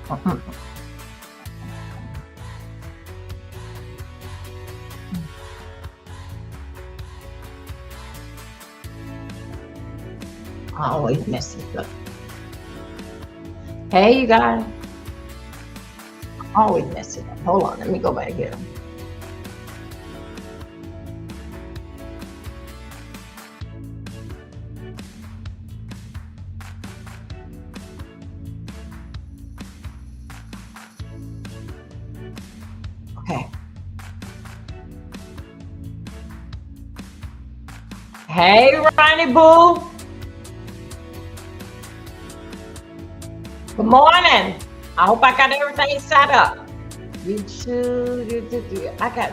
I always mess it up. Hey, you guys. I always mess it up. Hold on. Let me go back here. Okay. Hey, Ronnie Boo. Good morning. I hope I got everything set up. YouTube. I got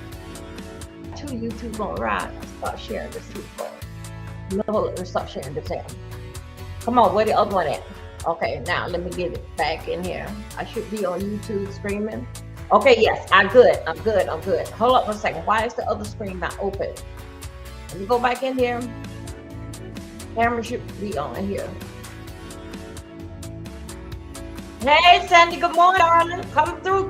2 YouTube on right. Start sharing this YouTube. No, let's start sharing this here. Come on, where the other one at? Okay, now let me get it back in here. I should be on YouTube streaming. Okay, yes, I'm good. Hold up 1 second. Why is the other screen not open? Let me go back in here. Camera should be on here. Hey, Sandy, good morning, darling. Come through.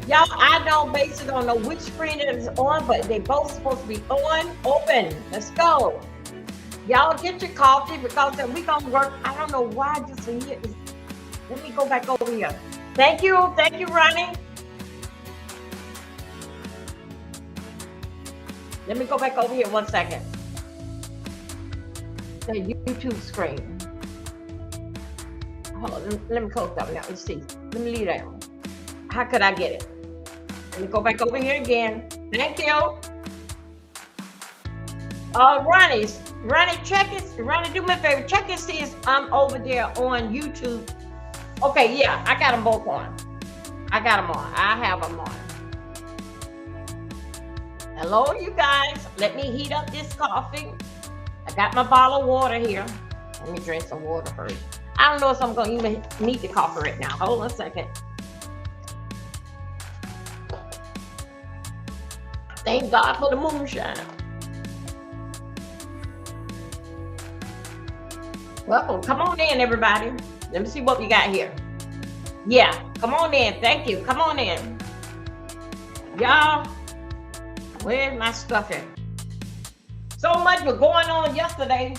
Y'all, I don't basically don't know which screen it is on, but they both supposed to be on, open. Let's go. Y'all get your coffee because we gonna work. I don't know why this here is. Let me go back over here. Thank you, Ronnie. Let me go back over here 1 second. The YouTube screen. Hold on, let me close that now. Let's see. Let me leave that. How could I get it? Let me go back over here again. Thank you. Ronnie, check it. Ronnie, do me a favor. Check and see if I'm over there on YouTube. Okay, yeah, I got them both on. I have them on. Hello, you guys. Let me heat up this coffee. I got my bottle of water here. Let me drink some water first. I don't know if I'm going to even need the coffee right now. Hold on a second. Thank God for the moonshine. Well, come on in, everybody. Let me see what we got here. Yeah, come on in. Thank you. Come on in. Y'all, where's my stuff at? So much was going on yesterday.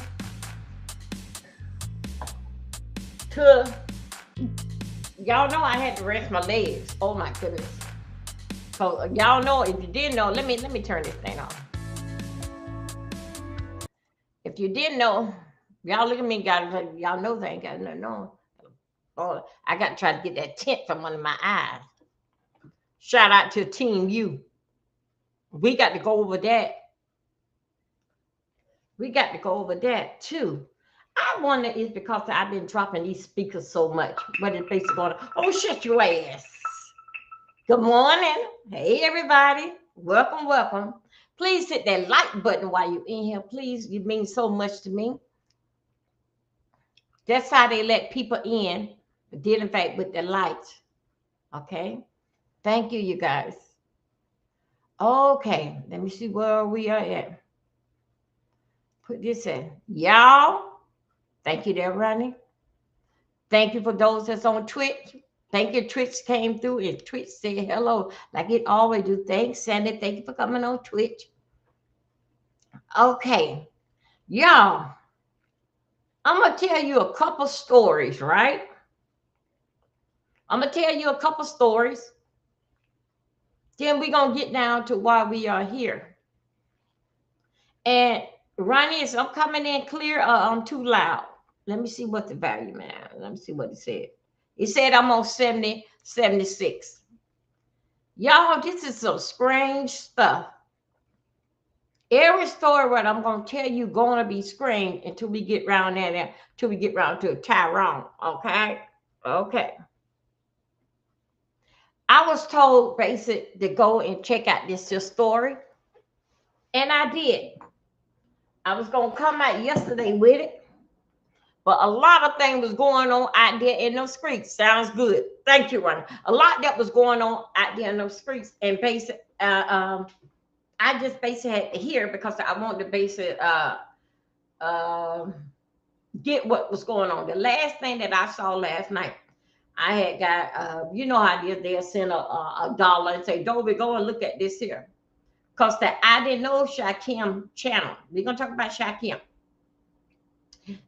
Y'all know I had to rest my legs. Oh my goodness. So y'all know, if you didn't know, let me turn this thing on. If you didn't know, y'all look at me, guys. Y'all know they ain't got nothing on. Oh, I got to try to get that tint from under my eyes. Shout out to Team U. We got to go over that. We got to go over that too. I wonder it's because I've been dropping these speakers so much. What is basically going on? Oh, shut your ass. Good morning. Hey, everybody. Welcome. Please hit that like button while you're in here. Please, you mean so much to me. That's how they let people in. Did in fact with the lights. Okay. Thank you, you guys. Okay. Let me see where we are at. Put this in. Y'all. Thank you there, Ronnie. Thank you for those that's on Twitch. Thank you, Twitch came through and Twitch said hello like it always do. Thanks, Sandy. Thank you for coming on Twitch. Okay. Y'all, I'm going to tell you a couple stories, right? I'm going to tell you a couple stories. Then we're going to get down to why we are here. And Ronnie, I'm coming in clear. I'm too loud. Let me see what the value, man. Let me see what it said. It said I'm on 70, 76. Y'all, this is some strange stuff. Every story what I'm going to tell you going to be strange until we get around there, until we get around to Tyrone. Okay? Okay. I was told basically to go and check out this story. And I did. I was going to come out yesterday with it. But a lot of things was going on out there in those streets. Sounds good. Thank you, Ronnie. A lot that was going on out there in those streets. And basically, I just basically had to hear because I wanted to basically get what was going on. The last thing that I saw last night, I had got, you know how it is, they'll send a dollar and say, Dovey, go and look at this here. Because that I didn't know Shakim channel. We're going to talk about Shakim.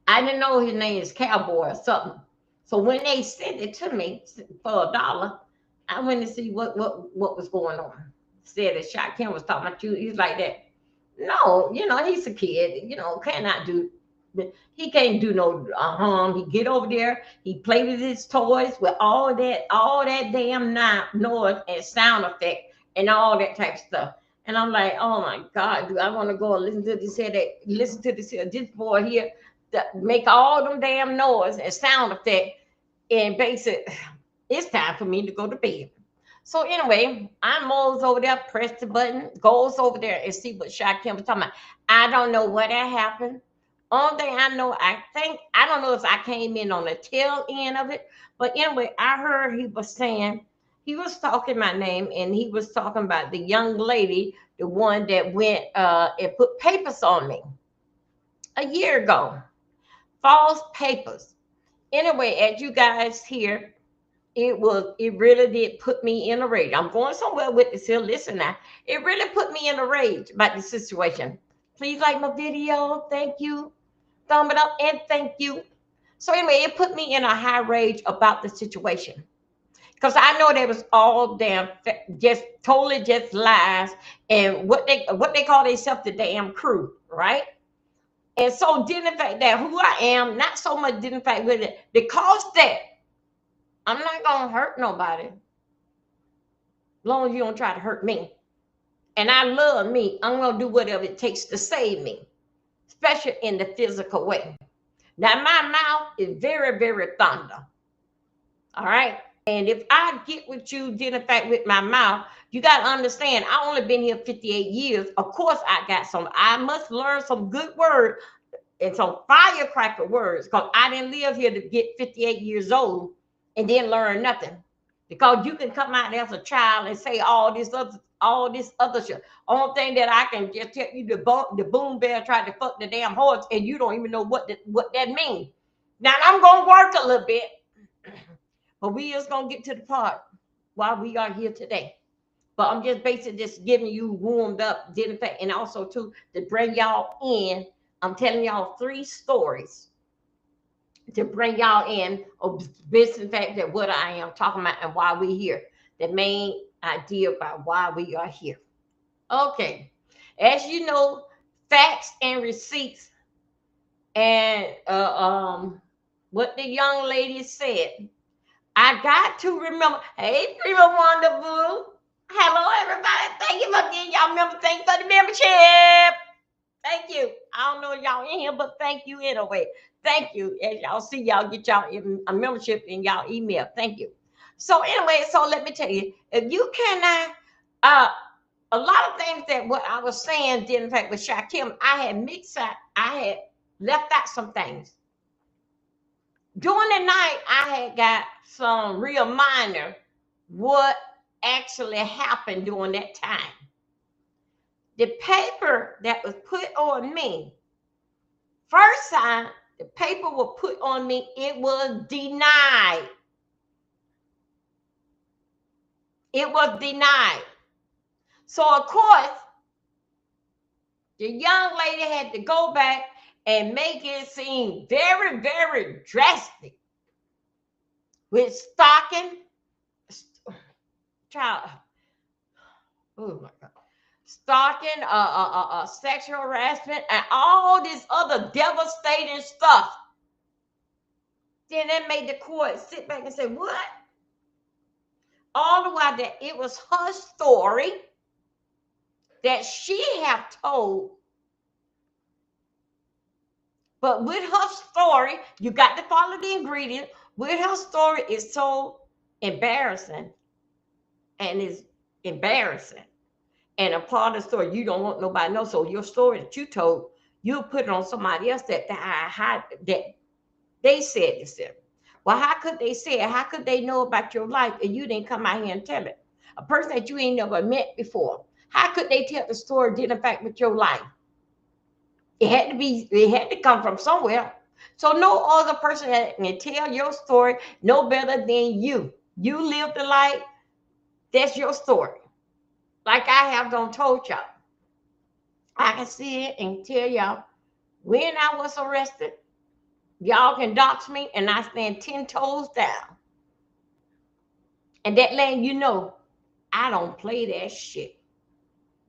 I didn't know his name is Cowboy or something. So when they sent it to me for a dollar, I went to see what was going on. Said that Shakim was talking about you. He's like that. No, you know, he's a kid. You know, cannot do. He can't do no harm. He get over there. He play with his toys with all that damn noise and sound effect and all that type of stuff. And I'm like, oh my God, do I want to go and listen to this here? Listen to this here? This boy here that make all them damn noise and sound effect, and basic. It's time for me to go to bed. So anyway, I moves over there, press the button, goes over there and see what Shakim was talking about. I don't know what that happened. Only thing I know, I don't know if I came in on the tail end of it, but anyway, I heard he was saying, he was talking my name, and he was talking about the young lady, the one that went and put papers on me a year ago, false papers. Anyway, as you guys hear, it really did put me in a rage. I'm going somewhere with this here. Listen now, it really put me in a rage about the situation. Please like my video. Thank you. Thumb it up and thank you. So anyway, it put me in a high rage about the situation because I know they was all damn just totally just lies and what they call themselves the damn crew, right? And so did in fact that who I am, not so much did in fact with it because that I'm not gonna hurt nobody as long as you don't try to hurt me. And I love me. I'm gonna do whatever it takes to save me, especially in the physical way. Now my mouth is very, very thunder. All right. And if I get with you, did in fact with my mouth, you got to understand, I only been here 58 years. Of course, I must learn some good words and some firecracker words because I didn't live here to get 58 years old and then learn nothing. Because you can come out as a child and say all this other shit. Only thing that I can just tell you, the boom bear tried to fuck the damn horse, and you don't even know what that means. Now I'm gonna work a little bit, but we just gonna get to the part why we are here today. But I'm just basically just giving you warmed up, did in fact, and also too to bring y'all in. I'm telling y'all 3 stories to bring y'all in of this, in fact, that what I am talking about and why we're here. The main idea about why we are here. Okay. As you know, facts and receipts and what the young lady said. I got to remember. Hey, Prima Wonderful. Hello, everybody. Thank you for getting y'all member. Thank you for the membership. Thank you. I don't know y'all in here, but thank you anyway. Thank you. As y'all see, y'all get y'all a membership in y'all email. Thank you. So anyway, so let me tell you, if you cannot, a lot of things that what I was saying did in fact with Shakim, I had mixed out, I had left out some things. During the night, I had got some reminder what actually happened during that time. The paper that was put on me, first time the paper was put on me, it was denied. It was denied. So, of course, the young lady had to go back and make it seem very, very drastic with stalking, child, oh my God, stalking, sexual harassment, and all this other devastating stuff. Then that made the court sit back and say, what? All the while that it was her story that she have told. But with her story, you got to follow the ingredient. With her story, it's so embarrassing. And it's embarrassing. And a part of the story you don't want nobody to know. So your story that you told, you'll put it on somebody else that they said this. Well, how could they say it? How could they know about your life and you didn't come out here and tell it? A person that you ain't never met before. How could they tell the story did in fact with your life? It had to come from somewhere. So no other person that can tell your story no better than you. You live the life. That's your story. Like I have done told y'all. I can see it and tell y'all when I was arrested. Y'all can dox me and I stand 10 toes down. And that letting you know I don't play that shit.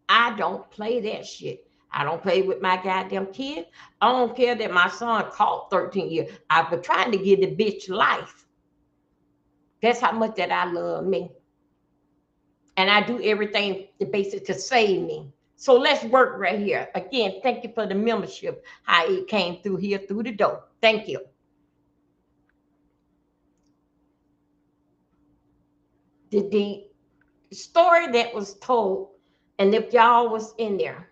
I don't play that shit. I don't play with my goddamn kid. I don't care that my son caught 13 years. I've been trying to give the bitch life. That's how much that I love me. And I do everything to basically to save me. So let's work right here. Again, thank you for the membership, how it came through here through the door. Thank you. The story that was told, and if y'all was in there,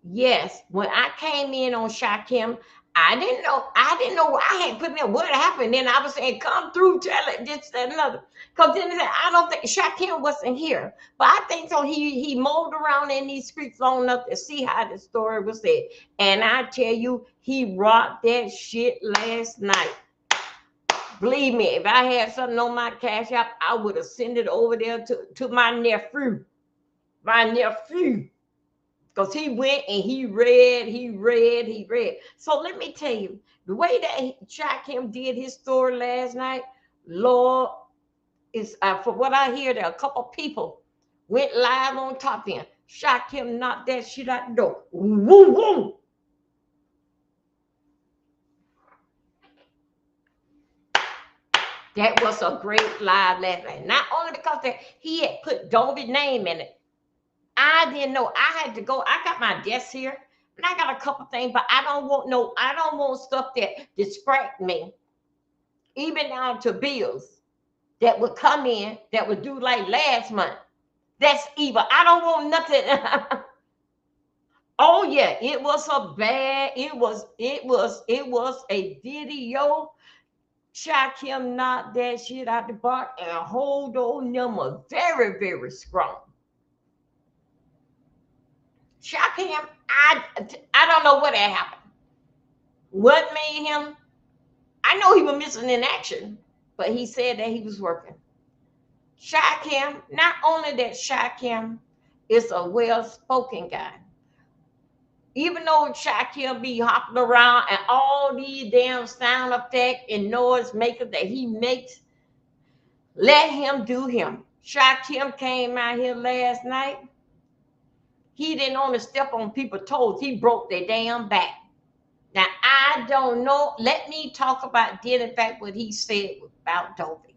yes, when I came in on Shakim, I didn't know I had put in what happened. Then I was saying, come through, tell it, this, that, another. Because then they said, I don't think Shakim wasn't here. But I think so he mowed around in these streets long enough to see how the story was said. And I tell you, he rocked that shit last night. Believe me, if I had something on my cash app, I would have sent it over there to my nephew. My nephew. Because he went and he read. So let me tell you, the way that Shakim did his story last night, Lord, is from what I hear, there are a couple people went live on top end. Shakim knocked that shit out the door. Woo, woo. That was a great live last night. Not only because he had put Dovy's name in it. I didn't know. I had to go. I got my desk here, and I got a couple things, but I don't want stuff that distract me. Even down to bills that would come in that would do like last month. That's evil. I don't want nothing. Oh yeah, it was a bad. It was a video. Shakim knocked that shit out the box and hold on them was very, very strong. Shakim, I don't know what had happened. What made him? I know he was missing in action, but he said that he was working. Shakim, not only that Shakim is a well-spoken guy, even though Shakim be hopping around and all these damn sound effects and noise makers that he makes, let him do him. Shakim came out here last night. He didn't only step on people's toes, he broke their damn back. Now, I don't know. Let me talk about in fact what he said about Dovey.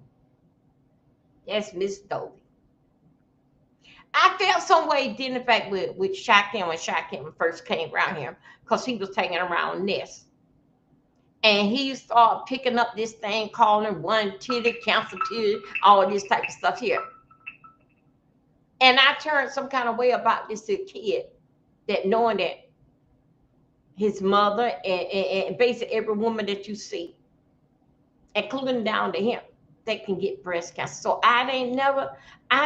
That's Miss Dovey. I felt some way in fact with Shakim when Shakim first came around here because he was taking around Ness. And he started picking up this thing, calling one titty, cancer titty, all this type of stuff here. And I turned some kind of way about this kid, that knowing that his mother and basically every woman that you see, including down to him, that can get breast cancer. So I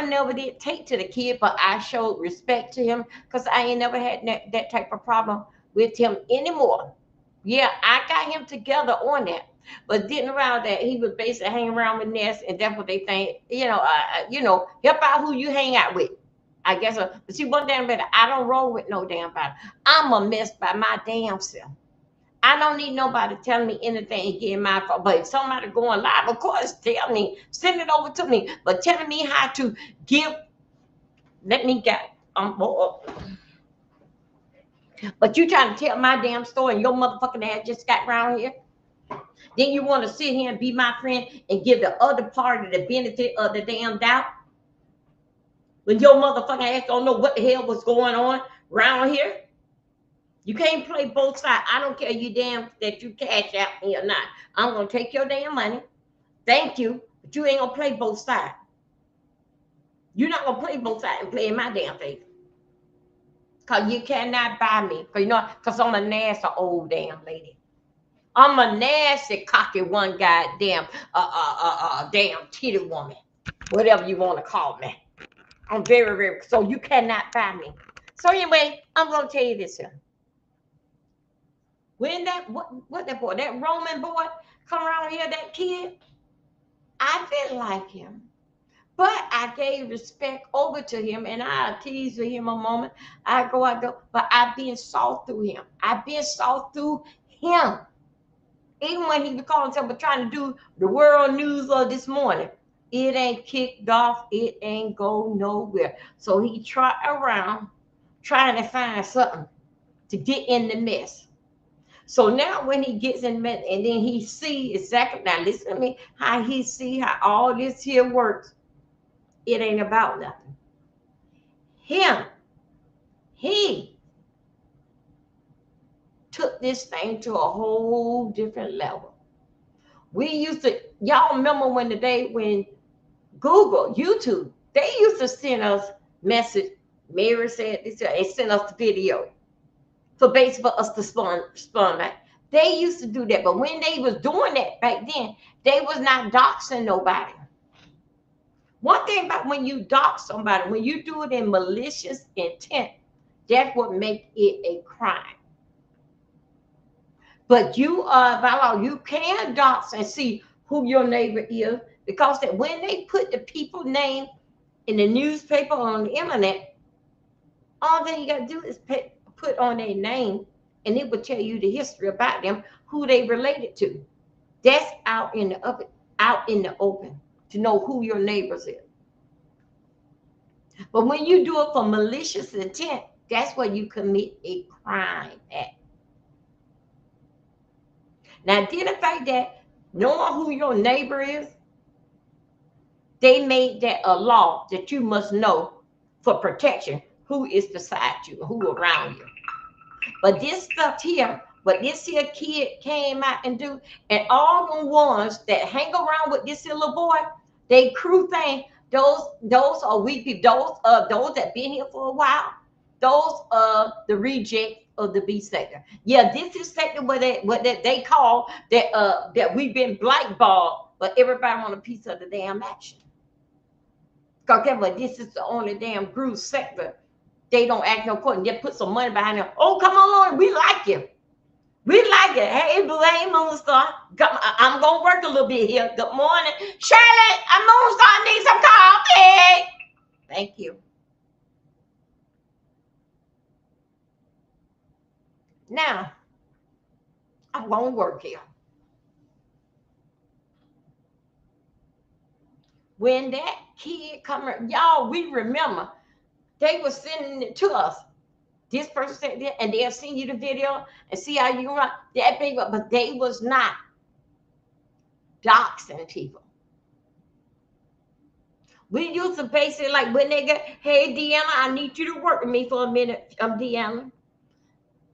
never did take to the kid, but I showed respect to him because I ain't never had that type of problem with him anymore. Yeah, I got him together on that, but didn't around that he was basically hanging around with Ness, and that's what they think. Help out who you hang out with. I guess. But see, one damn better. I don't roll with no damn body. I'm a mess by my damn self. I don't need nobody telling me anything and getting my fault. But if somebody going live, of course, tell me, send it over to me. But telling me how to give, let me get. But you trying to tell my damn story and your motherfucking ass just got around here. Then you want to sit here and be my friend and give the other party the benefit of the damn doubt when your motherfucking ass don't know what the hell was going on around here. You can't play both sides. I don't care you damn that you cash out me or not. I'm gonna take your damn money. Thank you, but you ain't gonna play both sides. You're not gonna play both sides and play in my damn face. Cause you cannot buy me. Cause I'm a nasty old damn lady. I'm a nasty cocky one goddamn damn titty woman. Whatever you want to call me. I'm very, very so you cannot buy me. So anyway, I'm gonna tell you this here. When what that boy, that Roman boy come around here, that kid, I didn't like him. But I gave respect over to him and I tease with him a moment. I go, but I've been soft through him. I've been soft through him. Even when he was calling himself trying to do the world news of this morning, it ain't kicked off, it ain't go nowhere. So he trot around trying to find something to get in the mess. So now when he gets in mess and then he see exactly, now listen to me, how he see how all this here works, it ain't about nothing. Him, he took this thing to a whole different level. We used to, y'all remember when the day when Google, YouTube, they used to send us message. Mary said this, and send us the video for basically for us to spawn back. They used to do that, but when they was doing that back then, they was not doxing nobody. One thing about when you dox somebody, when you do it in malicious intent, that's what make it a crime. But you by law, you can dox and see who your neighbor is, because that when they put the people name in the newspaper on the internet, all thing you got to do is put on their name, and it will tell you the history about them, who they related to. That's out in the open, out in the open, to know who your neighbors is. But when you do it for malicious intent, that's where you commit a crime at. Now, did the fact that knowing who your neighbor is, they made that a law that you must know for protection who is beside you, who around you. But this stuff here, what this here kid came out and do, and all the ones that hang around with this here little boy, they crew thing, those are weak people, those that been here for a while, those are the rejects of the B sector. Yeah, this is sector what they call that we've been blackballed, but everybody want a piece of the damn action. Because this is the only damn group sector. They don't act no question. Just put some money behind them. Oh, come on, Lord, we like you. We like it. Hey, boo, hey, Moonstar. I'm going to work a little bit here. Good morning. Shirley, I'm Moonstar. Need some coffee. Thank you. Now, I'm going to work here. When that kid come, y'all, we remember they were sending it to us. This person said that, and they'll send you the video and see how you run that big, but they was not doxing people. We used to basically like when they get, hey Deanna, I need you to work with me for a minute, Deanna.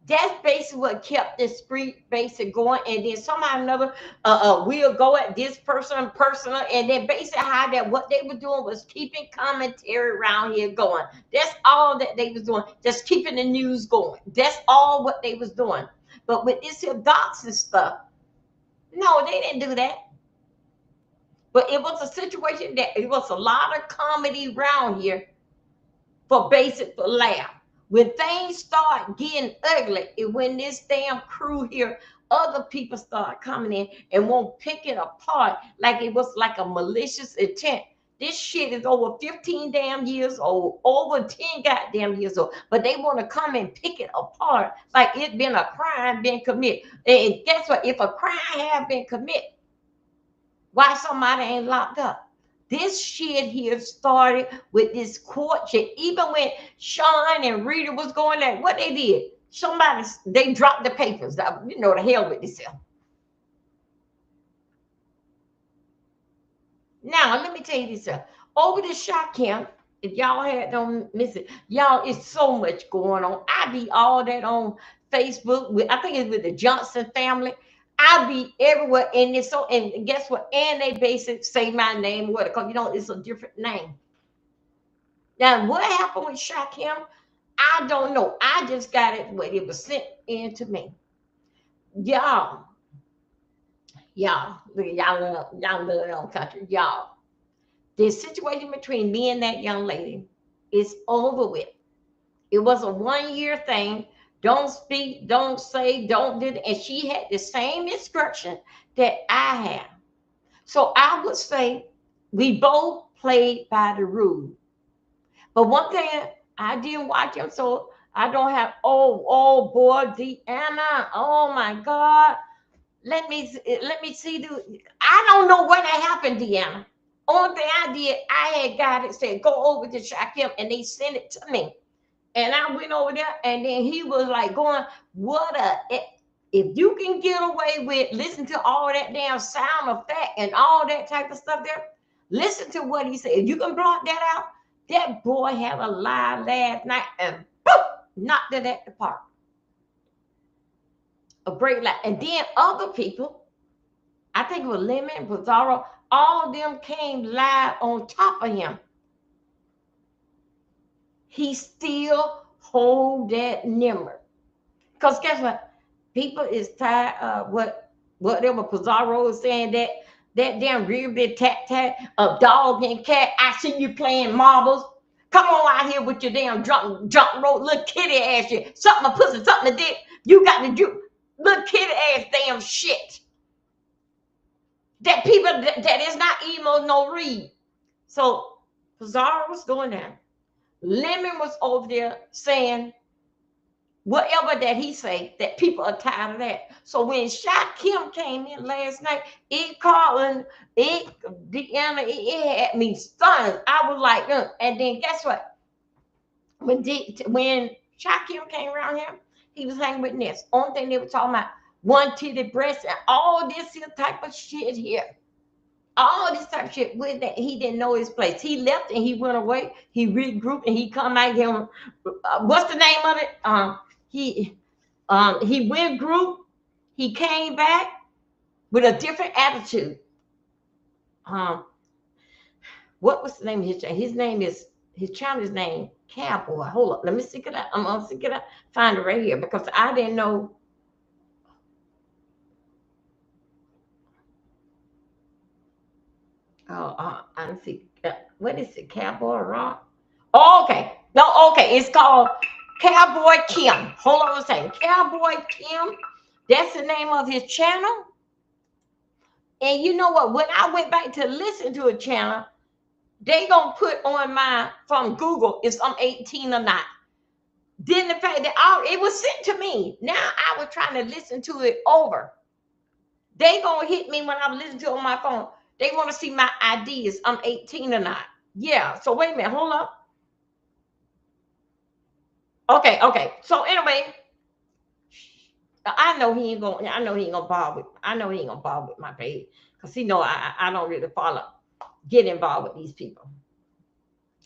That's basically what kept the street basic going, and then somehow or another, we'll go at this person personal, and then basically how that what they were doing was keeping commentary around here going. That's all that they was doing, just keeping the news going. That's all what they was doing. But with this here doxing stuff, no, they didn't do that. But it was a situation that it was a lot of comedy around here for basic for laugh. When things start getting ugly, and when this damn crew here, other people start coming in and won't pick it apart like it was like a malicious intent. This shit is over 15 damn years old, over 10 goddamn years old, but they want to come and pick it apart like it been a crime been committed. And guess what? If a crime have been committed, why somebody ain't locked up? This shit here started with this court shit. Even when Sean and Rita was going there, what they did, they dropped the papers. You know, the hell with this. Now, let me tell you this. Over the shot camp, if y'all don't miss it, y'all, it's so much going on. I be all that on Facebook. I think it's with the Johnson family. I'll be everywhere, and it's so. And guess what? And they basically say my name, what? Because it's a different name. Now, what happened with Shakim? I don't know. I just got it when it was sent in to me. Y'all, look at y'all little country, y'all. The situation between me and that young lady is over with. It was a 1 year thing. Don't speak, don't say, don't do it. And she had the same instruction that I have. So I would say we both played by the rule. But one thing, I didn't watch him, so I don't have. Oh boy, Deanna. Oh my God. Let me see. I don't know what happened, Deanna. Only thing I did, I had got it said go over to Shaquem, and they sent it to me. And I went over there, and then he was like going, "What if you can get away with listen to all that damn sound effect and all that type of stuff there, listen to what he said. If you can block that out, that boy had a lie last night and boom, knocked it at the park. A great lie. And then other people, I think it was Lemon, Pizarro, all of them came live on top of him. He still hold that number. Because guess what? People is tired of whatever Pizarro is saying, that damn real big tat of dog and cat. I see you playing marbles. Come on out here with your damn jump rope, little kitty ass shit. Something a pussy, something a dick. You got to do little kitty ass damn shit. That people that is not emo no read. So Pizarro was going down. Lemon was over there saying whatever that he say, that people are tired of that. So when Shaq Kim came in last night, it had me stunned. I was like, and then guess what? When Shaq Kim came around here, he was hanging with Ness. Only thing they were talking about one titty breast and all this here type of shit here. All this type of shit with that he didn't know his place. He left and he went away. He regrouped and he come out here. What's the name of it? He went group. He came back with a different attitude. What was the name of his channel? His name is his channel's name Cowboy. Hold up, let me stick it out. I'm gonna stick it out. Find it right here because I didn't know. I see. What is it? Cowboy Rock? Oh, okay. No, okay. It's called Cowboy Kim. Hold on a second. Cowboy Kim. That's the name of his channel. And you know what? When I went back to listen to a channel, they gonna put on my from Google if I'm 18 or not. Then the fact that it was sent to me. Now I was trying to listen to it over. They gonna hit me when I'm listening to it on my phone. They want to see my IDs. I'm 18 or not. Yeah. So wait a minute. Hold up. Okay. So anyway, I know he ain't gonna. I know he ain't gonna bother with. I know he ain't gonna bother with my page because he know I don't really follow. Get involved with these people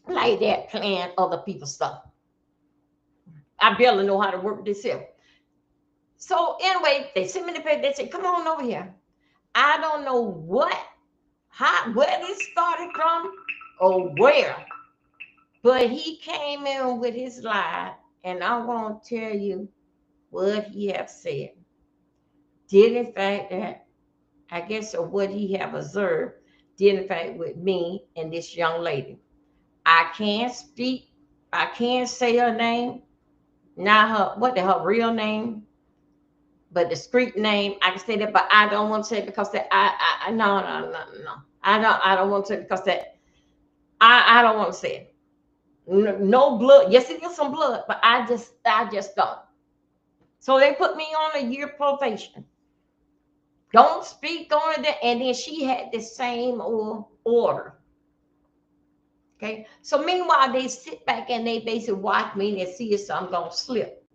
like that, playing other people's stuff. I barely know how to work this here. So anyway, they sent me the page. They said, "Come on over here." I don't know where it started from or where, but he came in with his lie, and I'm gonna tell you what he have said. Did in fact that I guess of what he have observed did in fact with me and this young lady. I can't speak. I can't say her name. Not her real name, but the street name. I can say that, but I don't want to say it because that I no. I don't want to say it because that I don't want to say it. No blood. Yes, it is some blood, but I just don't. So they put me on a year probation. Don't speak on it. And then she had the same order. Okay. So meanwhile, they sit back and they basically watch me and see if I'm gonna slip.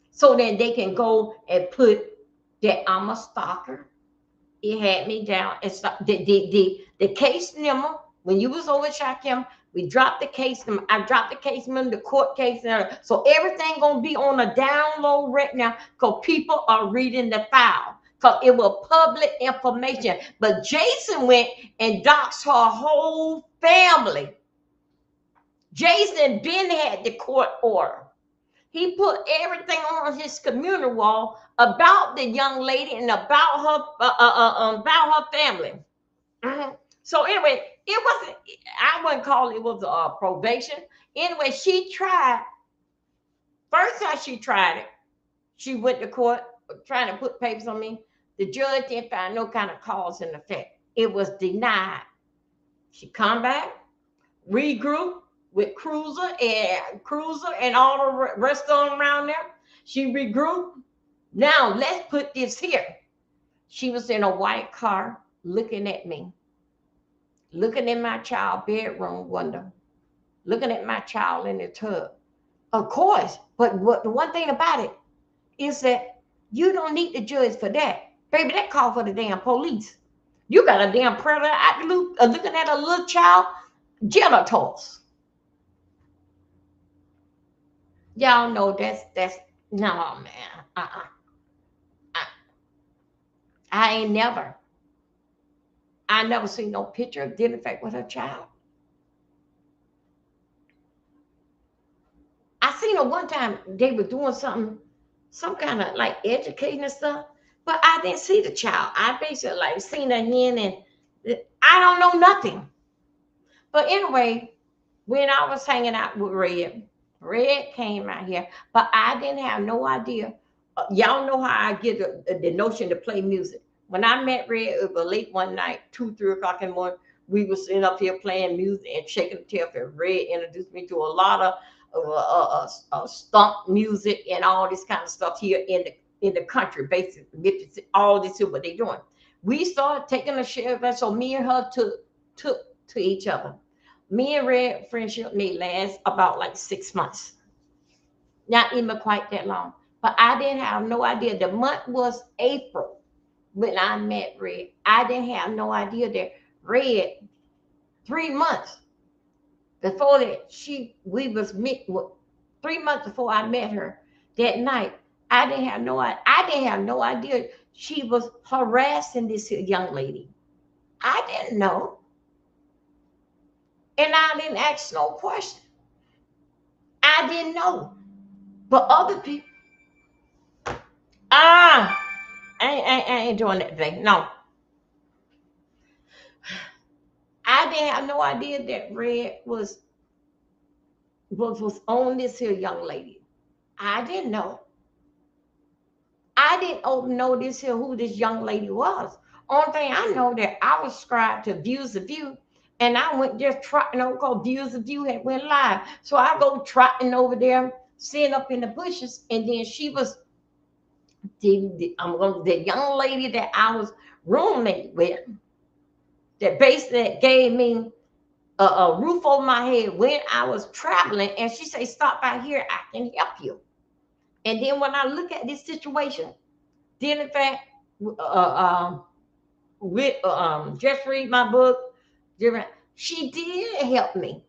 So then they can go and put that I'm a stalker. It had me down. It's the case number. When you was over Shakim, we dropped the case number. I dropped the case number, the court case number. So everything gonna be on a download right now because people are reading the file. Because it was public information. But Jason went and doxed her whole family. Jason Ben had the court order. He put everything on his community wall about the young lady and about her family. Mm-hmm. So anyway, it wasn't. I wouldn't call it was a probation. Anyway, she tried First time she tried it, she went to court trying to put papers on me. The judge didn't find no kind of cause and effect. It was denied. She come back, regroup with Cruiser and all the rest of them around there. She regrouped. Now let's put this here. She was in a white car looking at me, looking in my child bedroom window, looking at my child in the tub. Of course, but what the one thing about it is that you don't need the judge for that. Baby, that call for the damn police. You got a damn predator out the loop looking at a little child genitals. Y'all know that's no man. I, I ain't never. I never seen no picture of identify with her child. I seen her one time they were doing something, some kind of like educating and stuff, but I didn't see the child. I basically like seen her in and I don't know nothing. But anyway, when I was hanging out with Red came out here, but I didn't have no idea. Y'all know how I get the notion to play music. When I met Red, it was late one night, 2, 3 o'clock in the morning. We were sitting up here playing music and shaking the tail. And Red introduced me to a lot of stomp music and all this kind of stuff here in the country, basically. All this is what they're doing. We started taking a share of that, so me and her took to each other. Me and Red friendship may last about like 6 months, not even quite that long. But I didn't have no idea. The month was April when I met Red. I didn't have no idea that Red, 3 months before that, we was met. 3 months before I met her that night, I didn't have no idea she was harassing this young lady. I didn't know. And I didn't ask no question. I didn't know. But other people, I ain't doing that thing. No. I didn't have no idea that Red was on this here young lady. I didn't know. I didn't know this here who this young lady was. Only thing I know that I was subscribed to Views of View, and I went just trotting over because Views of View had went live. So I go trotting over there, sitting up in the bushes, and then she was the young lady that I was roommate with, that basically gave me a roof over my head when I was traveling, and she said, "Stop by here, I can help you." And then when I look at this situation, then in fact, just read my book. She did help me.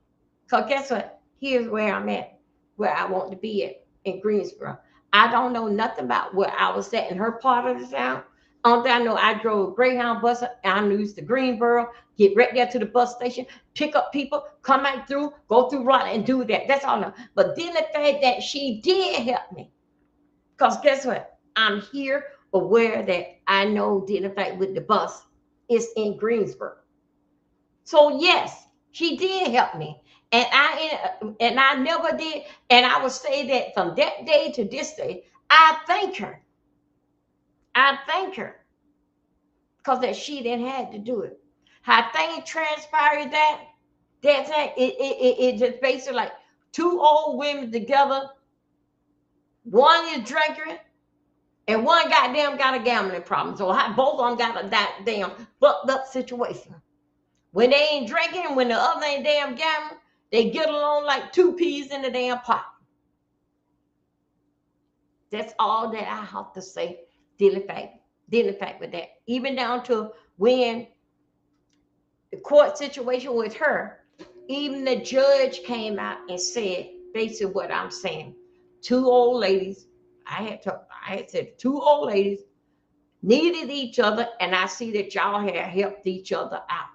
So guess what? Here's where I'm at, where I want to be at in Greensboro. I don't know nothing about where I was at in her part of the town. Only thing I know, I drove a Greyhound bus. I used to Greensboro, get right there to the bus station, pick up people, come back through, go through Raleigh and do that. That's all I know. But then the fact that she did help me, because guess what? I'm here aware that I know the fact with the bus is in Greensboro. So yes, she did help me. And I never did. And I would say that from that day to this day, I thank her. I thank her because that she didn't have to do it. How things transpired it just basically like two old women together. One is drinking, and one goddamn got a gambling problem. So both of them got a damn fucked up situation. When they ain't drinking, when the other ain't damn gambling, they get along like two peas in the damn pot. That's all that I have to say. Dealing fact with that. Even down to when the court situation with her, even the judge came out and said basically what I'm saying. Two old ladies, I had said two old ladies needed each other, and I see that y'all had helped each other out.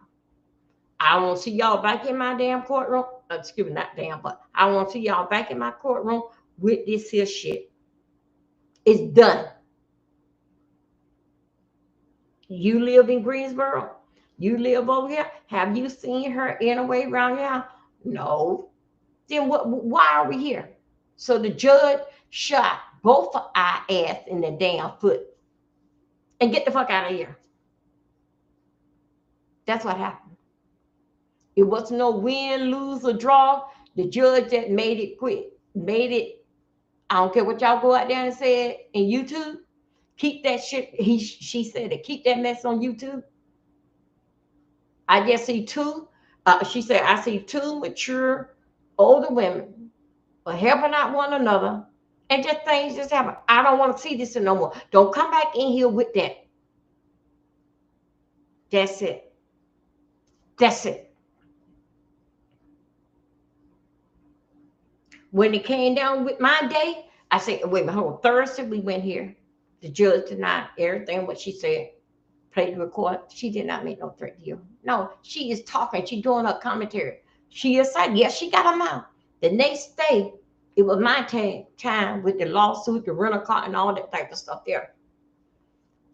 I won't see y'all back in my damn courtroom. Excuse me, not damn, but I won't see y'all back in my courtroom with this here shit. It's done. You live in Greensboro. You live over here. Have you seen her anyway around here? No. Then what? Why are we here? So the judge shot both of our ass in the damn foot and get the fuck out of here. That's what happened. It was no win, lose, or draw. The judge that made it quit, made it. I don't care what y'all go out there and say in YouTube. Keep that shit. She said it. Keep that mess on YouTube. I just see two. She said I see two mature, older women helping out one another, and just things just happen. I don't want to see this no more. Don't come back in here with that. That's it. That's it. When it came down with my day, I said, wait a minute, hold on. Thursday, we went here. The judge denied everything what she said. Played the record. She did not make no threat deal. No, she is talking. She doing her commentary. She is like, yes, she got them out. The next day, it was my time with the lawsuit, the rental car, and all that type of stuff there.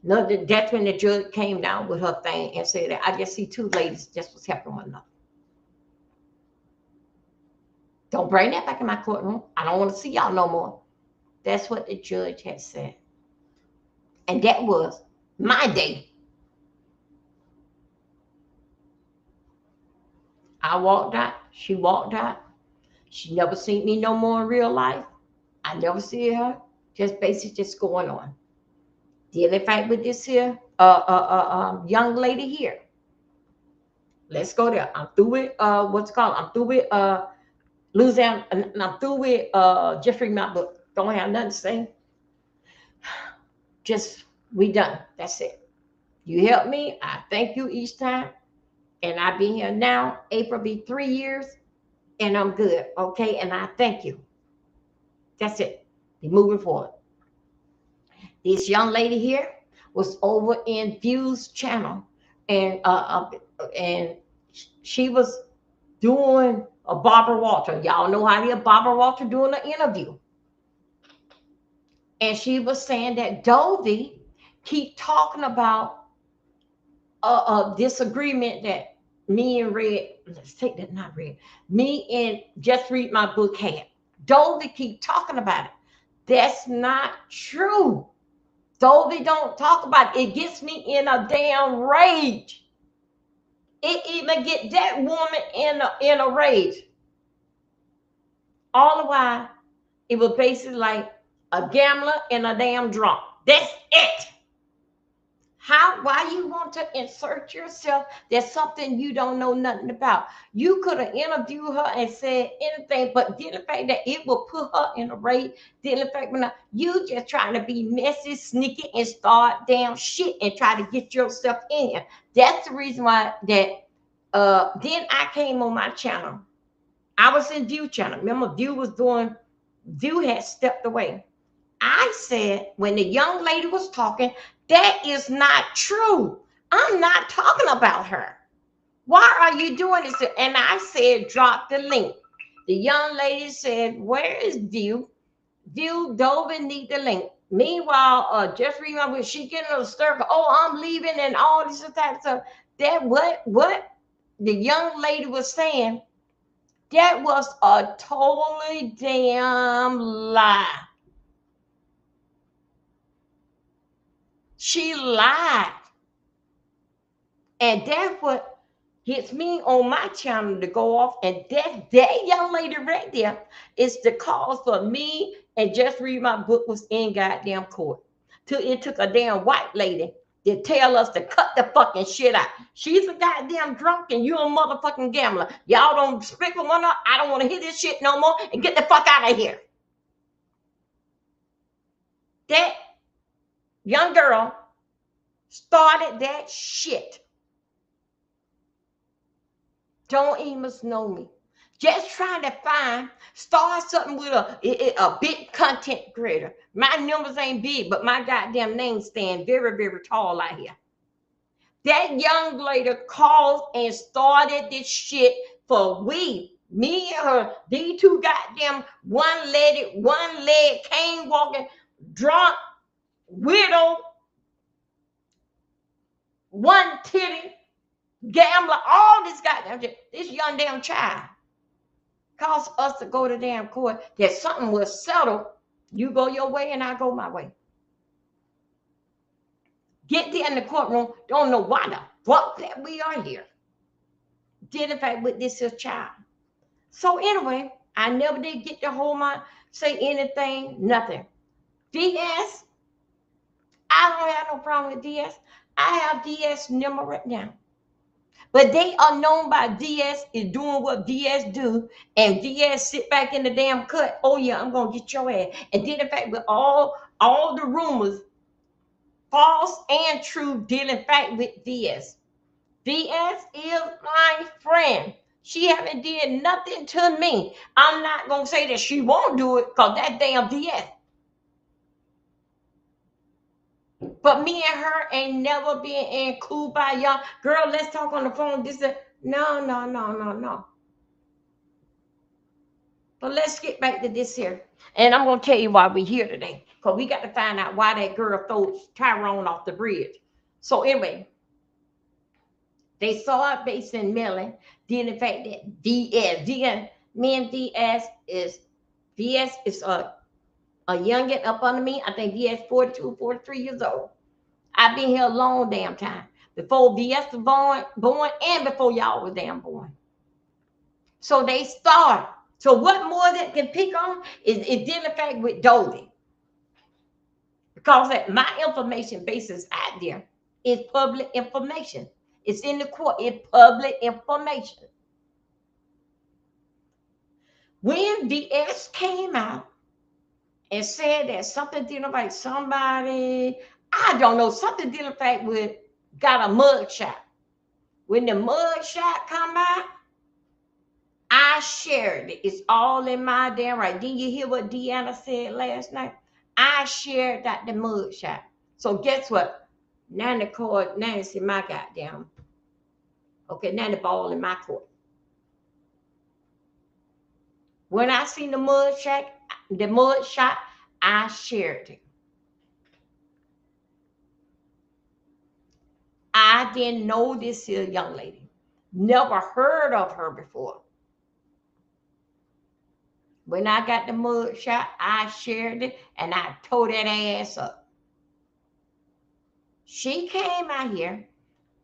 No, that's when the judge came down with her thing and said that I just see two ladies just was helping one another. Don't bring that back in my courtroom. I don't want to see y'all no more. That's what the judge had said. And that was my day. I walked out. She walked out. She never seen me no more in real life. I never see her. Just basically just going on. Dealing fight with this here young lady here. Let's go there. I'm through with what's it called? I'm through with Louisiana, and I'm through with Jeffrey Mount book. Don't have nothing to say. Just we done. That's it. You help me. I thank you each time. And I've been here now. April be 3 years, and I'm good. Okay, and I thank you. That's it. Be moving forward. This young lady here was over in View's channel, and she was doing a Barbara Walter. Y'all know how to Barbara Walter doing an interview. And she was saying that Dovey keep talking about a disagreement that me and Red, let's take that, not Red, me and Just Read My Book had. Dovey keep talking about it. That's not true. Dovey don't talk about it. It gets me in a damn rage. It even get that woman in a rage. All the while, it was basically like a gambler and a damn drunk. That's it. Why you want to insert yourself? There's something you don't know nothing about. You could have interviewed her and said anything, but didn't the fact that it will put her in a rage, didn't the fact that you just trying to be messy, sneaky, and start damn shit and try to get yourself in. That's the reason why that then I came on my channel. I was in View channel. Remember, View had stepped away. I said, when the young lady was talking, that is not true. I'm not talking about her. Why are you doing this? And I said, drop the link. The young lady said, where is View? View, Dovey need the link. Meanwhile, just remember, she getting a circle. Oh, I'm leaving and all this and that. So that what the young lady was saying, that was a totally damn lie. She lied. And that's what gets me on my channel to go off. And that young lady right there is the cause for me and Just Read My Book was in goddamn court. Till it took a damn white lady to tell us to cut the fucking shit out. She's a goddamn drunk and you're a motherfucking gambler. Y'all don't speak for one up. I don't want to hear this shit no more and get the fuck out of here. That young girl started that shit. Don't even know me. Just trying to start something with a big content creator. My numbers ain't big, but my goddamn name stand very, very tall out here. That young lady called and started this shit for me and her. These two goddamn one leg, cane walking, drunk, widow, one titty, gambler, all this goddamn shit. This young damn child caused us to go to damn court that something was settled You go your way and I go my way. Get there in the courtroom. Don't know why the fuck that we are here. Did in fact with this child. So anyway, I never did get to hold my say anything, nothing. DS, I don't have no problem with DS. I have DS number right now. But they are known by DS is doing what DS do, and DS sit back in the damn cut. Oh yeah, I'm gonna get your ass. And then in fact with all the rumors, false and true, deal in fact with DS. DS is my friend. She haven't did nothing to me. I'm not gonna say that she won't do it because that damn DS. But me and her ain't never been in cool by y'all. Girl, let's talk on the phone. This is no, no, no, no, no. But let's get back to this here. And I'm gonna tell you why we're here today. Because we got to find out why that girl threw Tyrone off the bridge. So anyway, they saw it based in Millie. Then the fact that me and DS is a youngin up under me. I think DS 42, 43 years old. I've been here a long damn time. Before DS was born and before y'all was damn born. So they start. So what more that can pick on is it did in fact with Dodie. Because that my information basis out there is public information. It's in the court. It's public information. When DS came out and said that something didn't like somebody, I don't know, something didn't fact with got a mug shot. When the mug shot come out, I shared it. It's all in my damn right. Didn't you hear what Deanna said last night? I shared that the mug shot. So guess what? Now the court, now it's in my goddamn. Okay, now the ball in my court. When I seen the mud shot, I shared it. I didn't know this here young lady. Never heard of her before. When I got the mud shot, I shared it and I tore that ass up. She came out here.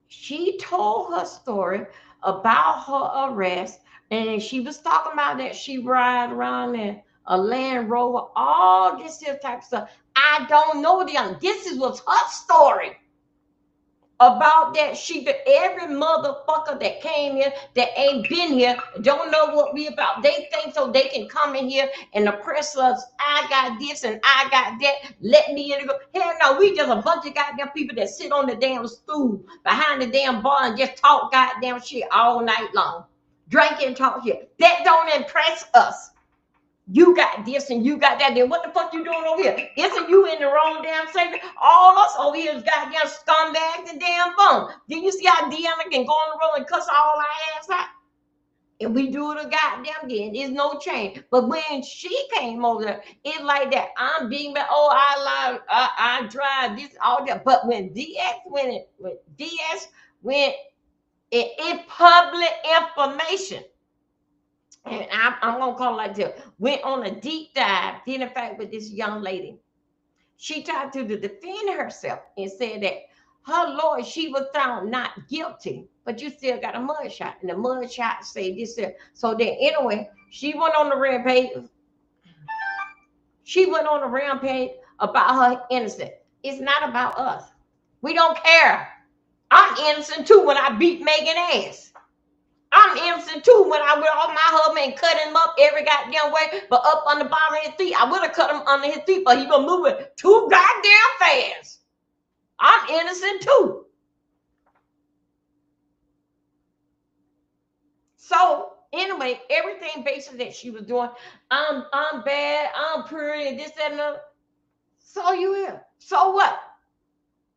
She told her story about her arrest, and she was talking about that she ride around in a Land Rover, all this here type of stuff. I don't know this was her story. About that every motherfucker that came here that ain't been here don't know what we about. They think so they can come in here and oppress us. I got this and I got that. Let me in. Hell no, we just a bunch of goddamn people that sit on the damn stool behind the damn bar and just talk goddamn shit all night long. Drink and talk shit. That don't impress us. You got this and you got that. Then what the fuck you doing over here? Isn't you in the wrong damn segment? All us over here is goddamn scumbags and damn bum. Did you see how Deanna can go on the road and cuss all our ass out? And we do it a goddamn again. There's no change. But when she came over there, it's like that. I'm being back. Oh, I lie. I drive this, all that. But when DS went in public information. And I'm going to call it like this. Went on a deep dive, did in fact with this young lady. She tried to defend herself and said that her lawyer, she was found not guilty, but you still got a mud shot. And the mud shot said this. So then anyway, she went on the rampage. She went on a rampage about her innocence. It's not about us. We don't care. I'm innocent too when I beat Megan ass. I'm innocent too when I went off my husband and cut him up every goddamn way, but up on the bottom of his feet. I would have cut him under his feet, but he was moving too goddamn fast. I'm innocent too. So anyway, everything basically that she was doing, I'm bad, I'm pretty, this, that, and other. So you will. So what?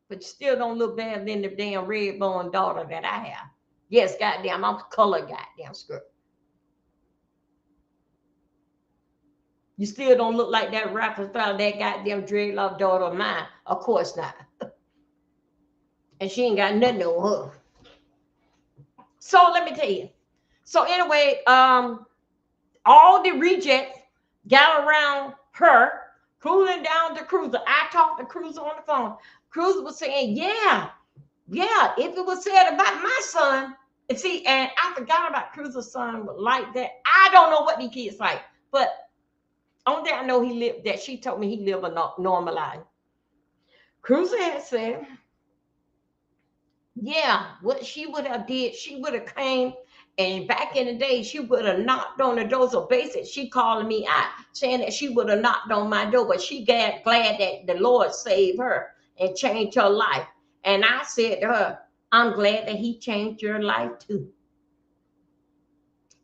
But you still don't look better than the damn red bone daughter that I have. Yes, goddamn, I'm color goddamn skirt. You still don't look like that rapper style, that goddamn dreadlock daughter of mine. Of course not. And she ain't got nothing on her. So let me tell you. So anyway, all the rejects got around her cruising down the cruiser. I talked to Cruiser on the phone. Cruiser was saying, yeah, if it was said about my son, and see, and I forgot about Cruiser's son like that. I don't know what these kids like, but only thing I know he lived that she told me he lived a normal life. Cruiser had said, yeah, what she would have did, she would have came, and back in the day, she would have knocked on the door. So basically, she calling me out, saying that she would have knocked on my door, but she glad that the Lord saved her and changed her life. And I said to her, I'm glad that he changed your life too.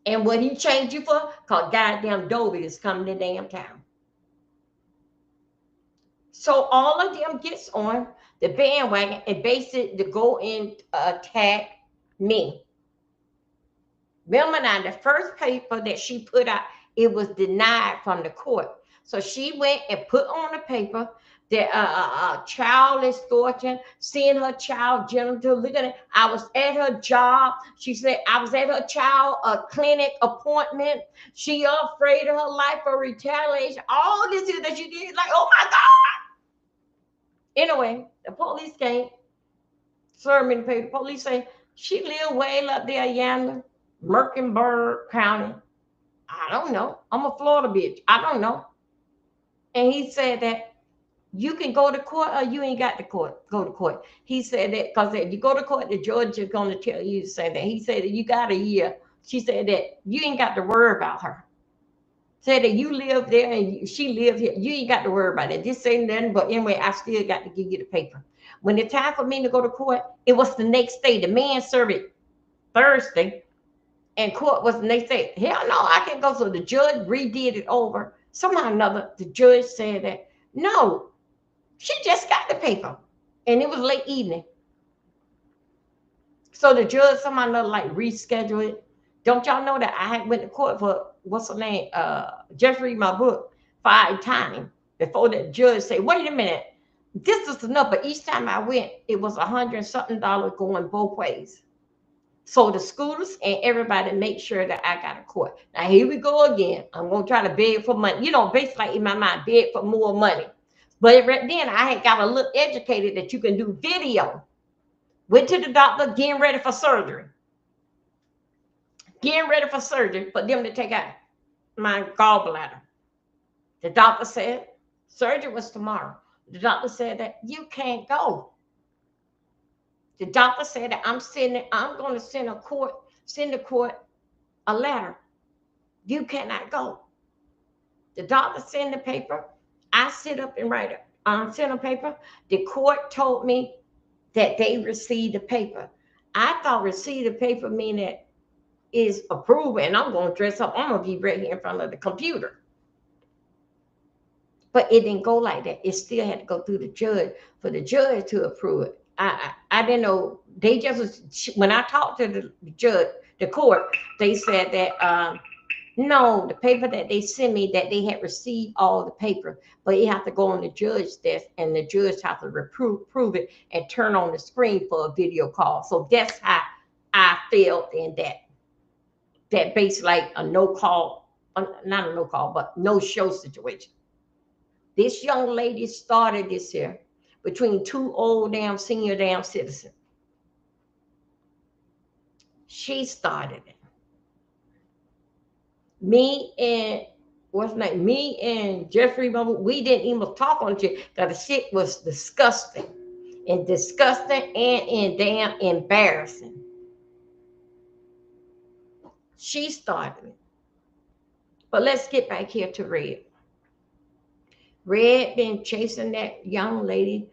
And what he changed you for? Because goddamn Dovey is coming to damn town. So all of them gets on the bandwagon and basically to go and attack me. Remember now, the first paper that she put out, it was denied from the court. So she went and put on the paper that child extortion, seeing her child genital, look at it. I was at her job. She said, I was at her child clinic appointment. She afraid of her life for retaliation. All this is that she did, like, oh my God. Anyway, the police came, served me the paper. The police say, she lived way up there, Yandler. Mecklenburg County. I don't know. I'm a Florida bitch. I don't know. And he said that you can go to court or you ain't got to go to court. He said that because if you go to court, the judge is going to tell you to say that. He said that you got a year. She said that you ain't got to worry about her. Said that you live there and she lived here. You ain't got to worry about it. This ain't nothing. But anyway, I still got to give you the paper. When it's time for me to go to court, it was the next day. The man served it Thursday. And court was, and they said, hell no, I can't go. So the judge redid it over. Somehow or another, the judge said that, no, she just got the paper. And it was late evening. So the judge somehow or another like rescheduled it. Don't y'all know that I had went to court for, what's her name? Just read my book 5 times before the judge said, wait a minute, this is enough. But each time I went, it was $100 something going both ways. So the scooters and everybody make sure that I got a court. Now here we go again. I'm gonna try to beg for money. You know, basically like in my mind, beg for more money. But right then I had got a little educated that you can do video. Went to the doctor, getting ready for surgery. Getting ready for surgery for them to take out my gallbladder. The doctor said surgery was tomorrow. The doctor said that you can't go. The doctor said that I'm going to send the court a letter. You cannot go. The doctor sent the paper. I sit up and write it. Send a paper. The court told me that they received the paper. I thought receive the paper mean that is approved and I'm going to dress up. I'm going to be right here in front of the computer. But it didn't go like that. It still had to go through the judge for the judge to approve it. I didn't know. They just, when I talked to the judge, the court, they said that no, the paper that they sent me, that they had received all the paper, but you have to go on the judge's desk and the judge have to prove it and turn on the screen for a video call. So that's how I felt in that based like a no call, not a no call, but no show situation. This young lady started this here between 2 old senior citizens. She started it. Me and what's her name? Me and Jeffrey, we didn't even talk on it because the shit was disgusting and damn embarrassing. She started it. But let's get back here to Red. Red been chasing that young lady.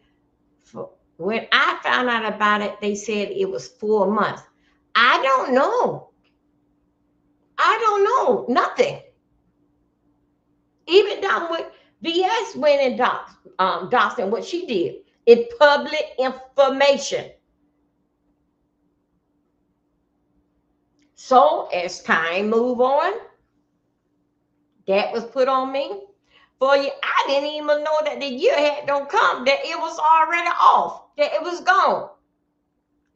When I found out about it, they said it was 4 months. I don't know. Nothing. Even down with VS went and doxed and what she did. It's public information. So as time move on, that was put on me. For you, I didn't even know that the year had don't come, that it was already off, that it was gone.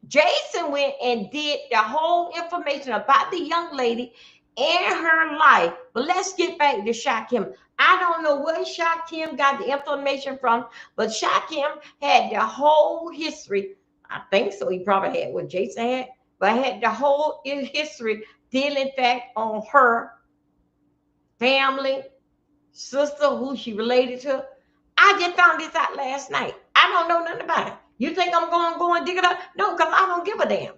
Jason went and did the whole information about the young lady and her life. But let's get back to shock him. I don't know where Sha Kim got the information from, but Sha Kim had the whole history. I think so. He probably had what Jason had, but had the whole history dealing fact on her family, sister, who she related to. I just found this out last night. I don't know nothing about it. You think I'm going to go and dig it up? No, because I don't give a damn.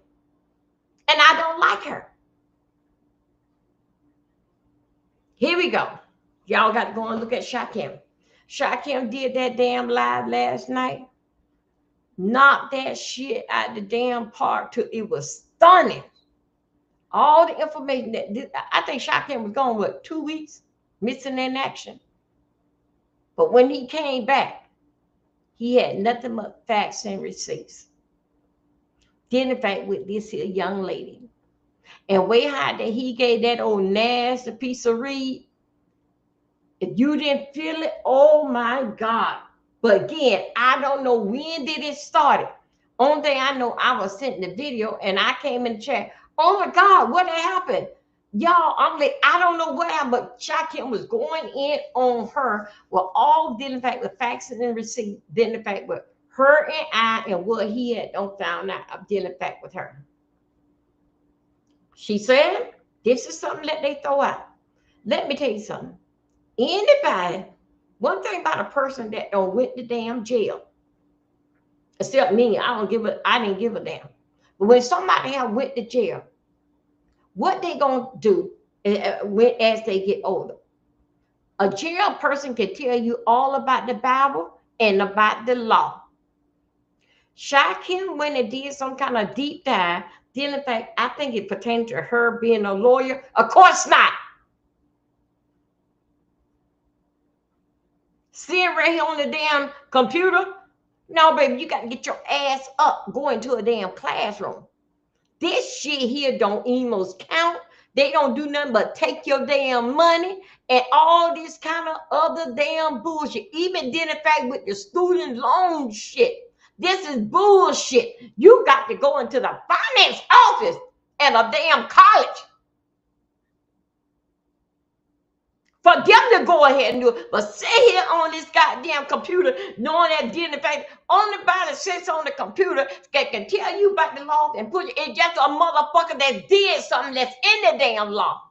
And I don't like her. Here we go. Y'all got to go and look at Sha Kim. Sha Kim did that damn live last night. Knocked that shit out the damn park till it was stunning. All the information that I think Sha Kim was gone, what, 2 weeks missing in action. But when he came back, he had nothing but facts and receipts. Then, in fact, with this here young lady, and way how that he gave that old nasty piece of read. If you didn't feel it, oh my God. But again, I don't know when did it start. Only thing I know, I was sent the video and I came in the chat. Oh my God, what happened? Y'all, I'm like, I don't know what happened, but Sha Kim was going in on her. Well, all dealing fact with facts and receipts, dealing fact with her and I and what he had don't found out of dealing fact with her. She said, this is something that they throw out. Let me tell you something. Anybody, one thing about a person that don't went to damn jail, except me, I didn't give a damn. But when somebody have went to jail, what they gonna do as they get older? A jail person can tell you all about the Bible and about the law. Sha Kim went and did some kind of deep dive. Then, in fact, I think it pertained to her being a lawyer. Of course not. Sitting right here on the damn computer. No, baby, you got to get your ass up, go into a damn classroom. This shit here don't emos count. They don't do nothing but take your damn money and all this kind of other damn bullshit. Even then, in fact, with the student loan shit. This is bullshit. You got to go into the finance office at a damn college for them to go ahead and do it. But sit here on this goddamn computer, knowing that in fact, only body sits on the computer that can tell you about the law and put it just a motherfucker that did something that's in the damn law.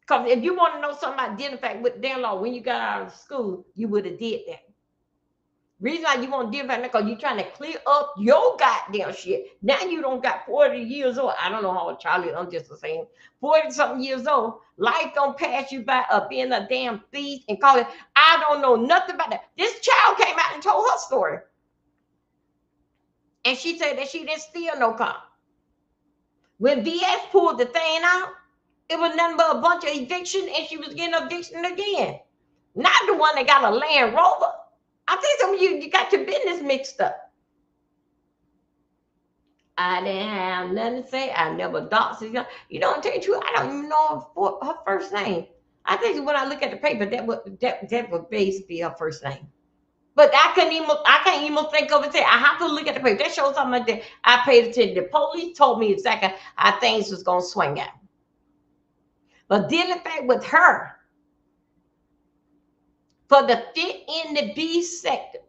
Because if you want to know something about dealing fact with damn law, when you got out of school, you would have did that. Reason why you want to deal with that because you're trying to clear up your goddamn shit. Now you don't got 40 years old. I don't know how old Charlie, I'm just the same. 40 something years old. Life don't pass you by being a damn thief and call it. I don't know nothing about that. This child came out and told her story. And she said that she didn't steal no car. When VS pulled the thing out, it was nothing but a bunch of eviction and she was getting eviction again. Not the one that got a Land Rover. I think some of you got your business mixed up. I didn't have nothing to say. I never doxed her. You know, to tell you the truth, I don't even know her first name. I think when I look at the paper, that would basically be her first name. But I can't even think of it. I have to look at the paper. That shows something like that. I paid attention. The police told me exactly how things was gonna swing out. But dealing fact with her, for the fit in the B sector,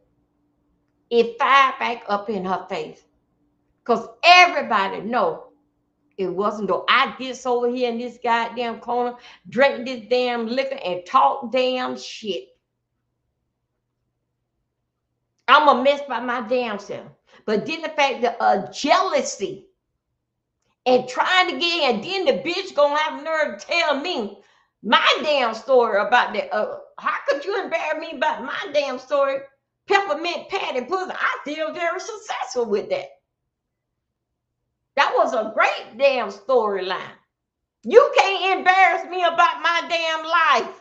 it fired back up in her face. Because everybody know it wasn't though. I get over here in this goddamn corner, drink this damn liquor and talk damn shit. I'm a mess by my damn self. But then the fact that jealousy and trying to get in, then the bitch gonna have nerve to tell me my damn story about that. How could you embarrass me about my damn story? Peppermint patty pussy. I feel very successful with that. That was a great damn storyline. You can't embarrass me about my damn life.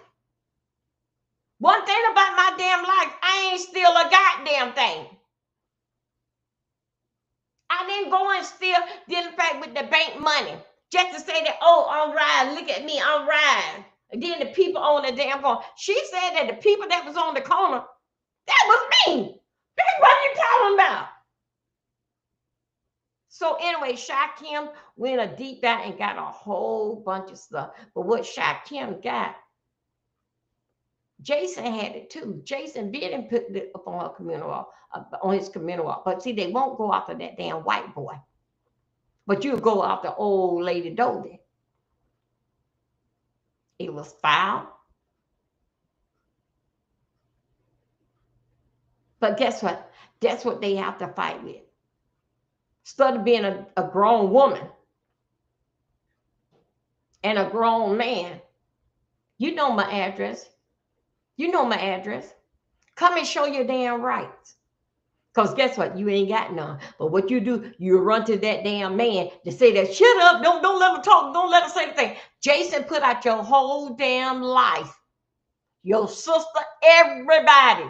One thing about my damn life, I ain't steal a goddamn thing. I didn't go and steal, in fact, with the bank money. Just to say that, oh, I'm riding, look at me, I'm riding. And then the people on the damn corner. She said that the people that was on the corner, that was me. Bitch, what are you talking about? So anyway, Sha Kim went a deep dive and got a whole bunch of stuff. But what Sha Kim got Jason had it too. Jason didn't put it up on her communal wall, on his communal wall. But see, they won't go after that damn white boy. But you go after old lady Dodie. It was foul. But guess what? That's what they have to fight with. Instead of being a grown woman and a grown man, you know my address. You know my address. Come and show your damn rights. Because guess what? You ain't got none. But what you do, you run to that damn man to say that, shut up, don't let him talk, don't let him say anything. Jason put out your whole damn life. Your sister, everybody.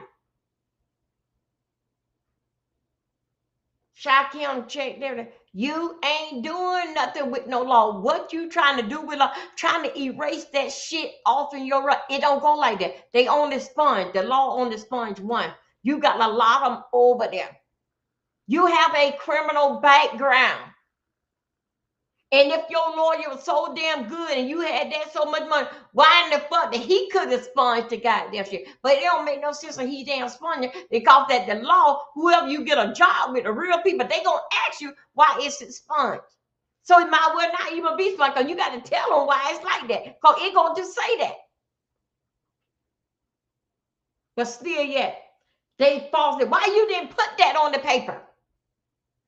Shakim checked there. You ain't doing nothing with no law. What you trying to do with law? Trying to erase that shit off in your right. It don't go like that. They on the sponge. The law on the sponge one. You got a lot of them over there. You have a criminal background. And if your lawyer was so damn good and you had that so much money, why in the fuck that he could have sponged the goddamn shit? But it don't make no sense that he damn sponging because that the law, whoever you get a job with, the real people, they gonna ask you why it's expunged. So it might well not even be sponged because you got to tell them why it's like that. Because it gonna just say that. But still yet, they falsely. Why you didn't put that on the paper?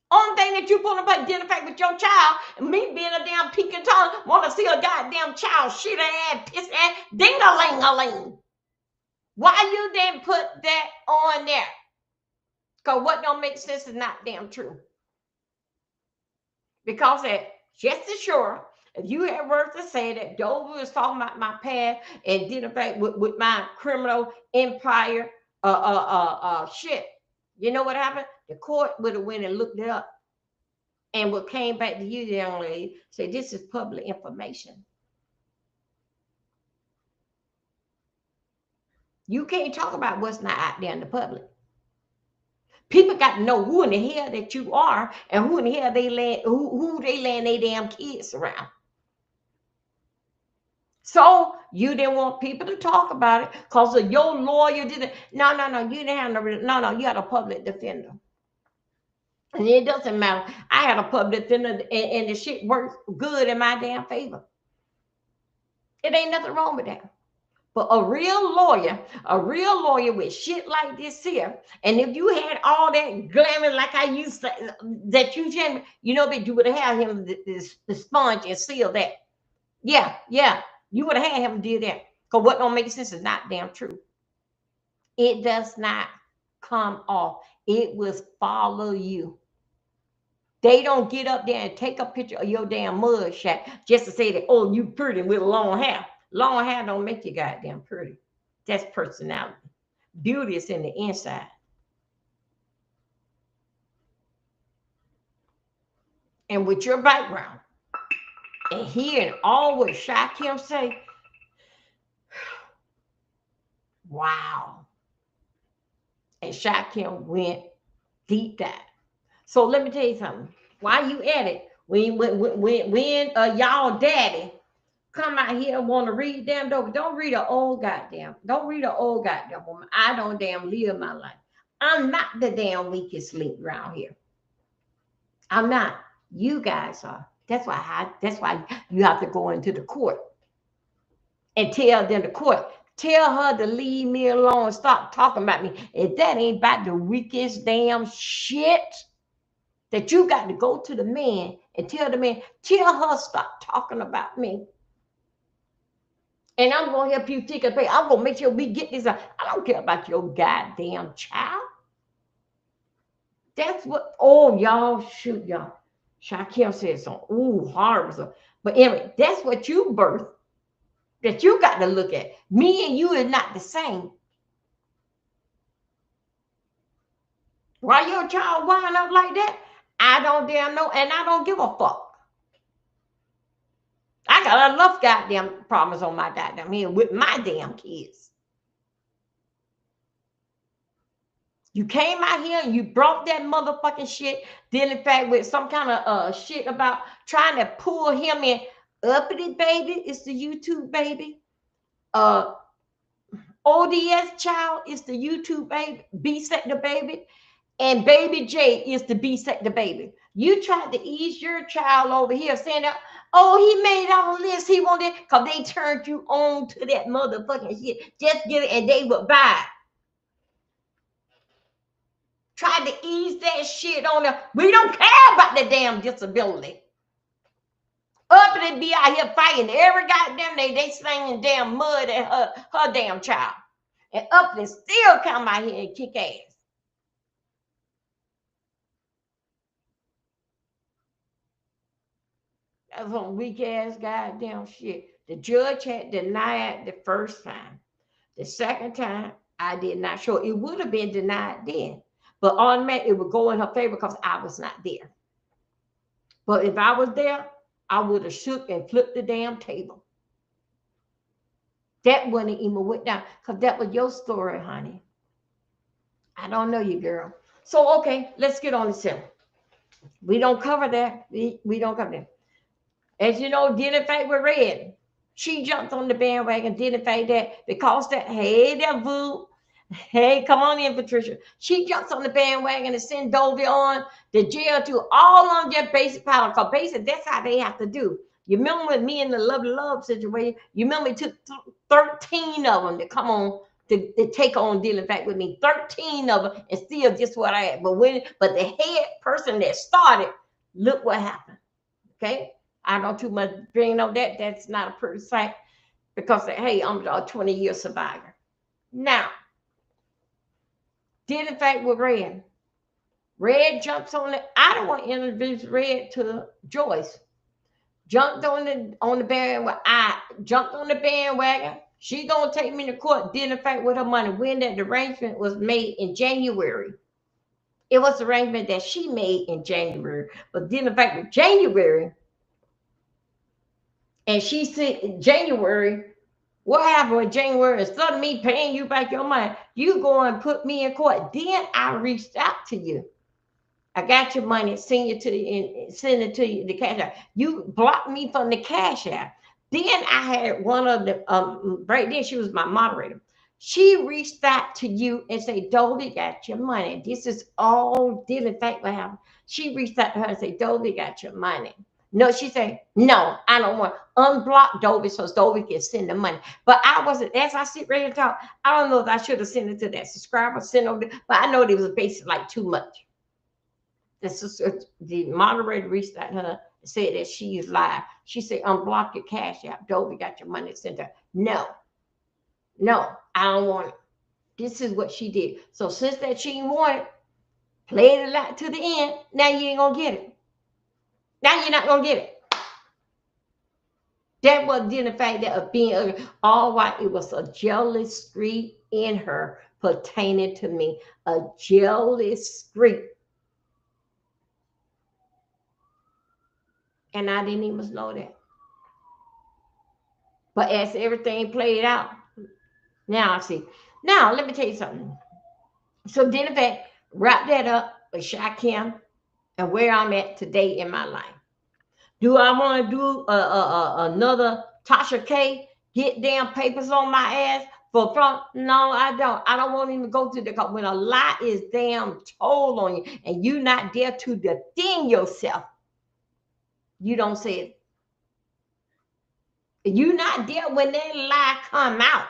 Only thing that you put to identify with your child, and me being a damn Pekin tongue, want to see a goddamn child shit ass, piss ass, ding-a-ling-a-ling. Why you didn't put that on there? Because what don't make sense is not damn true. Because that just as sure, if you had words to say that Dover was talking about my past and identify with my criminal empire, shit. You know what happened? The court would have went and looked it up. And what came back to you, young lady, say this is public information. You can't talk about what's not out there in the public. People got to know who in the hell that you are and who in the hell they land, who they land their damn kids around. So you didn't want people to talk about it because of your lawyer didn't. No, you didn't have no, you had a public defender. And it doesn't matter. I had a public defender and the shit works good in my damn favor. It ain't nothing wrong with that. But a real lawyer with shit like this here, and if you had all that glamour like I used to, that you know, that you would have had him the sponge and seal that. Yeah, you would have had him do that. Because what don't make sense is not damn true. It does not come off. It will follow you. They don't get up there and take a picture of your damn mug shot just to say that, oh, you pretty with long hair. Long hair don't make you goddamn pretty. That's personality. Beauty is in the inside. And with your background, and hearing all what Shakim say, wow. And Shakim went deep dive. So let me tell you something. While you at it, when y'all daddy come out here and want to read damn dope, don't read an old goddamn woman. I don't damn live my life. I'm not the damn weakest link around here. I'm not. You guys are. That's why you have to go into the court and tell them the court. Tell her to leave me alone. Stop talking about me. If that ain't about the weakest damn shit, that you got to go to the man and tell the man, tell her stop talking about me. And I'm going to help you take a pay. I'm going to make sure we get this. I don't care about your goddamn child. That's what, oh, y'all, shoot, y'all. Shakim said something, ooh, horrible. But anyway, that's what you birthed, that you got to look at. Me and you is not the same. Why your child wind up like that? I don't damn know, and I don't give a fuck. I got enough goddamn problems on my goddamn head with my damn kids. You came out here and you brought that motherfucking shit, dealing fact with some kind of shit about trying to pull him in. Uppity baby, it's the YouTube baby. ODS child is the YouTube baby, B sector baby, and baby J is the B sector baby. You tried to ease your child over here saying that, oh, he made all this, he wanted, because they turned you on to that motherfucking shit. Just get it, and they would buy it. Tried to ease that shit on them. We don't care about the damn disability. Up and be out here fighting every goddamn day. They slinging damn mud at her damn child. And up and still come out here and kick ass. That's some weak ass goddamn shit. The judge had denied the first time. The second time, I did not show. It would have been denied then. But automatically, it would go in her favor because I was not there. But if I was there, I would have shook and flipped the damn table. That wouldn't even went down because that was your story, honey. I don't know you, girl. So, okay, let's get on the sim. We don't cover that. We don't cover that. As you know, didn't fight with Red. She jumped on the bandwagon, didn't fight that because that, hey, that boo. Hey, come on in, Patricia. She jumps on the bandwagon and send Dovey on the jail too, all on just basic power. Because basic, that's how they have to do. You remember with me in the love situation, you remember it took 13 of them to come on to take on dealing fact with me. 13 of them, and still just what I had. But the head person that started, look what happened. Okay? I don't too much bring on that. That's not a pretty sight because, hey, I'm a 20-year survivor. Now, did in fact with Red. Red jumps on it. I don't want to introduce Red to Joyce. Jumped on the bandwagon. I jumped on the bandwagon. She gonna take me to court. Did in fact with her money. When that arrangement was made in January. It was an arrangement that she made in January. But did in fact with January. And she said in January, what happened in January? Instead of me paying you back your money, you go and put me in court. Then I reached out to you. I got your money, send it to you, the cash app. You blocked me from the cash app. Then I had one of the right then she was my moderator. She reached out to you and said, Dovey got your money. This is all did in fact what happened. She reached out to her and said, Dovey got your money. No, she said, no, I don't want unblock Dovey so Dovey can send the money. But I wasn't, as I sit ready to talk, I don't know if I should have sent it to that subscriber, sent over, but I know it was basically like too much. The moderator reached out to her and said that she is live. She said, unblock your cash app. Dovey got your money sent her. No, I don't want it. This is what she did. So since that she didn't want it, played it out to the end, now you ain't gonna get it. Now you're not gonna get it. That was the fact that of being ugly. All right, it was a jealous streak in her pertaining to me. A jealous streak. And I didn't even know that. But as everything played out, now I see. Now let me tell you something. So then in fact, wrap that up with Shakim and where I'm at today in my life. Do I want to do another Tasha K? Get damn papers on my ass for front? No, I don't. I don't want to even go through the when a lie is damn told on you and you not there to defend yourself. You don't say it. You not there when that lie come out.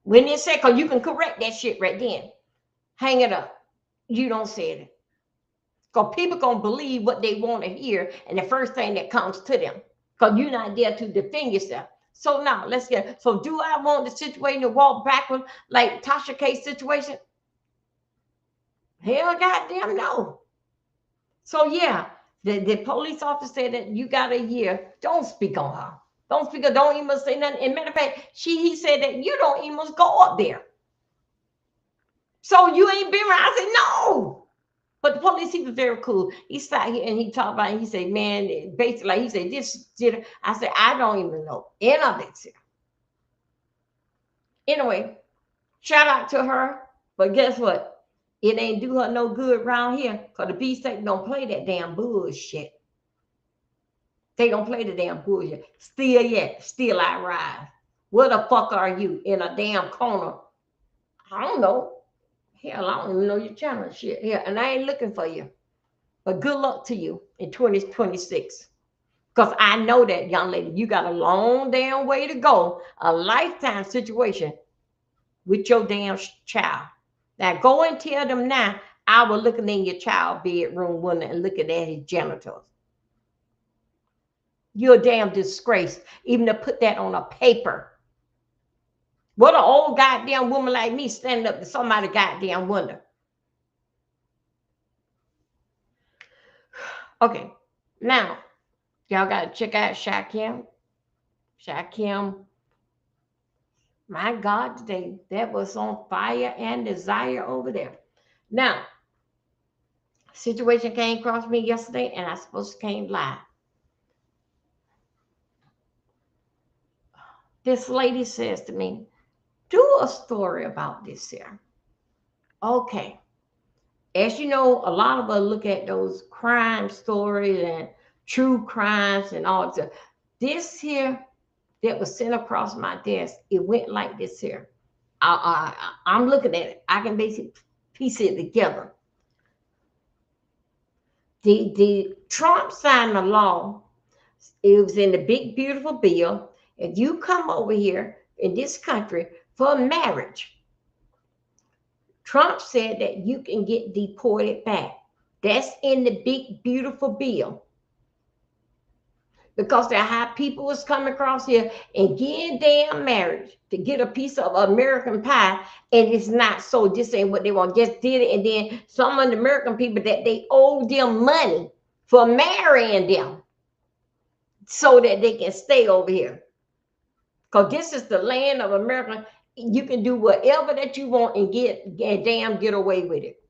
When they say, because you can correct that shit right then. Hang it up. You don't say it. Because people going to believe what they want to hear and the first thing that comes to them. Because you're not there to defend yourself. So now, let's get, so do I want the situation to walk backward like Tasha K's situation? Hell goddamn no. So yeah, the police officer said that you got a year. Don't speak on her. Don't speak, don't even say nothing. And matter of fact, he said that you don't even go up there. So you ain't been around. I said, no. But the police, he was very cool. He sat here and he talked about it. He said, man, basically, like he said, this shit. I said, I don't even know any of it. Anyway, shout out to her. But guess what? It ain't do her no good around here because the B-State don't play that damn bullshit. They don't play the damn bullshit. Still I rise. Where the fuck are you? In a damn corner? I don't know. Hell, I don't even know your channel shit. Yeah, and I ain't looking for you. But good luck to you in 2026. Because I know that, young lady, you got a long damn way to go, a lifetime situation with your damn child. Now go and tell them now, I was looking in your child bedroom window and looking at his genitals. You're a damn disgrace, even to put that on a paper. What an old goddamn woman like me standing up to somebody goddamn window. Okay, now y'all gotta check out Shakim. Shakim, my God, today that was on fire and desire over there. Now, situation came across me yesterday, and I supposed to came live. This lady says to me, "Do a story about this here." Okay, as you know, a lot of us look at those crime stories and true crimes and all that. This here that was sent across my desk, it went like this here. I'm looking at it. I can basically piece it together. The Trump signed a law. It was in the big beautiful bill. If you come over here in this country for marriage, Trump said that you can get deported back. That's in the big beautiful bill. Because they how people was coming across here and getting damn marriage to get a piece of American pie, and it's not so. This ain't what they want. Just did it, and then some of the American people that they owe them money for marrying them, so that they can stay over here. Because this is the land of America. You can do whatever that you want and get away with it.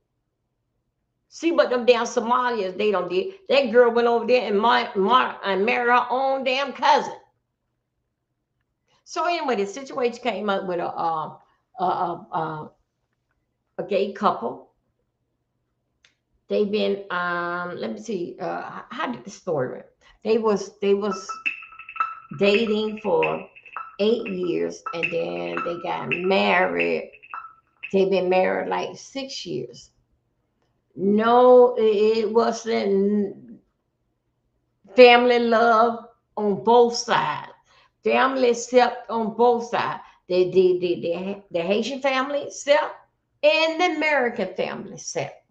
See what them damn Somalians they don't did. That girl went over there and married her own damn cousin. So anyway, the situation came up with a gay couple. They've been let me see how did the story went. They was dating for 8 years, and then they got married. They've been married like 6 years. No, it wasn't family love on both sides. Family accept on both sides. The Haitian family accept and the American family accept.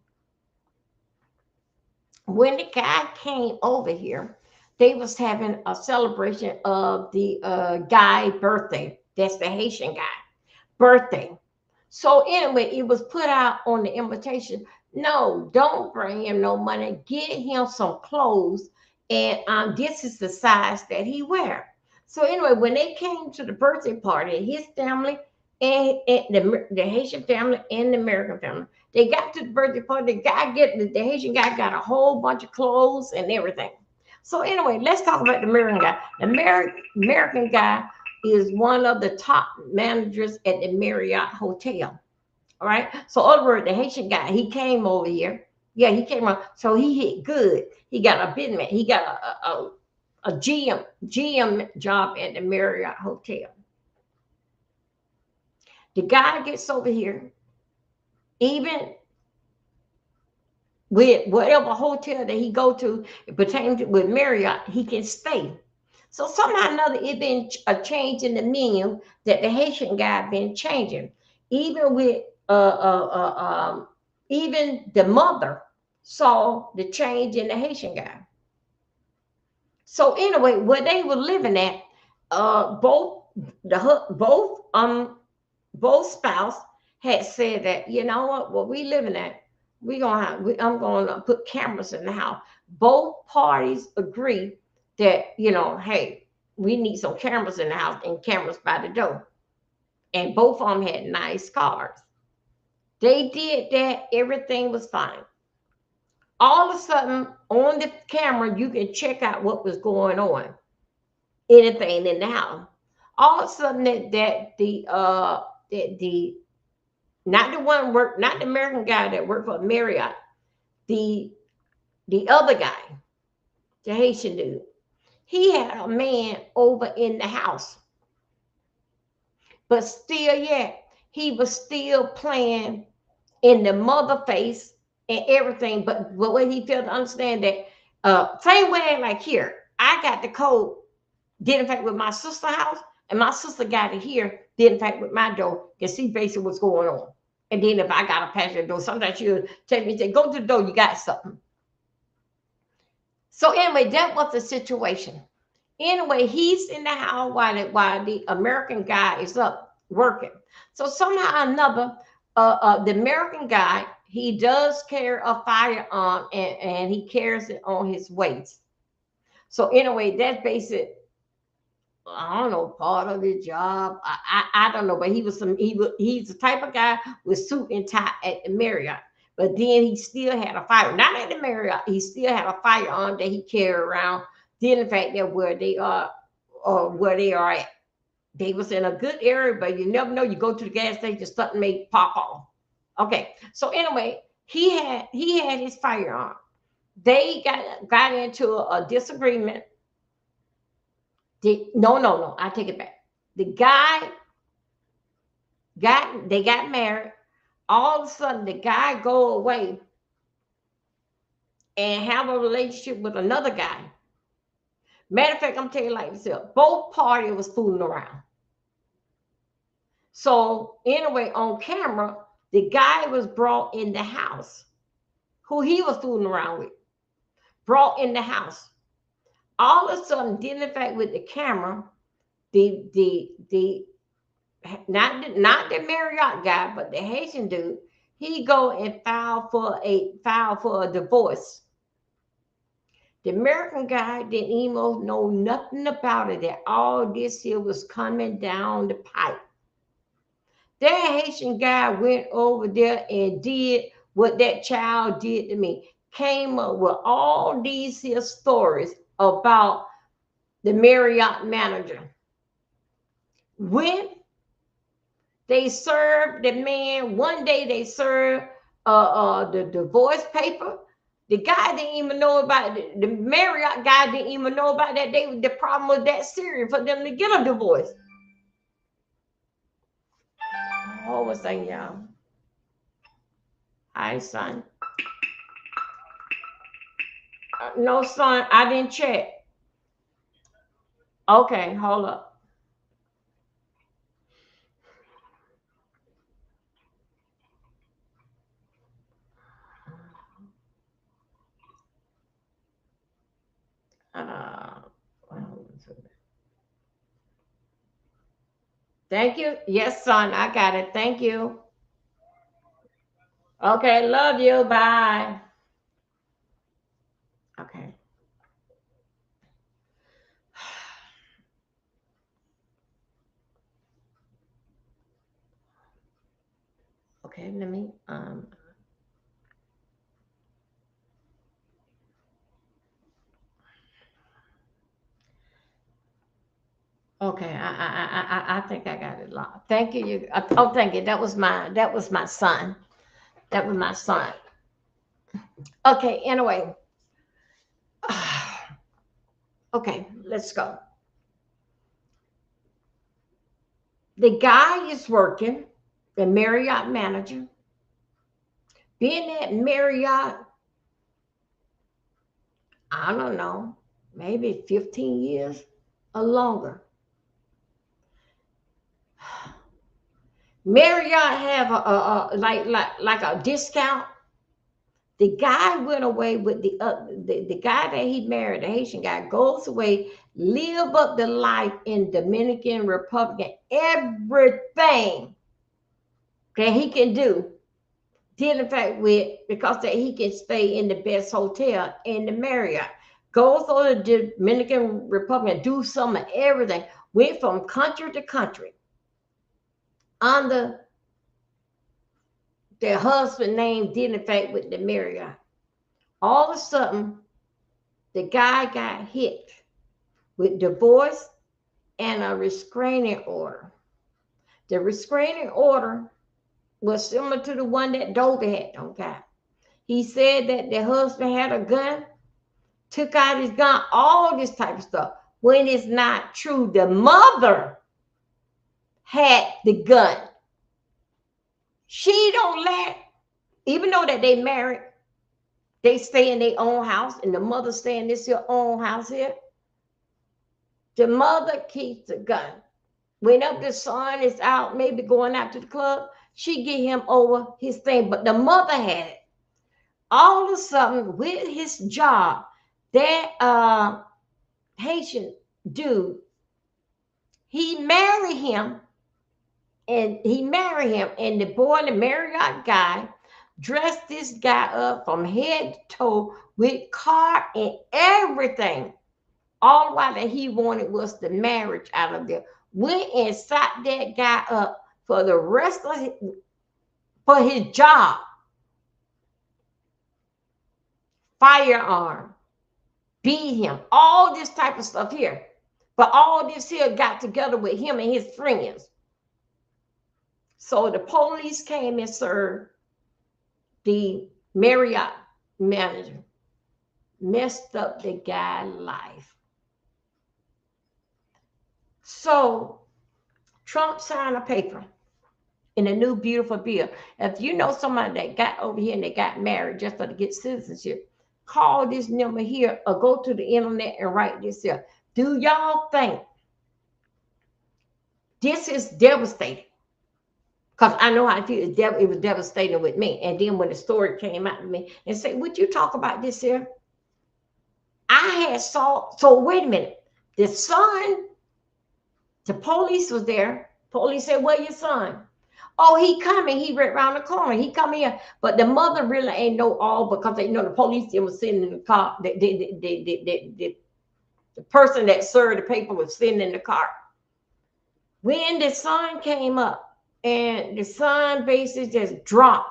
When the guy came over here, they was having a celebration of the guy birthday. That's the Haitian guy birthday. So anyway, it was put out on the invitation. No, don't bring him no money. Get him some clothes, and this is the size that he wear. So anyway, when they came to the birthday party, his family and the Haitian family and the American family, they got to the birthday party. The Haitian guy got a whole bunch of clothes and everything. So anyway, let's talk about the American guy. The American guy is one of the top managers at the Marriott Hotel. All right. So, other word, the Haitian guy, he came over here. Yeah, he came on. So he hit good. He got a business. He got a GM job at the Marriott Hotel. The guy gets over here, even with whatever hotel that he go to, pertaining to with Marriott, he can stay. So somehow or another, it been a change in the menu that the Haitian guy been changing. Even with even the mother saw the change in the Haitian guy. So anyway, where they were living at, both both spouse had said that, you know what we living at, I'm gonna put cameras in the house. Both parties agree that, hey, we need some cameras in the house and cameras by the door. And both of them had nice cars. They did that, everything was fine. All of a sudden, on the camera, you can check out what was going on, anything in the house. All of a sudden, the not the one work, not the American guy that worked for Marriott, the other guy, the Haitian dude, he had a man over in the house. But still, yet, he was still playing in the mother face and everything. But what he failed to understand that same way like here, I got the code, did in fact with my sister's house, and my sister got it here, did in fact with my door, can see basically what's going on. And then if I got to pass the door, sometimes she'll take me, say, go to the door, you got something. So anyway, that was the situation. Anyway, he's in the house while the American guy is up working. So somehow or another, the American guy, he does carry a firearm and he carries it on his waist. So anyway, that's basic. I don't know, part of his job. I don't know, but he's the type of guy with suit and tie at the Marriott. But then he still had a fire, not at the Marriott. He still had a firearm that he carried around. Then the fact that where they are, or where they are at, they was in a good area, but you never know. You go to the gas station, something may pop off. Okay, so anyway, he had his firearm. They got into a disagreement. No, I take it back. The guy they got married. All of a sudden, the guy go away and have a relationship with another guy. Matter of fact, I'm telling you like this: both parties was fooling around. So anyway, on camera, the guy was brought in the house, who he was fooling around with, brought in the house. All of a sudden, then in fact with the camera, the not the Marriott guy, but the Haitian dude, he go and file for a divorce. The American guy didn't even know nothing about it. That all this here was coming down the pipe. That Haitian guy went over there and did what that child did to me. Came up with all these here stories about the Marriott manager. When they served the man, one day they served the divorce paper. The guy didn't even know about it. The Marriott guy didn't even know about that. The problem was that serious for them to get a divorce. What was saying, y'all? Hi, son. No, son, I didn't check. Okay, hold up. Thank you. Yes, son, I got it. Thank you. Okay, love you. Bye. Okay. Okay, let me okay, I think I got it locked. Thank you. Oh, thank you. That was my son. That was my son. Okay, anyway. Okay, let's go. The guy is working, the Marriott manager. Being at Marriott, I don't know, maybe 15 years or longer. Marriott have like a discount. The guy went away with the guy that he married, the Haitian guy, goes away, live up the life in Dominican Republic, everything that he can do. Did in fact with because that he can stay in the best hotel in the Marriott. Goes to the Dominican Republic, do some of everything. Went from country to country under their husband name did in fact with the Marriott. All of a sudden, the guy got hit with divorce and a restraining order. The restraining order was similar to the one that Dovey had on guy. He said that the husband had a gun, took out his gun, all this type of stuff. When it's not true, the mother had the gun. She don't let, even though that they married, they stay in their own house, and the mother stay in this your own house here. The mother keeps the gun. Whenever the son is out, maybe going out to the club, she get him over his thing. But the mother had it. All of a sudden, with his job, that Haitian dude, he married him, and the boy, the Marriott guy, dressed this guy up from head to toe with car and everything. All while that he wanted was the marriage out of there. Went and sat that guy up for the rest of for his job. Firearm, beat him, all this type of stuff here. But all this here got together with him and his friends. So the police came and served the Marriott manager. Messed up the guy's life. So Trump signed a paper in a new beautiful bill. If you know somebody that got over here and they got married just to get citizenship, call this number here or go to the internet and write this here. Do y'all think this is devastating? Because I know how I feel. It was devastating with me. And then when the story came out to me and said, would you talk about this here? I had so wait a minute. The son, the police was there. Police said, where your son? Oh, he coming. He right around the corner. He come here. But the mother really ain't know all because they know the police was sitting in the car. The person that served the paper was sitting in the car. When the son came up and the son basically just dropped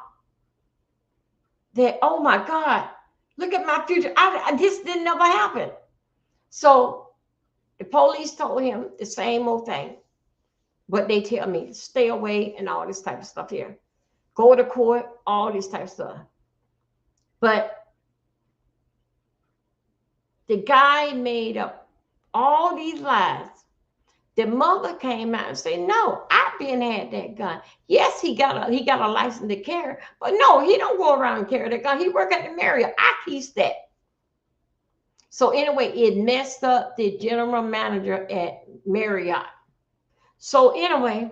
that, oh my God, look at my future. This didn't never happen. So the police told him the same old thing. What they tell me, stay away and all this type of stuff here. Go to court, all this type of stuff. But the guy made up all these lies. The mother came out and said, no, I've been had that gun. Yes, he got a license to carry, but no, he don't go around and carry that gun. He work at the Marriott. I keep that. So anyway, it messed up the general manager at Marriott. So anyway,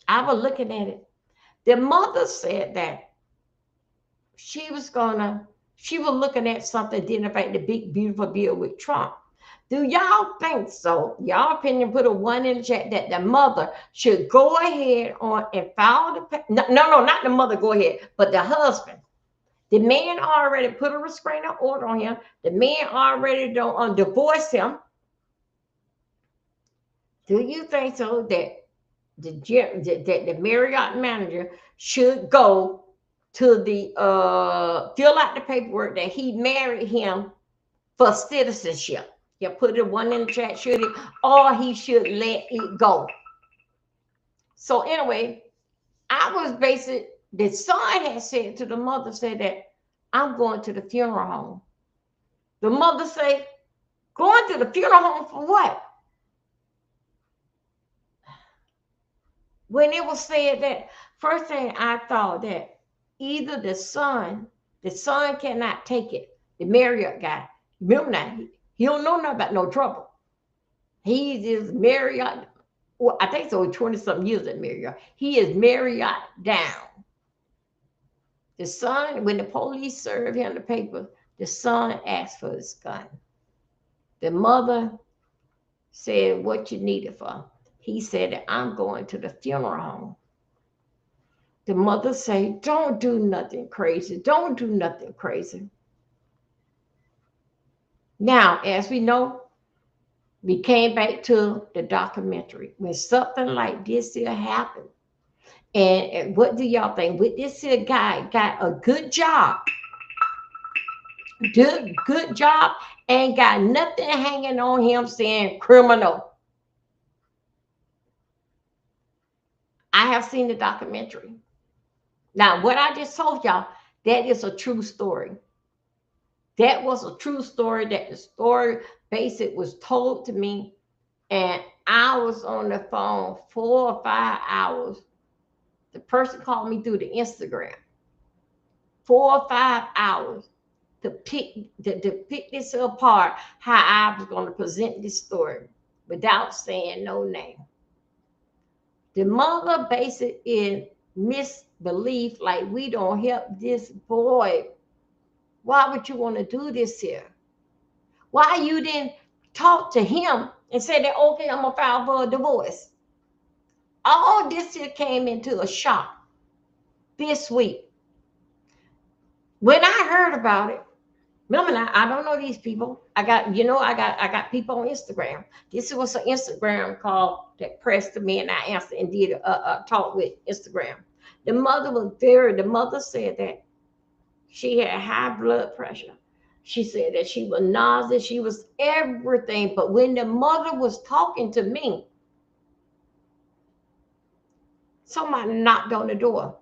I was looking at it. The mother said that she was looking at something dealing about the big, beautiful bill with Trump. Do y'all think so? Y'all opinion, put a 1 in the chat that the mother should go ahead on and file the, no, not the mother go ahead, but the husband. The man already put a restraining order on him. The man already don't divorce him. Do you think so that the Marriott manager should go to the fill out the paperwork that he married him for citizenship? You put a 1 in the chat, should he, or he should let it go? So anyway, I was basically, the son had said to the mother, said that I'm going to the funeral home. The mother said, going to the funeral home for what? When it was said that, first thing I thought that either the son cannot take it. The Marriott guy, remember that, he don't know nothing about no trouble. He is Marriott. Well, I think so. 20-something years at Marriott. He is Marriott down. The son, when the police served him the paper, the son asked for his gun. The mother said, what you need it for? He said, I'm going to the funeral home. The mother said, don't do nothing crazy. Don't do nothing crazy. Now, as we know, we came back to the documentary. When something like this here happened, and what do y'all think? With this here guy got a good job, good job, and got nothing hanging on him saying criminal. I have seen the documentary. Now, what I just told y'all, that is a true story. That was a true story. That the story basic was told to me, and I was on the phone 4 or 5 hours. The person called me through the Instagram. 4 or 5 hours to pick this apart, how I was going to present this story without saying no name. The mother based it in misbelief, like we don't help this boy. Why would you want to do this here? Why you didn't talk to him and say that, okay, I'm gonna file for a divorce? All this here came into a shock this week. When I heard about it, remember, I don't know these people. I got people on Instagram. This was an Instagram call that pressed to me, and I answered and did a talk with Instagram. The mother said that she had high blood pressure. She said that she was nauseous. She was everything. But when the mother was talking to me, somebody knocked on the door.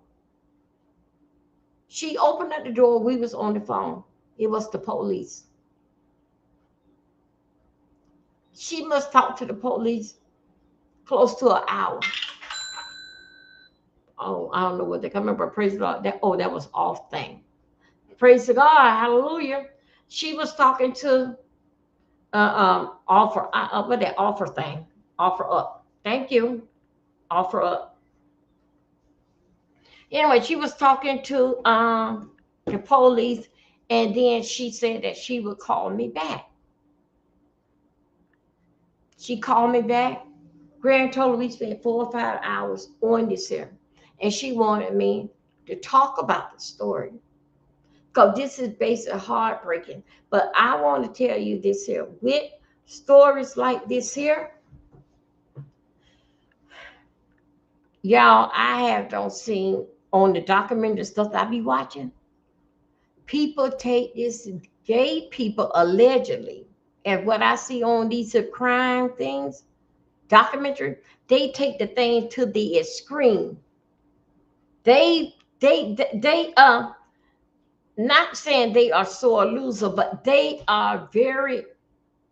She opened up the door. We was on the phone. It was the police. She must talk to the police close to an hour. Oh, I don't know what they come remember. Praise God. That was off thing. Praise the God. Hallelujah. She was talking to offer what that offer thing. Offer up. Thank you. Offer up. Anyway, she was talking to the police, and then she said that she would call me back. She called me back. Grand total, we spent 4 or 5 hours on this here. And she wanted me to talk about the story. Because this is basically heartbreaking. But I want to tell you this here. With stories like this here, y'all, I have don't seen on the documentary stuff I be watching. People take this, gay people allegedly, and what I see on these crime things, documentary, they take the thing to the extreme. They not saying they are sore loser, but they are very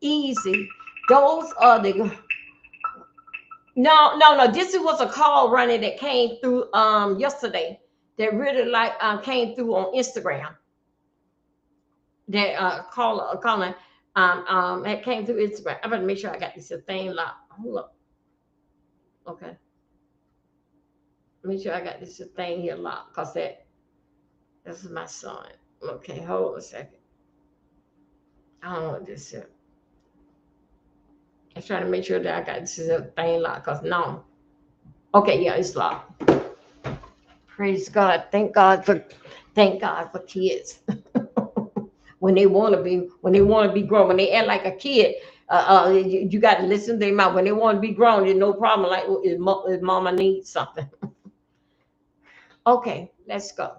easy. Those are the no. This was a call running that came through yesterday that really like came through on Instagram. That calling that came through Instagram. I'm gonna make sure I got this thing locked. Hold up. Okay. Make sure I got this thing here locked because this is my son. Okay, hold on a second. I don't want this here. I'm trying to make sure that I got this thing locked because no. Okay, yeah, it's locked. Praise God. Thank God for kids. When they want to be grown, when they act like a kid, you got to listen to them out. When they want to be grown, there's no problem. Like if mama needs something. Okay, let's go.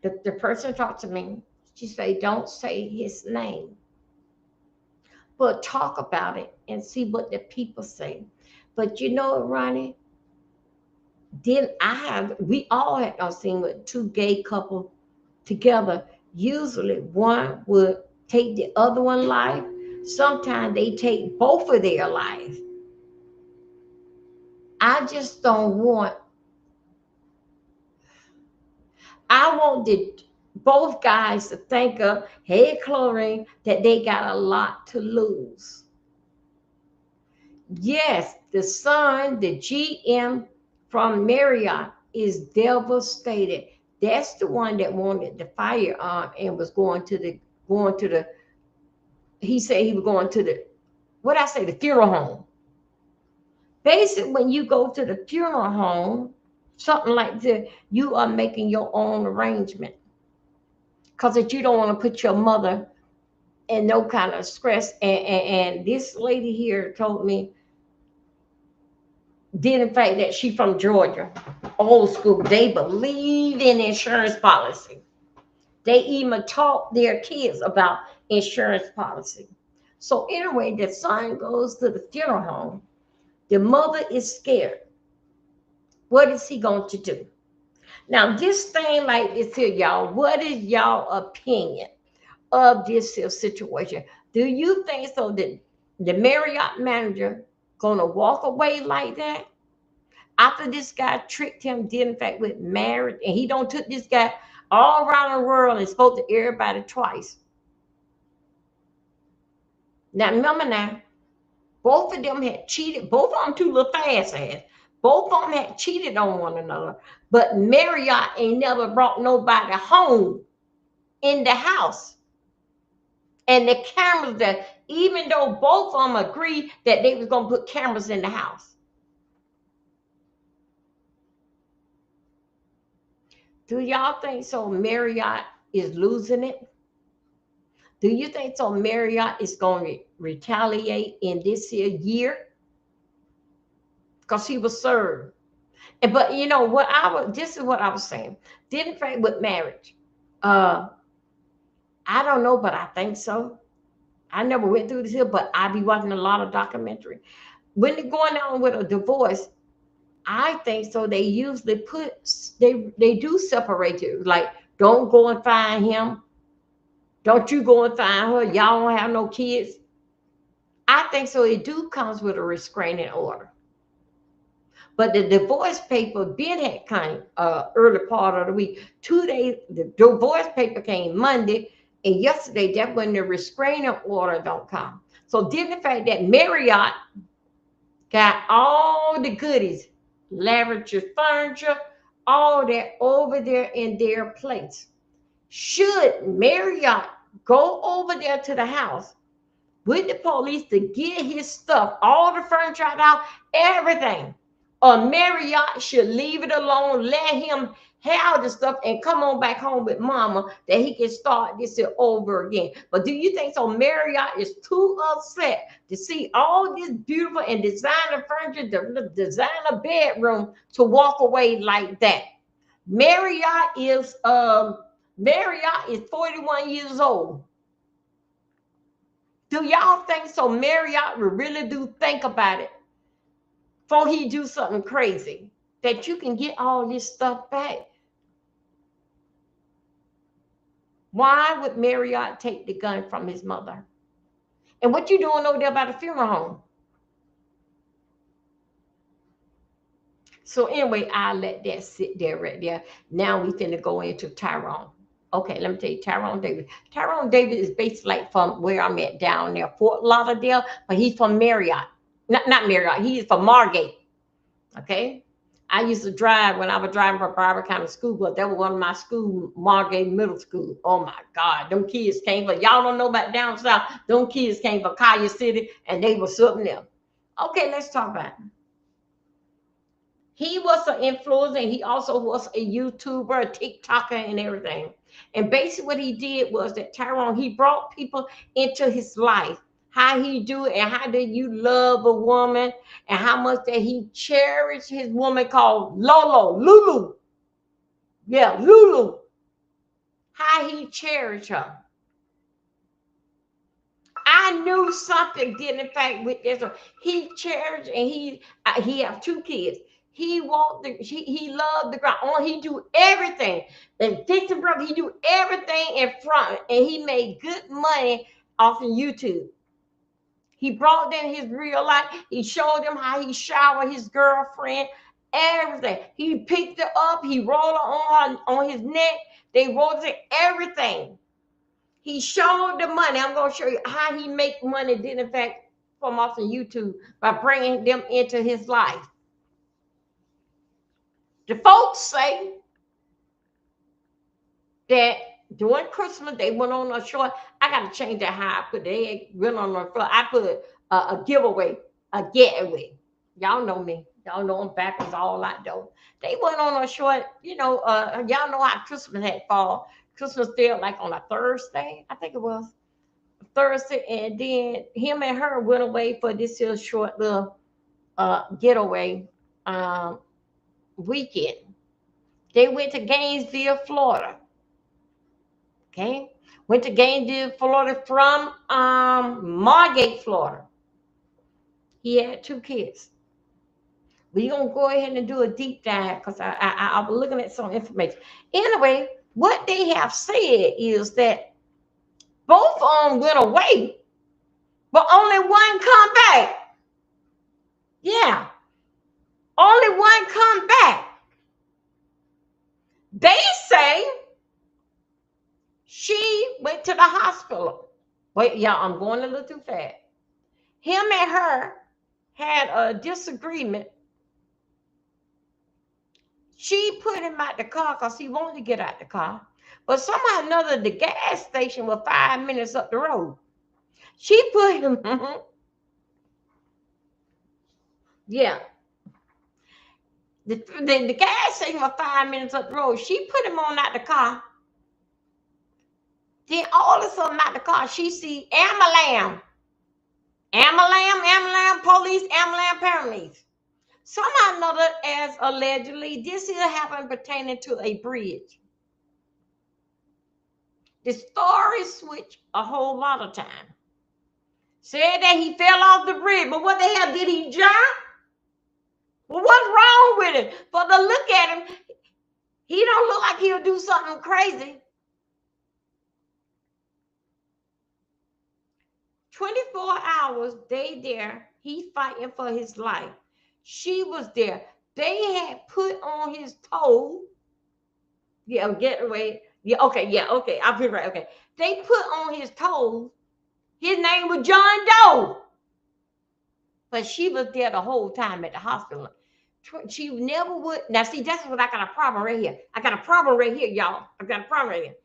The person talked to me. She said, "Don't say his name, but talk about it and see what the people say." But you know, Ronnie, then we all had not seen with two gay couple together. Usually one would take the other one life. Sometimes they take both of their life. I just don't want, I want both guys to think of, hey, Chlorine, that they got a lot to lose. Yes, the son, the GM from Marriott, is devastated. That's the one that wanted the firearm and was going to the. He said he was going to the, what I say, the funeral home. Basically, when you go to the funeral home, something like this, you are making your own arrangement because that you don't want to put your mother in no kind of stress. And this lady here told me, did in fact that she from Georgia, old school. They believe in insurance policy. They even taught their kids about insurance policy. So anyway, the son goes to the funeral home. The mother is scared. What is he going to do? Now, this thing like this here, y'all, what is y'all opinion of this here situation? Do you think so that the Marriott manager gonna walk away like that after this guy tricked him, did in fact with marriage, and he don't took this guy all around the world and spoke to everybody twice. Now remember now, both of them had cheated. Both of them too little fast ass. Both of them had cheated on one another. But Marriott ain't never brought nobody home in the house. And the cameras that, even though both of them agreed that they was gonna put cameras in the house. Do y'all think so Marriott is losing it? Do you think so Marriott is going to retaliate in this year? Because he was served. But you know what this is what I was saying. Didn't fight with marriage. Uh I don't know, but I think so. I never went through this here, but I be watching a lot of documentary. When they're going on with a divorce, I think so. They usually they do separate you. Like, don't go and find him. Don't you go and find her. Y'all don't have no kids. I think so. It do comes with a restraining order. But the divorce paper been had kind early part of the week. 2 days, the divorce paper came Monday, and yesterday that when the restraining order don't come. So did the fact that Marriott got all the goodies, lavatory furniture, all that over there in their place. Should Marriott go over there to the house with the police to get his stuff, all the furniture out, everything? Or Marriott should leave it alone, let him have the stuff and come on back home with mama that he can start this over again. But do you think so Marriott is too upset to see all this beautiful and designer furniture, the designer bedroom, to walk away like that? Marriott is 41 years old. Do y'all think so Marriott would really do think about it before he do something crazy, that you can get all this stuff back? Why would Marriott take the gun from his mother? And what you doing over there by the funeral home? So anyway, I'll let that sit there right there. Now we finna go into Tyrone. Okay, let me tell you, Tyrone Davis. Tyrone Davis is basically like from where I'm at down there, Fort Lauderdale, but he's from Marriott. Not Marriott, he is from Margate. Okay. I used to drive when I was driving for Broward County School, but that was one of my school, Margate Middle School. Oh my God, them kids came from, y'all don't know about down south, them kids came from Collier City and they were something there. Okay, let's talk about it. He was an influencer, and he also was a YouTuber, a TikToker, and everything. And basically what he did was that Tyrone, he brought people into his life. How he do it, and how did you love a woman, and how much that he cherished his woman called Lulu. Yeah, Lulu. How he cherished her. I knew something did in fact with this. He cherished, and he have 2 kids. He walked he loved the ground. Oh, he do everything. And Dixon brother, he do everything in front, and he made good money off of YouTube. He brought in his real life. He showed them how he showered his girlfriend, everything. He picked her up. He rolled her on his neck. They rolled it, everything. He showed the money. I'm going to show you how he make money, did in fact, from off of YouTube by bringing them into his life. The folks say that during Christmas, they went on a short. I got to change that how I put it. They went on a short. I put a giveaway, a getaway. Y'all know me. Y'all know I'm backwards all that though. They went on a short, y'all know how Christmas had fall. Christmas fell like on a Thursday, I think it was. Thursday, and then him and her went away for this here short little getaway weekend. They went to Gainesville, Florida. Okay, went to Gainesville, Florida from Margate, Florida. He had 2 kids. We're gonna go ahead and do a deep dive because I was looking at some information. Anyway, what they have said is that both of them went away, but only one come back. Yeah, only one come back. They say she went to the hospital. Wait, y'all, I'm going a little too fast. Him and her had a disagreement. She put him out the car because he wanted to get out the car. But somehow or another, the gas station was 5 minutes up the road. She put him, yeah. The gas station was 5 minutes up the road. She put him on out the car. Then all of a sudden out the car, she see ambulance, police, ambulance, paramedics. Somehow or another, as allegedly, this here happened pertaining to a bridge. The story switched a whole lot of time. Said that he fell off the bridge, but what the hell, did he jump? Well, what's wrong with him? For the look at him, he don't look like he'll do something crazy. 24 hours, they there. He's fighting for his life. She was there. They had put on his toe. Yeah, I'm getting away. Yeah, okay. I'll be right. Okay. They put on his toes. His name was John Doe. But she was there the whole time at the hospital. She never would. Now, see, that's what I got a problem right here. I got a problem right here, y'all. I got a problem right here.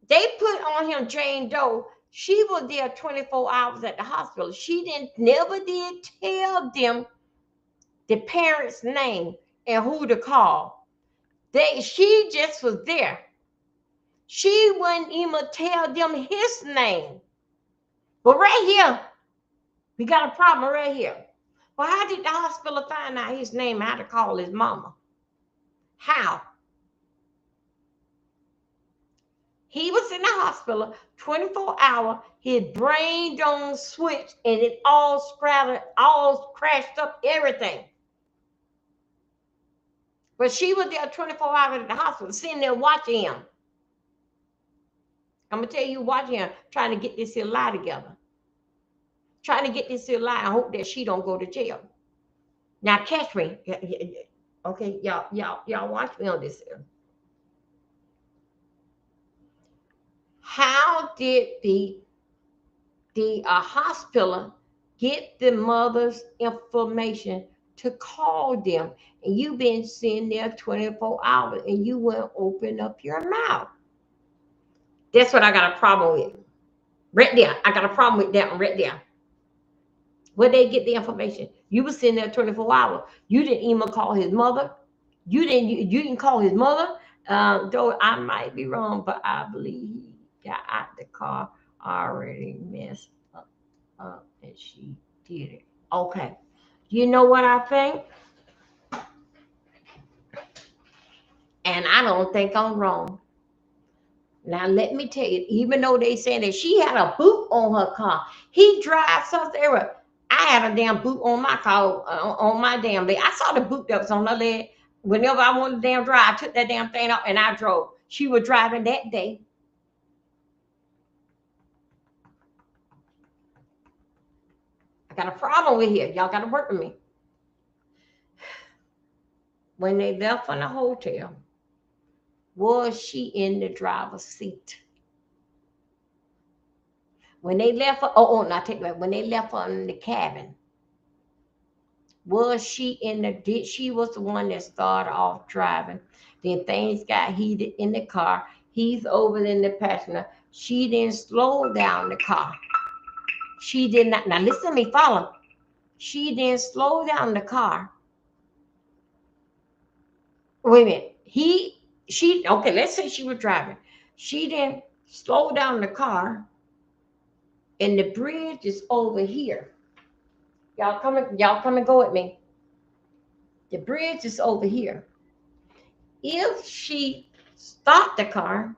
They put on him Jane Doe. She was there 24 hours at the hospital. She never did tell them the parents' name and who to call. She just was there. She wouldn't even tell them his name. But right here, we got a problem right here. Well, how did the hospital find out his name? How to call his mama? How? He was in the hospital 24 hours. His brain don't switch, and it all scattered, all crashed up, everything. But she was there 24 hours at the hospital, sitting there watching him. I'm going to tell you, watching him, trying to get this here lie together. Trying to get this here lie and hope that she don't go to jail. Now, catch me. Okay, y'all watch me on this here. How did the hospital get the mother's information to call them? And you've been sitting there 24 hours and you won't open up your mouth. That's what I got a problem with. Right there. I got a problem with that one right there. Where they get the information? You were sitting there 24 hours. You didn't even call his mother. You didn't call his mother. Though I might be wrong, but I believe he got out the car already messed up and she did it. Okay. You know what I think? And I don't think I'm wrong. Now, let me tell you, even though they saying that she had a boot on her car, he drives us everywhere. I had a damn boot on my car, on my damn leg. I saw the boot that was on her leg. Whenever I wanted to damn drive, I took that damn thing out and I drove. She was driving that day. I got a problem with here. Y'all got to work with me. When they left from the hotel, was she in the driver's seat? When they left her, not take that. When they left her in the cabin, was she she was the one that started off driving. Then things got heated in the car. He's over in the passenger. She didn't slow down the car. She did not. Now listen to me, follow. She didn't slow down the car. Wait a minute. Okay, let's say she was driving. She didn't slow down the car. And the bridge is over here. Y'all come and go with me. The bridge is over here. If she stopped the car,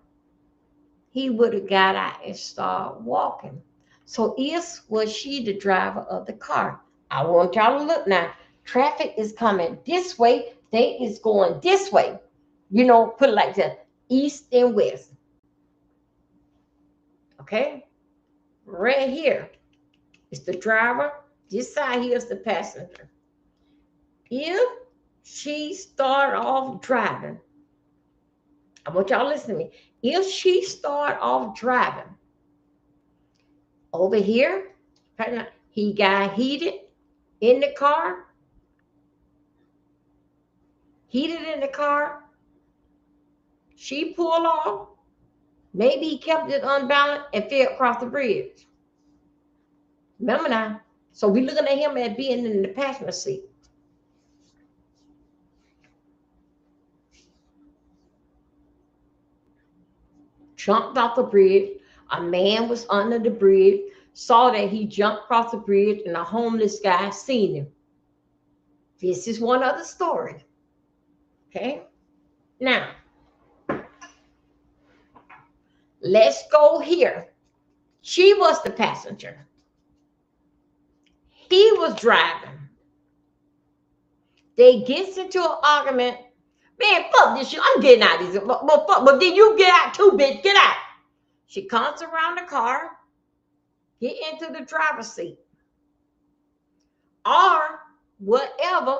he would have got out and started walking. So was she the driver of the car? I want y'all to look now. Traffic is coming this way. They is going this way. You know, put it like that, east and west. Okay? Right here is the driver. This side here is the passenger. If she start off driving, I want y'all to listen to me. If she start off driving over here, he got heated in the car, heated in the car. She pulled off. Maybe he kept it unbalanced and fell across the bridge. Remember now? So we looking at him as being in the passenger seat. Jumped off the bridge. A man was under the bridge, saw that he jumped across the bridge, and a homeless guy seen him. This is one other story. Okay? Now, let's go here. She was the passenger. He was driving. They gets into an argument. Man, fuck this shit. I'm getting out of this. But then you get out too, bitch. Get out. She comes around the car, get into the driver's seat. Or whatever,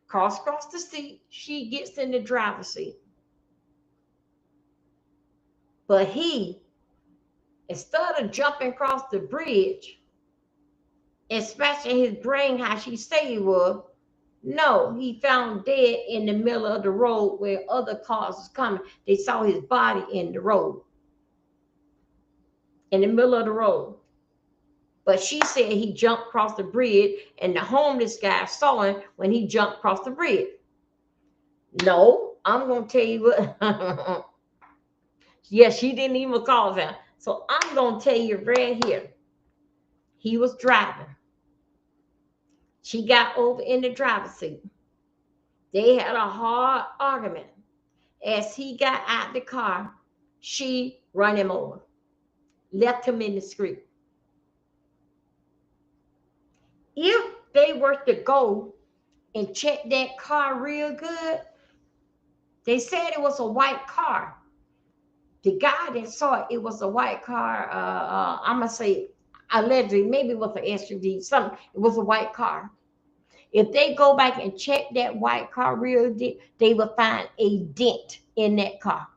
across the seat, she gets in the driver's seat. But he, instead of jumping across the bridge and smashing his brain how she said he would, no, he found dead in the middle of the road where other cars was coming. They saw his body in the road. In the middle of the road. But she said he jumped across the bridge and the homeless guy saw him when he jumped across the bridge. No, I'm going to tell you what. Yeah, she didn't even call him. So I'm going to tell you right here. He was driving. She got over in the driver's seat. They had a hard argument. As he got out the car, she run him over. Left him in the street. If they were to go and check that car real good, they said it was a white car. The guy that saw it, it was a white car. I'm going to say allegedly, maybe it was an SUV, something. It was a white car. If they go back and check that white car real deep, they will find a dent in that car.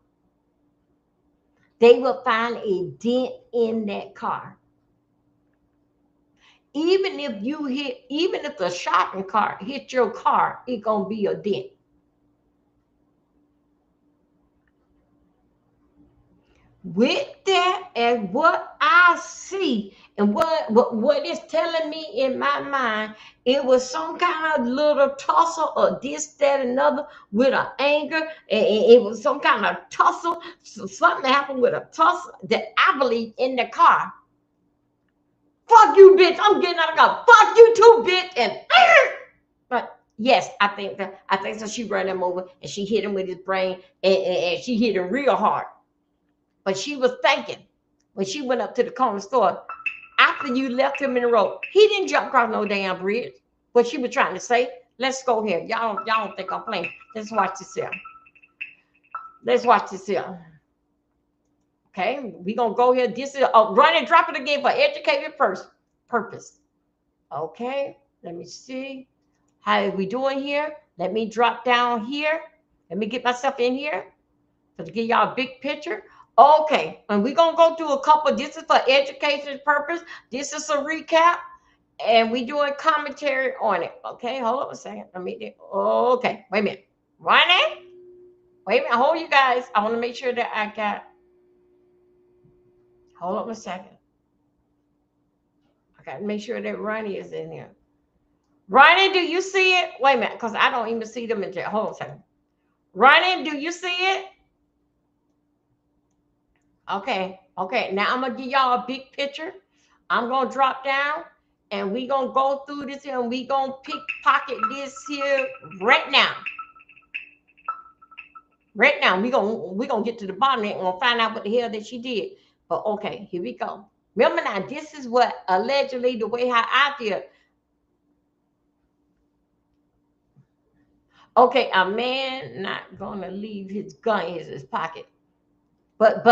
They will find a dent in that car. Even if the shopping cart hit your car, it's gonna be a dent. With that, and what I see, and what is telling me in my mind, it was some kind of little tussle or this, that, another with an anger. And it was some kind of tussle. So something happened with a tussle that I believe in the car. Fuck you, bitch! I'm getting out of the car. Fuck you too, bitch! And but yes, I think so. She ran him over and she hit him with his brain, and she hit him real hard. But she was thinking when she went up to the corner store, after you left him in the road, he didn't jump across no damn bridge. What she was trying to say, let's go here. Y'all don't think I'm playing. Let's watch this here. Let's watch this here. Okay, we gonna go here. This is run and drop it again for educated purpose. Okay, let me see. How are we doing here? Let me drop down here. Let me get myself in here to give y'all a big picture. Okay, and we're going to go through a couple. This is for education purpose. This is a recap, and we doing commentary on it. Okay, hold on a second. Okay, wait a minute. Ronnie? Wait a minute. Hold you guys. I want to make sure that I got. Hold on a second. I got to make sure that Ronnie is in here. Ronnie, do you see it? Wait a minute, because I don't even see them in there. Hold on a second. Ronnie, do you see it? Okay. Now I'm going to give y'all a big picture. I'm going to drop down and we going to go through this here and we going to pickpocket this here right now. Right now, we going to get to the bottom and we'll find out what the hell that she did. But okay, here we go. Remember now, this is what allegedly the way how I feel. Okay, a man not going to leave his gun in his pocket. But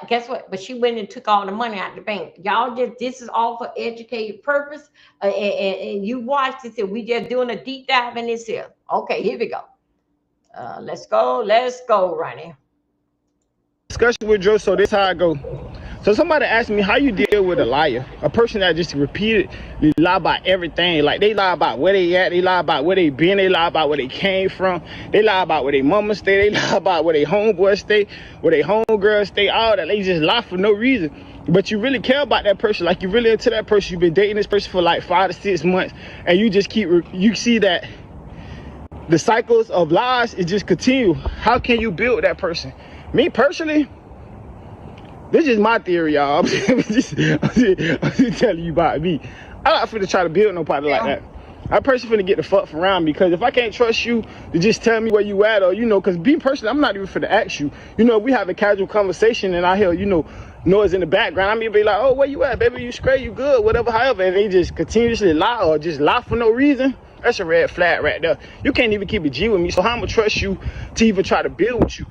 guess what? But she went and took all the money out the bank. Y'all just this is all for educated purpose. And you watch this and we just doing a deep dive in this here. Okay, here we go. Let's go, Ronnie. Discussion with Joe, so this how I go. So somebody asked me how you deal with a liar, a person that just repeatedly lie about everything. Like they lie about where they at, they lie about where they been, they lie about where they came from, they lie about where they mama stay, they lie about where they homeboy stay, where they homegirl stay, all that. They just lie for no reason. But you really care about that person, like you really into that person. You've been dating this person for like 5 to 6 months, and you just you see that the cycles of lies, it just continue. How can you build that person? Me personally, this is my theory, y'all. I'm just telling you about me. I'm not finna try to build nobody like that. I personally finna get the fuck from around me, because if I can't trust you to just tell me where you at, or because being personally, I'm not even finna ask you. We have a casual conversation and I hear noise in the background. I mean, be like, oh, where you at, baby? You straight? You good? Whatever, however, and they just continuously lie or just lie for no reason. That's a red flag right there. You can't even keep a G with me, so how I'm gonna trust you to even try to build with you?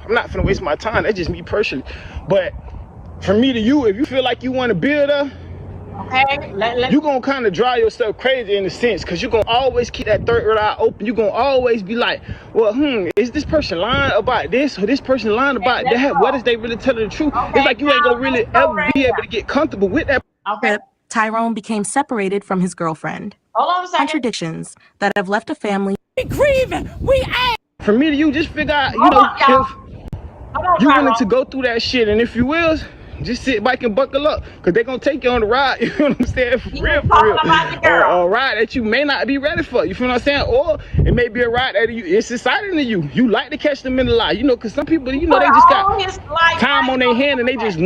I'm not finna waste my time. That's just me personally. But from me to you, if you feel like you want to build up, okay, you're gonna kind of drive yourself crazy in a sense, because you're gonna always keep that third eye open. You're gonna always be like, well, is this person lying about this, or this person lying about that? What is they really telling the truth? Okay, it's like you ain't gonna really ever be able to get comfortable with that. Okay. Tyrone became separated from his girlfriend. Hold on a second. Contradictions that have left a family. We grieving. We ain't. For me to you, just figure out, if you willing to go through that shit, and if you will, just sit back and buckle up, because they're going to take you on the ride, you know what I'm saying, for real. Or a ride that you may not be ready for, you feel what I'm saying? Or it may be a ride that it's exciting to you. You like to catch them in the lie, because some people, they just got time on their hand, and they just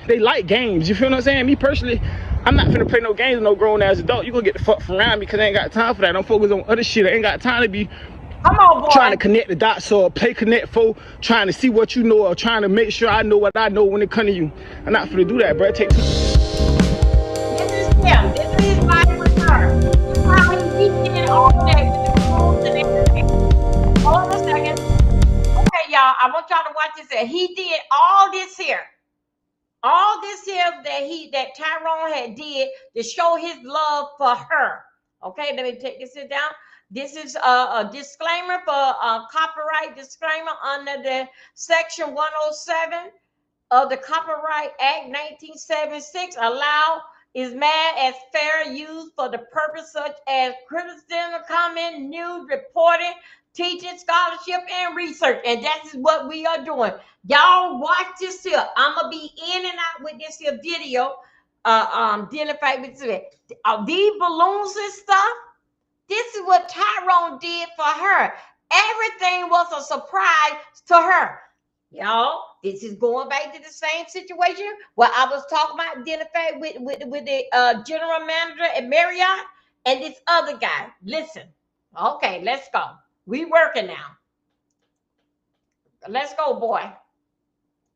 they like games, you feel what I'm saying? Me personally, I'm not finna play no games with no grown-ass adult. You gonna get the fuck from around me, because I ain't got time for that. I'm focused on other shit. I ain't got time to be trying to connect the dots or play connect for trying to see what you know, or trying to make sure I know what I know when it comes to you. I'm not finna do that, bro. It takes. This is him. This is his life with her. This is how he did all day with the rules and everything. Hold on a second. Okay, y'all. I want y'all to watch this here. He did all this here. All this here that Tyrone had did to show his love for her. Okay, let me take this down. This is a disclaimer for copyright disclaimer under the section 107 of the Copyright Act 1976. Allow is mad as fair use for the purpose such as criticism, comment, news, reporting, teaching, scholarship, and research. And that is what we are doing. Y'all watch this here. I'm gonna be in and out with this here video. Identify with these balloons and stuff. This is what Tyrone did for her. Everything was a surprise to her. Y'all, this is going back to the same situation where I was talking about identifying with the general manager at Marriott and this other guy. Listen, okay, let's go. We working now. Let's go, boy.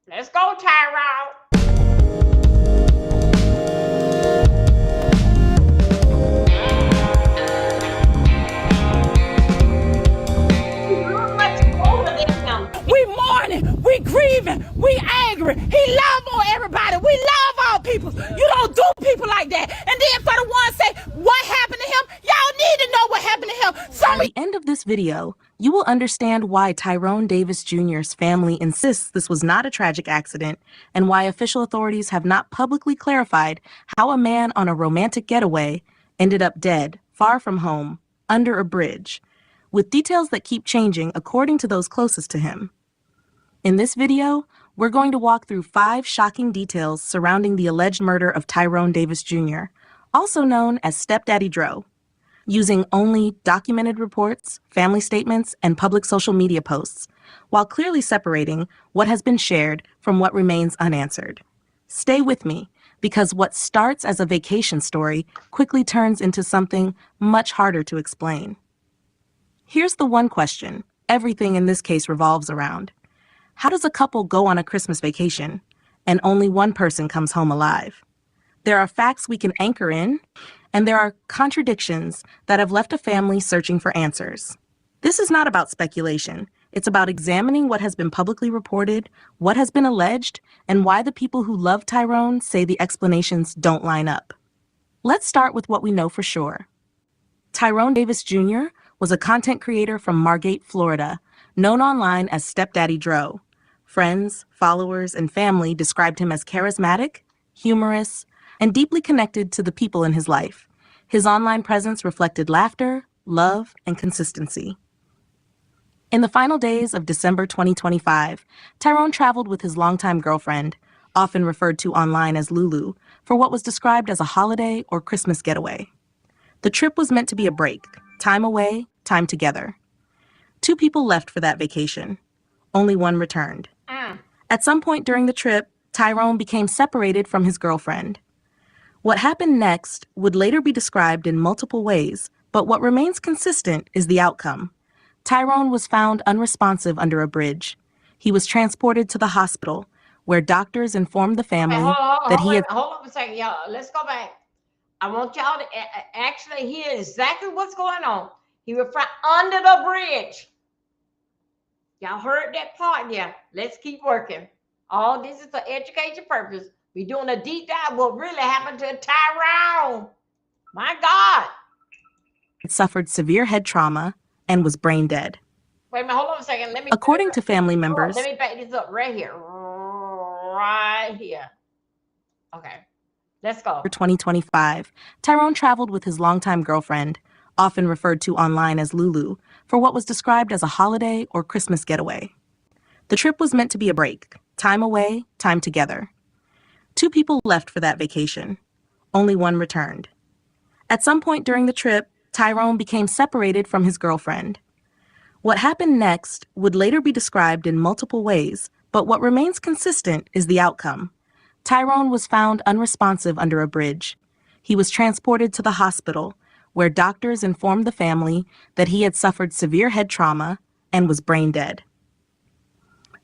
Let's go, Tyrone. We mourning. We grieving. We angry. He love on everybody. We love all people. You don't do people like that. And then for the ones say what happened to him, y'all need to know what happened to him. At the end of this video, you will understand why Tyrone Davis Jr.'s family insists this was not a tragic accident, and why official authorities have not publicly clarified how a man on a romantic getaway ended up dead, far from home, under a bridge, with details that keep changing according to those closest to him. In this video, we're going to walk through 5 shocking details surrounding the alleged murder of Tyrone Davis Jr., also known as Stepdaddy Dro, using only documented reports, family statements, and public social media posts, while clearly separating what has been shared from what remains unanswered. Stay with me, because what starts as a vacation story quickly turns into something much harder to explain. Here's the one question everything in this case revolves around. How does a couple go on a Christmas vacation and only one person comes home alive? There are facts we can anchor in, and there are contradictions that have left a family searching for answers. This is not about speculation. It's about examining what has been publicly reported, what has been alleged, and why the people who love Tyrone say the explanations don't line up. Let's start with what we know for sure. Tyrone Davis Jr. was a content creator from Margate, Florida, known online as Stepdaddy Dro. Friends, followers, and family described him as charismatic, humorous, and deeply connected to the people in his life. His online presence reflected laughter, love, and consistency. In the final days of December 2025, Tyrone traveled with his longtime girlfriend, often referred to online as Lulu, for what was described as a holiday or Christmas getaway. The trip was meant to be a break, time away, time together. 2 people left for that vacation. Only one returned. At some point during the trip, Tyrone became separated from his girlfriend. What happened next would later be described in multiple ways, but what remains consistent is the outcome. Tyrone was found unresponsive under a bridge. He was transported to the hospital, where doctors informed the family that he had... Hold on a second, y'all. Let's go back. I want y'all to actually hear exactly what's going on. He was found under the bridge. Y'all heard that part? Yeah. Let's keep working. All this is for education purpose. We're doing a deep dive. What really happened to Tyrone? My God. Suffered severe head trauma and was brain dead. Wait a minute, hold on a second. According to family members... let me back this up right here. Right here. Okay. Let's go. For 2025, Tyrone traveled with his longtime girlfriend, often referred to online as Lulu, for what was described as a holiday or Christmas getaway. The trip was meant to be a break, time away, time together. 2 people left for that vacation. Only one returned. At some point during the trip, Tyrone became separated from his girlfriend. What happened next would later be described in multiple ways, but what remains consistent is the outcome. Tyrone was found unresponsive under a bridge. He was transported to the hospital, where doctors informed the family that he had suffered severe head trauma and was brain dead.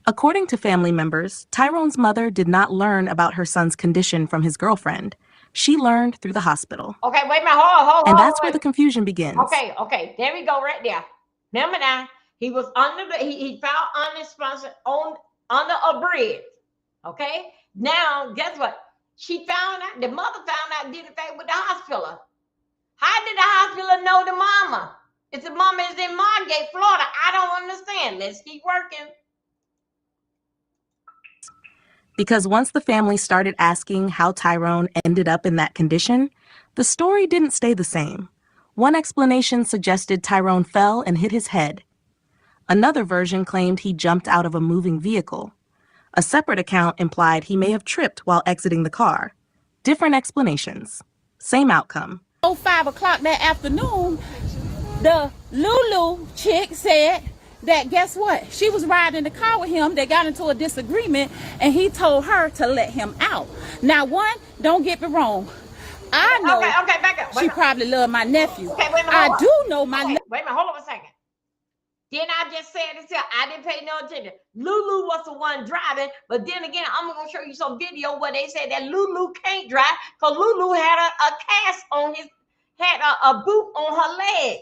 According to family members, Tyrone's mother did not learn about her son's condition from his girlfriend. She learned through the hospital. Okay, wait a minute, hold on. And that's where the confusion begins. Okay, there we go right there. Remember now, he was he found unresponsive under a bridge. Okay, now guess what? She found out, the mother found out, did it with the hospital. How did the hospital know the mama? If the mama is in Margate, Florida, I don't understand. Let's keep working. Because once the family started asking how Tyrone ended up in that condition, the story didn't stay the same. One explanation suggested Tyrone fell and hit his head. Another version claimed he jumped out of a moving vehicle. A separate account implied he may have tripped while exiting the car. Different explanations. Same outcome. 5 o'clock that afternoon, the Lulu chick said that guess what? She was riding in the car with him. They got into a disagreement and he told her to let him out. Now, one, don't get me wrong. I know okay, back up. She probably loved my nephew. Okay, wait a minute. I do know my Wait a minute, hold on a second. Then I just said this here. I didn't pay no attention. Lulu was the one driving, but then again, I'm gonna show you some video where they said that Lulu can't drive because Lulu had a cast on had a boot on her leg.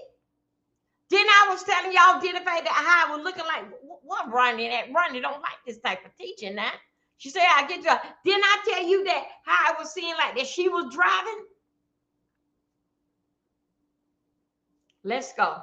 Then I was telling y'all, did it that how I was looking like, what Ronnie? That Ronnie don't like this type of teaching now. She said, I get you. Didn't I tell you that how I was seeing like that she was driving? Let's go.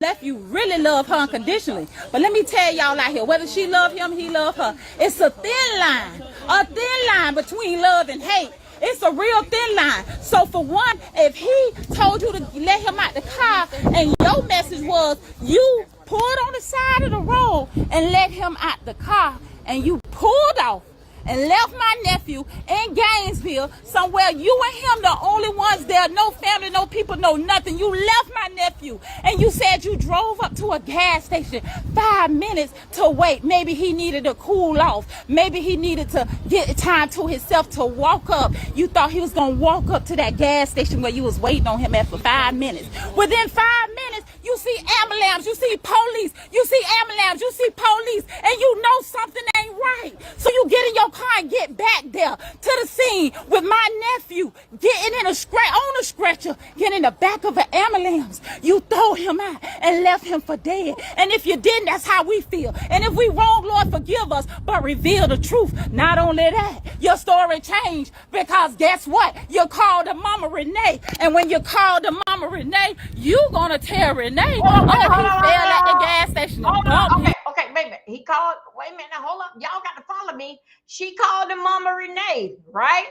Nephew really love her unconditionally. But let me tell y'all out here, whether she love him, he love her. It's a thin line between love and hate. It's a real thin line. So for one, if he told you to let him out the car and your message was you pulled on the side of the road and let him out the car and you pulled off and left my nephew in Gainesville, somewhere you and him the only ones there, no family, no people, no nothing. You left my nephew and you said you drove up to a gas station 5 minutes to wait. Maybe he needed to cool off. Maybe he needed to get time to himself to walk up. You thought he was going to walk up to that gas station where you was waiting on him at for 5 minutes. Within 5 minutes, you see ambulance ambulance, you see police, you see ambulance, you see police, and you know something ain't right. So you get in your car and get back there to the scene with my nephew getting in on a stretcher, getting in the back of an ambulance. You throw him out and left him for dead. And if you didn't, that's how we feel. And if we wrong, Lord, forgive us, but reveal the truth. Not only that, your story changed, because guess what? You called the Mama Renee, and when you called the Mama Renee, you gonna tell Renee, he fell at the gas station. Okay, wait a minute. He called, wait a minute, now hold up. Y'all got to follow me. She called the Mama Renee, right?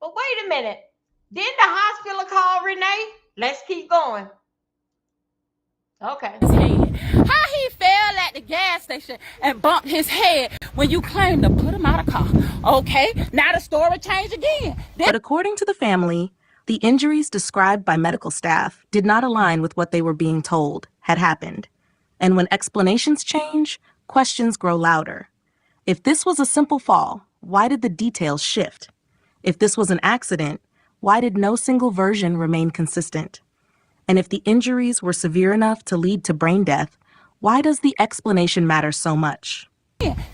But wait a minute. Didn't the hospital call Renee? Let's keep going. Okay. How he fell at the gas station and bumped his head when you claimed to put him out of car. Okay, now the story changed again. But according to the family, the injuries described by medical staff did not align with what they were being told had happened. And when explanations change, questions grow louder. If this was a simple fall, why did the details shift? If this was an accident, why did no single version remain consistent? And if the injuries were severe enough to lead to brain death, why does the explanation matter so much?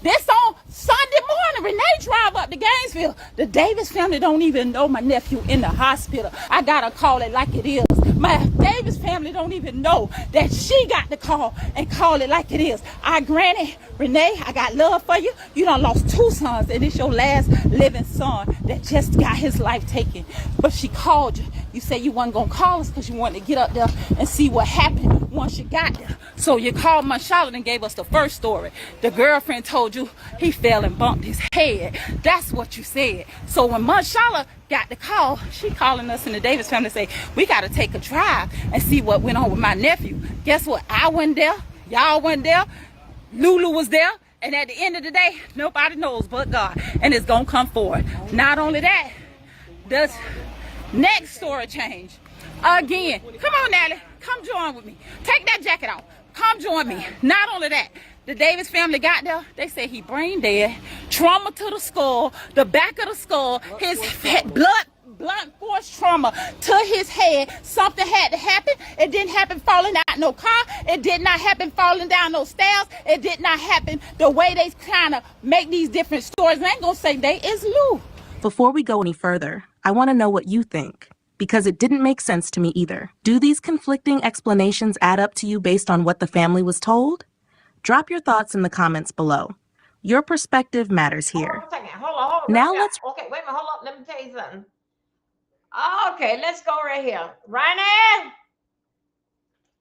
This on Sunday morning, Renee drive up to Gainesville. The Davis family don't even know my nephew in the hospital. I gotta call it like it is. My Davis family don't even know that she got the call and call it like it is. Granny, Renee, I got love for you. You done lost 2 sons, and it's your last living son that just got his life taken. But she called you. You said you wasn't gonna call us because you wanted to get up there and see what happened once you got there. So you called my Charlotte and gave us the first story. The girlfriend told you he fell and bumped his head. That's what you said. So when Mud Charlotte got the call, she calling us in the Davis family say, we got to take a drive and see what went on with my nephew. Guess what? I wasn't there. Y'all wasn't there. Lulu was there. And at the end of the day, nobody knows but God. And it's going to come forward. Not only that, the next story change. Again, come on, Natalie. Come join with me. Take that jacket off. Come join me. Not only that, the Davis family got there. They said he brain dead, trauma to the skull, the back of the skull, his blunt force trauma to his head. Something had to happen. It didn't happen falling out no car. It did not happen falling down no stairs. It did not happen the way they kind of make these different stories. I ain't gonna say they is Lou. Before we go any further, I want to know what you think, because it didn't make sense to me either. Do these conflicting explanations add up to you based on what the family was told? Drop your thoughts in the comments below. Your perspective matters here. Hold on a second. Hold on. Now let's... Okay, wait a minute. Hold on. Let me tell you something. Okay, let's go right here. Ryan,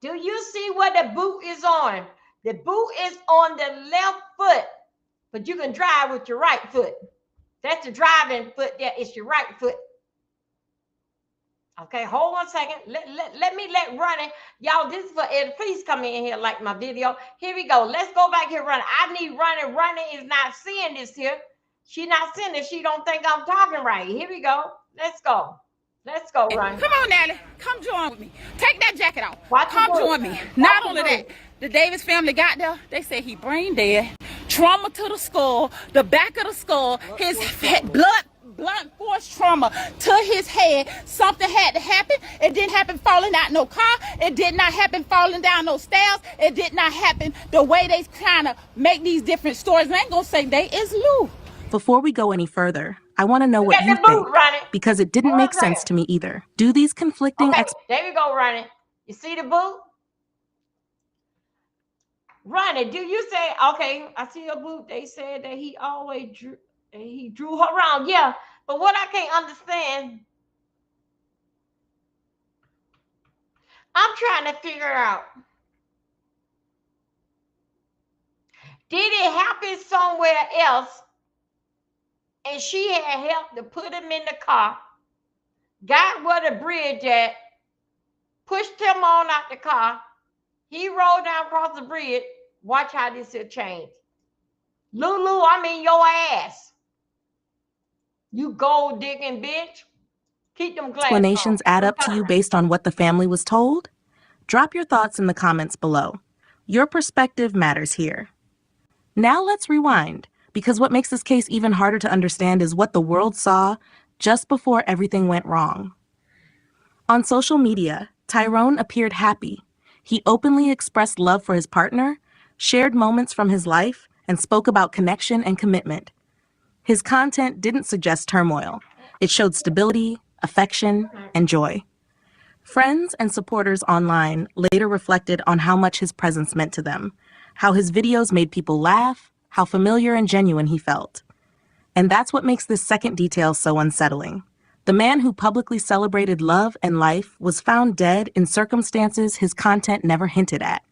do you see what the boot is on? The boot is on the left foot, but you can drive with your right foot. That's the driving foot there. It's your right foot. Okay, hold on a second. Let me let Ronnie. Y'all, this is for Ed. Please come in here, like my video. Here we go. Let's go back here, Ronnie. I need Ronnie. Ronnie is not seeing this here. She not seeing this. She don't think I'm talking right. Here we go. Let's go. Let's go, Ronnie. Come on, Natalie. Come join with me. Take that jacket off. Come join me. Not only that, the Davis family got there. They said he brain dead, trauma to the skull, the back of the skull, his blunt force trauma to his head. Something had to happen. It didn't happen falling out no car. It did not happen falling down no stairs. It did not happen the way they kind of make these different stories. I ain't gonna say they is Lou. Before we go any further, I want to know what you think, because it didn't make sense to me either. Do these conflicting... There we go, Ronnie. You see the boot? Ronnie, do you say, okay, I see a boot. They said that he always drew her around. Yeah, but what I can't understand, I'm trying to figure out, did it happen somewhere else and she had helped to put him in the car, got where the bridge at, pushed him on out the car, he rolled down across the bridge. Watch how this will change. Lulu, I mean your ass. You gold digging bitch. Keep them glasses explanations on. add up to you based on what the family was told? Drop your thoughts in the comments below. Your perspective matters here. Now let's rewind, because what makes this case even harder to understand is what the world saw just before everything went wrong. On social media, Tyrone appeared happy. He openly expressed love for his partner, shared moments from his life, and spoke about connection and commitment. His content didn't suggest turmoil. It showed stability, affection, and joy. Friends and supporters online later reflected on how much his presence meant to them, how his videos made people laugh, how familiar and genuine he felt. And that's what makes this second detail so unsettling. The man who publicly celebrated love and life was found dead in circumstances his content never hinted at.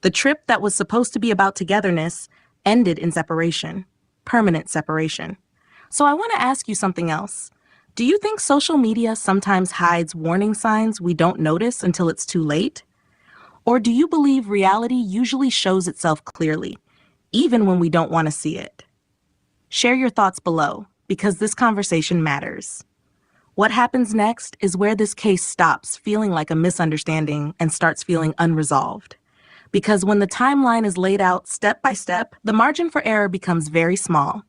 The trip that was supposed to be about togetherness ended in separation, permanent separation. So I want to ask you something else. Do you think social media sometimes hides warning signs we don't notice until it's too late? Or do you believe reality usually shows itself clearly, even when we don't want to see it? Share your thoughts below, because this conversation matters. What happens next is where this case stops feeling like a misunderstanding and starts feeling unresolved. Because when the timeline is laid out step by step, the margin for error becomes very small.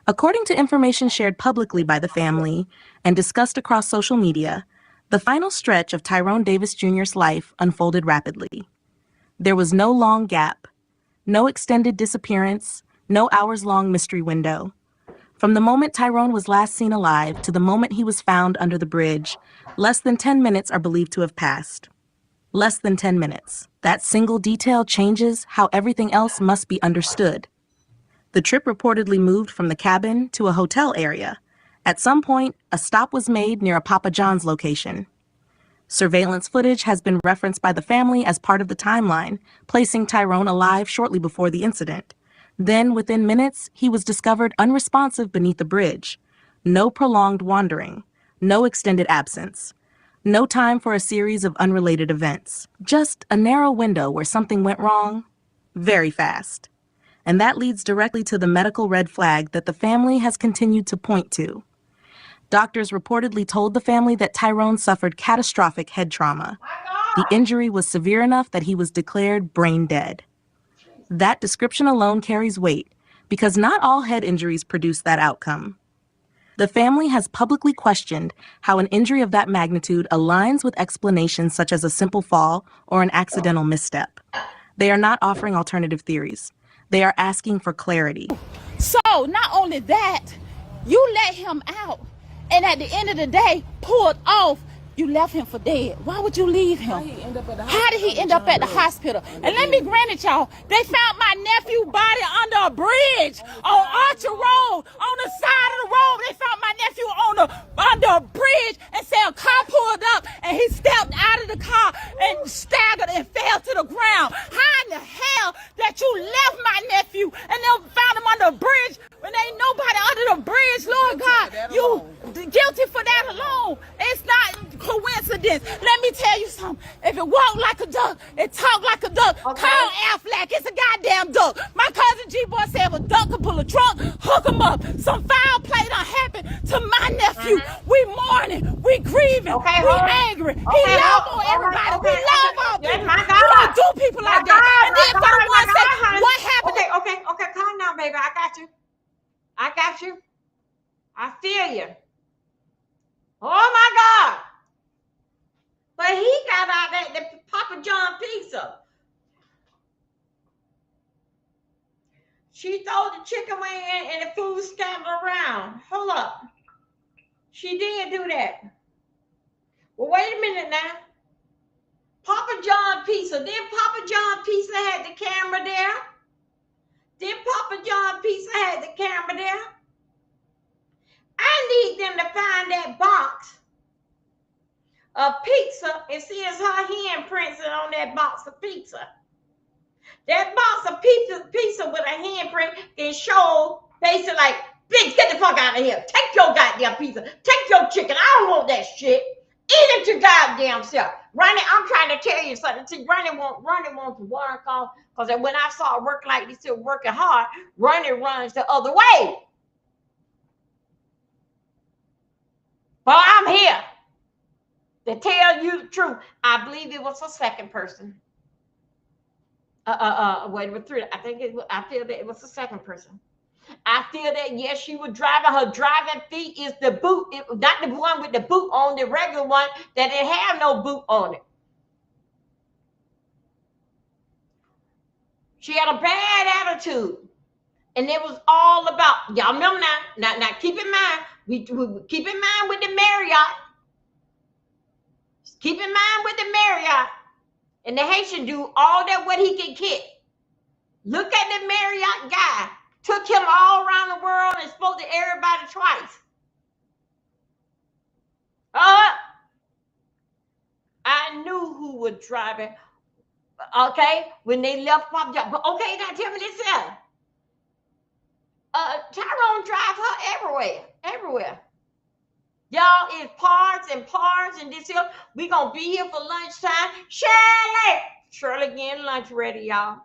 According to information shared publicly by the family and discussed across social media, the final stretch of Tyrone Davis Jr.'s life unfolded rapidly. There was no long gap, no extended disappearance, no hours-long mystery window. From the moment Tyrone was last seen alive to the moment he was found under the bridge, less than 10 minutes are believed to have passed. Less than 10 minutes. That single detail changes how everything else must be understood. The trip reportedly moved from the cabin to a hotel area. At some point, a stop was made near a Papa John's location. Surveillance footage has been referenced by the family as part of the timeline, placing Tyrone alive shortly before the incident. Then, within minutes, he was discovered unresponsive beneath the bridge. No prolonged wandering. No extended absence. No time for a series of unrelated events. Just a narrow window where something went wrong very fast. And that leads directly to the medical red flag that the family has continued to point to. Doctors reportedly told the family that Tyrone suffered catastrophic head trauma. The injury was severe enough that he was declared brain dead. That description alone carries weight, because not all head injuries produce that outcome. The family has publicly questioned how an injury of that magnitude aligns with explanations such as a simple fall or an accidental misstep. They are not offering alternative theories. They are asking for clarity. So not only that, you let him out, and at the end of the day, pulled off. You left him for dead. Why would you leave him? How did he end up at the hospital? And let me grant it, y'all. They found my nephew's body under a bridge on Archer Road, on the side of the road. They found my nephew under a bridge and said a car pulled up and he stepped out of the car and staggered and fell to the ground. How in the hell that you left my nephew and then found him under a bridge when ain't nobody under the bridge, Lord God? You guilty for that alone. It's not coincidence. Let me tell you something. If it walked like a duck, it talked like a duck. Okay. Call Aflac. It's a goddamn duck. My cousin G-Boy said if a duck could pull a trunk, hook him up. Some foul play done happened to my nephew. We mourning. We grieving. Okay, we angry. He love on everybody. We love all people. We don't do people like that. And then for the one say, what happened? Okay. Calm down, baby. I got you. I feel you. Oh my God. But he got out at the Papa John pizza. She threw the chicken wing in and the food scattered around. Hold up. She did do that. Well, wait a minute now. Papa John pizza. Then Papa John pizza had the camera there. I need them to find that box of pizza and see if her handprints are on that box of pizza. That box of pizza with a handprint can show basically like, bitch, get the fuck out of here. Take your goddamn pizza. Take your chicken. I don't want that shit. Eat it your goddamn self. Ronnie, I'm trying to tell you something. See, Ronnie wants to work off because when I saw her work like this, still working hard, Ronnie runs the other way. But I'm here to tell you the truth. I believe it was a second person. Wait, it was three. I feel that it was the second person. I feel that yes, she was driving. Her driving feet is the boot, not the one with the boot on, the regular one that didn't have no boot on it. She had a bad attitude. And it was all about, y'all remember now keep in mind, we keep in mind with the Marriott. Keep in mind with the Marriott. And the Haitian do all that what he can get. Look at the Marriott guy. Took him all around the world and spoke to everybody twice. I knew who was driving. Okay, when they left Pop Job. But okay, now tell me this here. Tyrone drive her everywhere. Y'all, it's parts and this here. We gonna be here for lunchtime. Shirley getting lunch ready, y'all.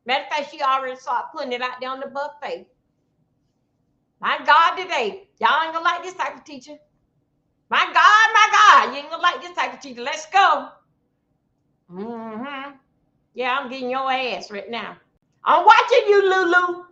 Matter of fact, she already started putting it out there on the buffet. My God, today, y'all ain't gonna like this type of teacher. My God, you ain't gonna like this type of teacher. Let's go. Yeah, I'm getting your ass right now. I'm watching you, Lulu.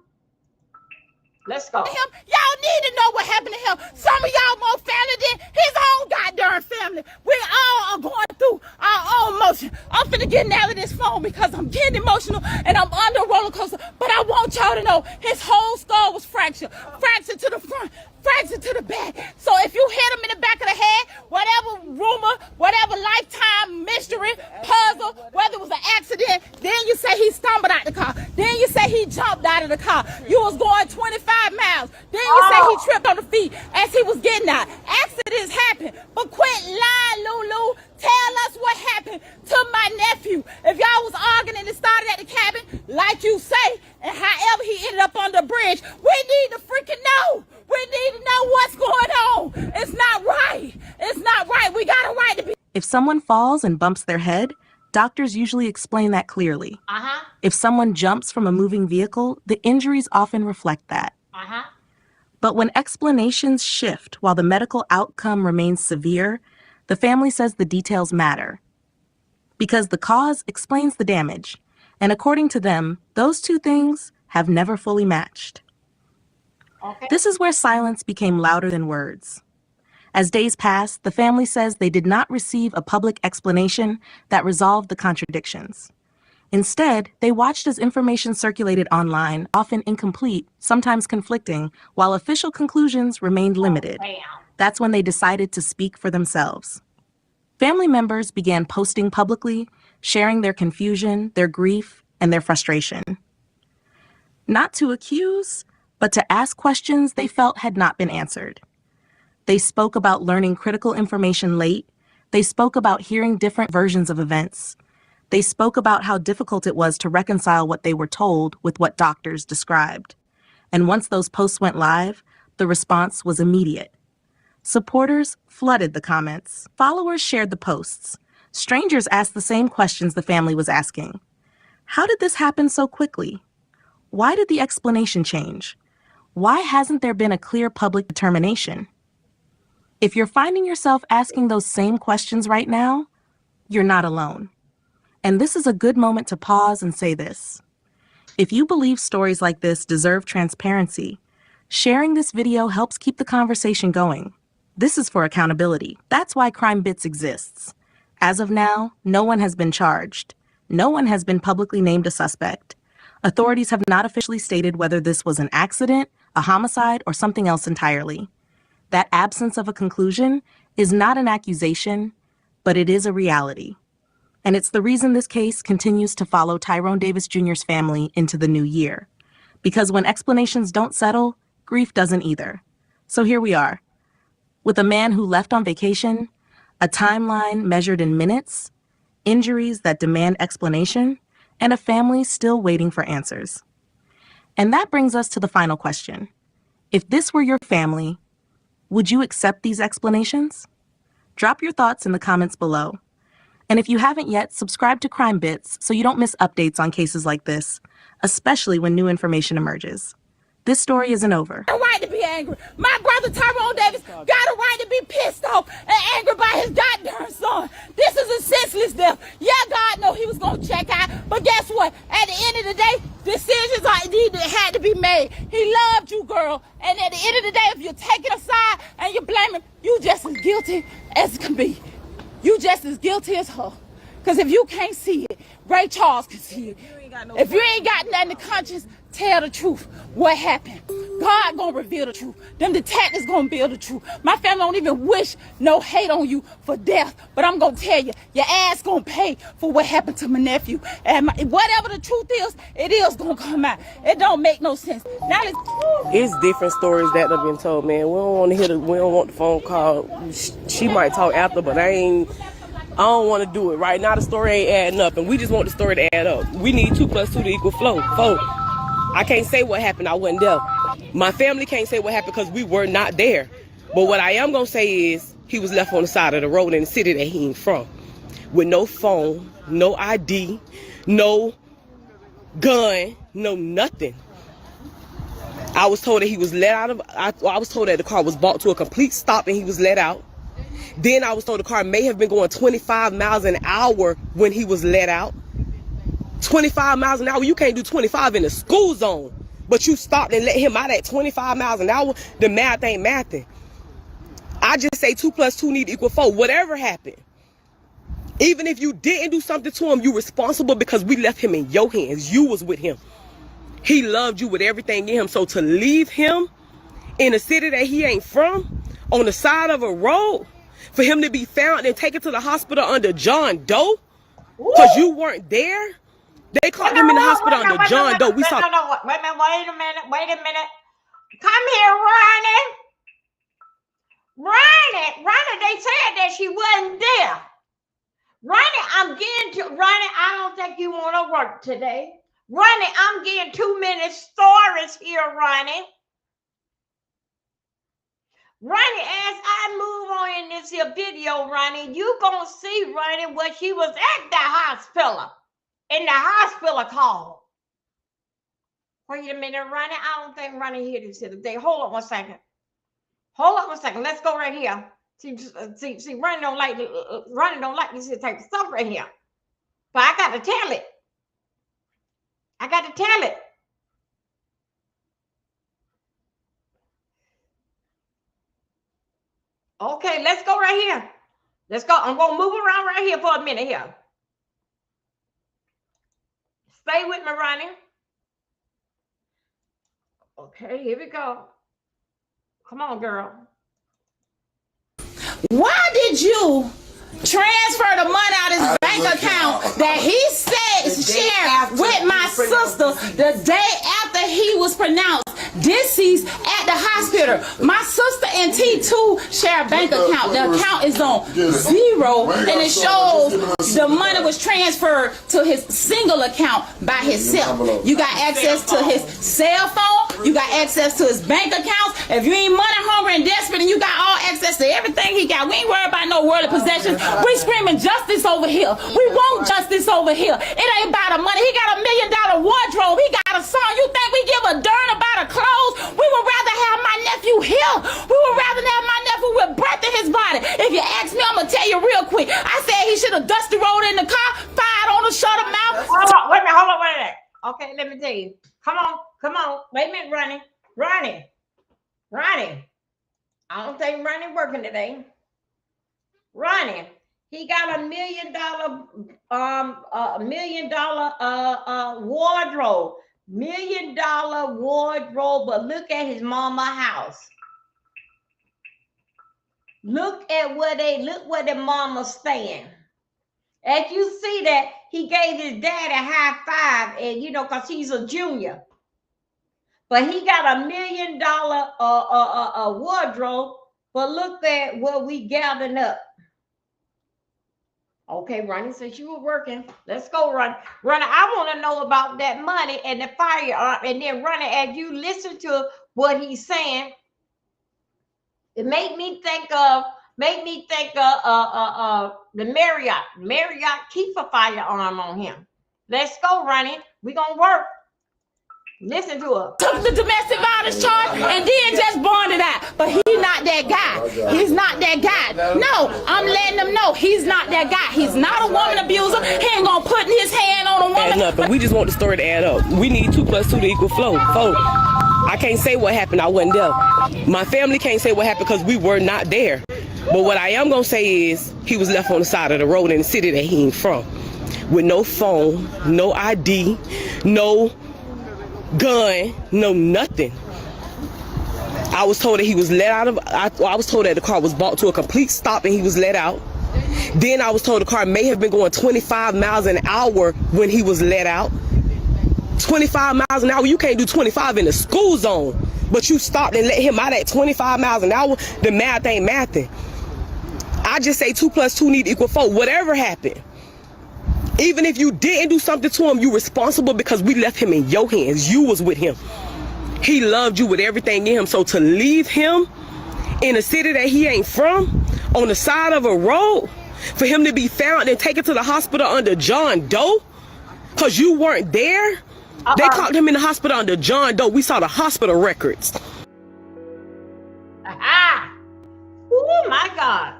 Let's go. Y'all need to know what happened to him. Some of y'all more family than his own goddamn family. We all are going through our own emotion. I'm finna get out of this phone because I'm getting emotional and I'm under a roller coaster. But I want y'all to know his whole skull was fractured. Fractured to the front, fractured to the back. So if you hit him in the back of the head, whatever rumor, whatever lifetime mystery, puzzle, whether it was an accident, then you say he stumbled out the car. Then you say he jumped out of the car. You was going 25 miles. Then you say he tripped on the feet as he was getting out. Accidents happen. But quit lying, Lulu. Tell us what happened to my nephew. If y'all was arguing and it started at the cabin, like you say, and however he ended up on the bridge, we need to freaking know. We need to know what's going on. It's not right. It's not right. We got a right to be. If someone falls and bumps their head, doctors usually explain that clearly. If someone jumps from a moving vehicle, the injuries often reflect that. But when explanations shift while the medical outcome remains severe, the family says the details matter. Because the cause explains the damage, and according to them, those two things have never fully matched. This is where silence became louder than words. As days passed, the family says they did not receive a public explanation that resolved the contradictions. Instead, they watched as information circulated online, often incomplete, sometimes conflicting, while official conclusions remained limited. That's when they decided to speak for themselves. Family members began posting publicly, sharing their confusion, their grief, and their frustration. Not to accuse, but to ask questions they felt had not been answered. They spoke about learning critical information late. They spoke about hearing different versions of events. They spoke about how difficult it was to reconcile what they were told with what doctors described. And once those posts went live, the response was immediate. Supporters flooded the comments. Followers shared the posts. Strangers asked the same questions the family was asking. How did this happen so quickly? Why did the explanation change? Why hasn't there been a clear public determination? If you're finding yourself asking those same questions right now, you're not alone. And this is a good moment to pause and say this. If you believe stories like this deserve transparency, sharing this video helps keep the conversation going. This is for accountability. That's why Crime Bits exists. As of now, no one has been charged. No one has been publicly named a suspect. Authorities have not officially stated whether this was an accident, a homicide, or something else entirely. That absence of a conclusion is not an accusation, but it is a reality. And it's the reason this case continues to follow Tyrone Davis Jr.'s family into the new year. Because when explanations don't settle, grief doesn't either. So here we are, with a man who left on vacation, a timeline measured in minutes, injuries that demand explanation, and a family still waiting for answers. And that brings us to the final question. If this were your family, would you accept these explanations? Drop your thoughts in the comments below. And if you haven't yet, subscribe to Crime Bits so you don't miss updates on cases like this, especially when new information emerges. This story isn't over. Got a right to be angry. My brother Tyrone Davis got a right to be pissed off and angry by his goddamn son. This is a senseless death. Yeah, God know he was gonna check out, but guess what? At the end of the day, decisions had to be made. He loved you, girl, and at the end of the day, if you take it aside and you blame him, you just as guilty as can be. You just as guilty as her. Because if you can't see it, Ray Charles can see it. If you ain't got nothing to conscience, tell the truth. What happened? God gonna reveal the truth. Them detectives gonna reveal the truth. My family don't even wish no hate on you for death, but I'm gonna tell you, your ass gonna pay for what happened to my nephew. And whatever the truth is, it is gonna come out. It don't make no sense. Now it's different stories that have been told, man. We don't want to hear we don't want the phone call. She might talk after, but I don't want to do it right now. The story ain't adding up, and we just want the story to add up. We need 2 + 2 to equal 4. I can't say what happened. I wasn't there. My family can't say what happened because we were not there. But what I am gonna say is he was left on the side of the road in the city that he ain't from, with no phone, no ID, no gun, no nothing. I was told that he was let out of. I was told that the car was brought to a complete stop and he was let out. Then I was told the car may have been going 25 miles an hour when he was let out. 25 miles an hour, you can't do 25 in the school zone, but you stopped and let him out at 25 miles an hour. The math ain't mathing. I just say 2 + 2 need to equal 4. Whatever happened, even if you didn't do something to him, you responsible because we left him in your hands. You was with him. He loved you with everything in him. So to leave him in a city that he ain't from, on the side of a road, for him to be found and taken to the hospital under John Doe, because you weren't there. They caught him in the hospital under John Doe. We saw. No, wait a minute. Come here, Ronnie. Ronnie, they said that she wasn't there. Ronnie, I don't think you want to work today. Ronnie, I'm getting too many stories here, Ronnie. Ronnie, as I move on in this here video, Ronnie, you gonna see, Ronnie, where she was at the hospital. In the hospital call. Wait a minute, Ronnie. I don't think Ronnie here this today. Hold on one second. Let's go right here. See, Ronnie don't like this type of stuff right here. But I got to tell it. Okay, let's go right here. Let's go. I'm gonna move around right here for a minute here. Stay with me, Ronnie. Okay, here we go. Come on, girl. Why did you transfer the money out of his bank account that he said shared with my sister the day after he was pronounced deceased at the hospital? My sister and T2 share a bank account. The account is on 0, and it shows the money was transferred to his single account by himself. You got access to his cell phone. You got access to his bank accounts. If you ain't money hungry and desperate and you got all access to everything he got, we ain't worried about no worldly possessions. We screaming justice over here. We want justice over here. It ain't about the money. He got $1 million wardrobe. He got a son. You think we give a darn about the clothes? We would rather have my nephew here. We would rather have my nephew with breath in his body. If you ask me, I'm gonna tell you real quick. I said he should have dusty rolled in the car, fired on the shut him out. Hold on, wait a minute. Okay, let me tell you. Come on. Wait a minute, Ronnie. I don't think Ronnie working today. Ronnie, he got $1 million wardrobe. $1 million wardrobe, but look at his mama house. Look where the mama's staying. As you see that, he gave his dad a high five, and because he's a junior. But he got $1 million wardrobe, but look at what we gathering up. Okay, Ronnie, since you were working, let's go, Ronnie. Ronnie, I want to know about that money and the firearm. And then, Ronnie, as you listen to what he's saying, it made me think of the Marriott keep a firearm on him. Let's go, Ronnie. We're going to work. Listen to her. Took the domestic violence charge and then just bonded out. But he's not that guy. He's not that guy. No, I'm letting them know he's not that guy. He's not a woman abuser. He ain't gonna put his hand on a woman. But we just want the story to add up. We need 2 + 2 to equal 4. I can't say what happened. I wasn't there. My family can't say what happened because we were not there. But what I am gonna say is he was left on the side of the road in the city that he ain't from, with no phone, no ID, no gun, no nothing. I was told that he was let out of, I was told that the car was brought to a complete stop and he was let out. Then I was told the car may have been going 25 miles an hour when he was let out. 25 miles an hour, you can't do 25 in the school zone, but you stopped and let him out at 25 miles an hour. The math ain't mathing. I just say 2 + 2 need to equal 4, whatever happened. Even if you didn't do something to him, you responsible because we left him in your hands. You was with him. He loved you with everything in him. So to leave him in a city that he ain't from, on the side of a road, for him to be found and taken to the hospital under John Doe, because you weren't there, they caught him in the hospital under John Doe. We saw the hospital records. Aha! Oh my God.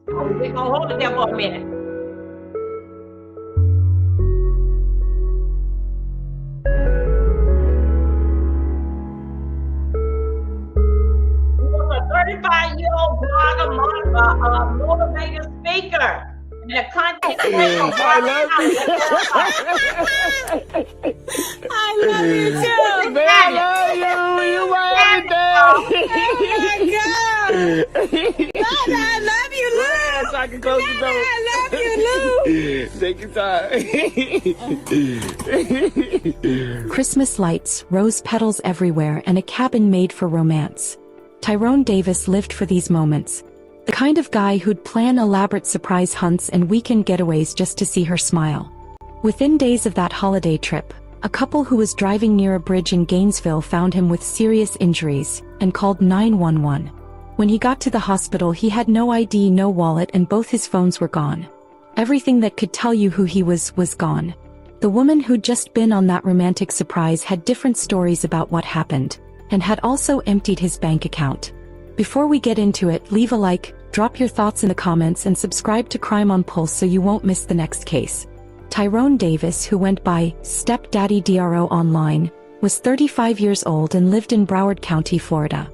Oh, we're gonna hold it there for a minute. He was a 35-year-old blogger, motivator, speaker. And the content creator. I love you. I love you too. Man, I love you. You my everything. Oh my God. God, I love you, Lou. So I can close the door. I love Take your time. Christmas lights, rose petals everywhere, and a cabin made for romance. Tyrone Davis lived for these moments. The kind of guy who'd plan elaborate surprise hunts and weekend getaways just to see her smile. Within days of that holiday trip, a couple who was driving near a bridge in Gainesville found him with serious injuries and called 911. When he got to the hospital, he had no ID, no wallet, and both his phones were gone. Everything that could tell you who he was gone. The woman who'd just been on that romantic surprise had different stories about what happened, and had also emptied his bank account. Before we get into it, leave a like, drop your thoughts in the comments, and subscribe to Crime on Pulse so you won't miss the next case. Tyrone Davis, who went by Stepdaddy DRO online, was 35 years old and lived in Broward County, Florida.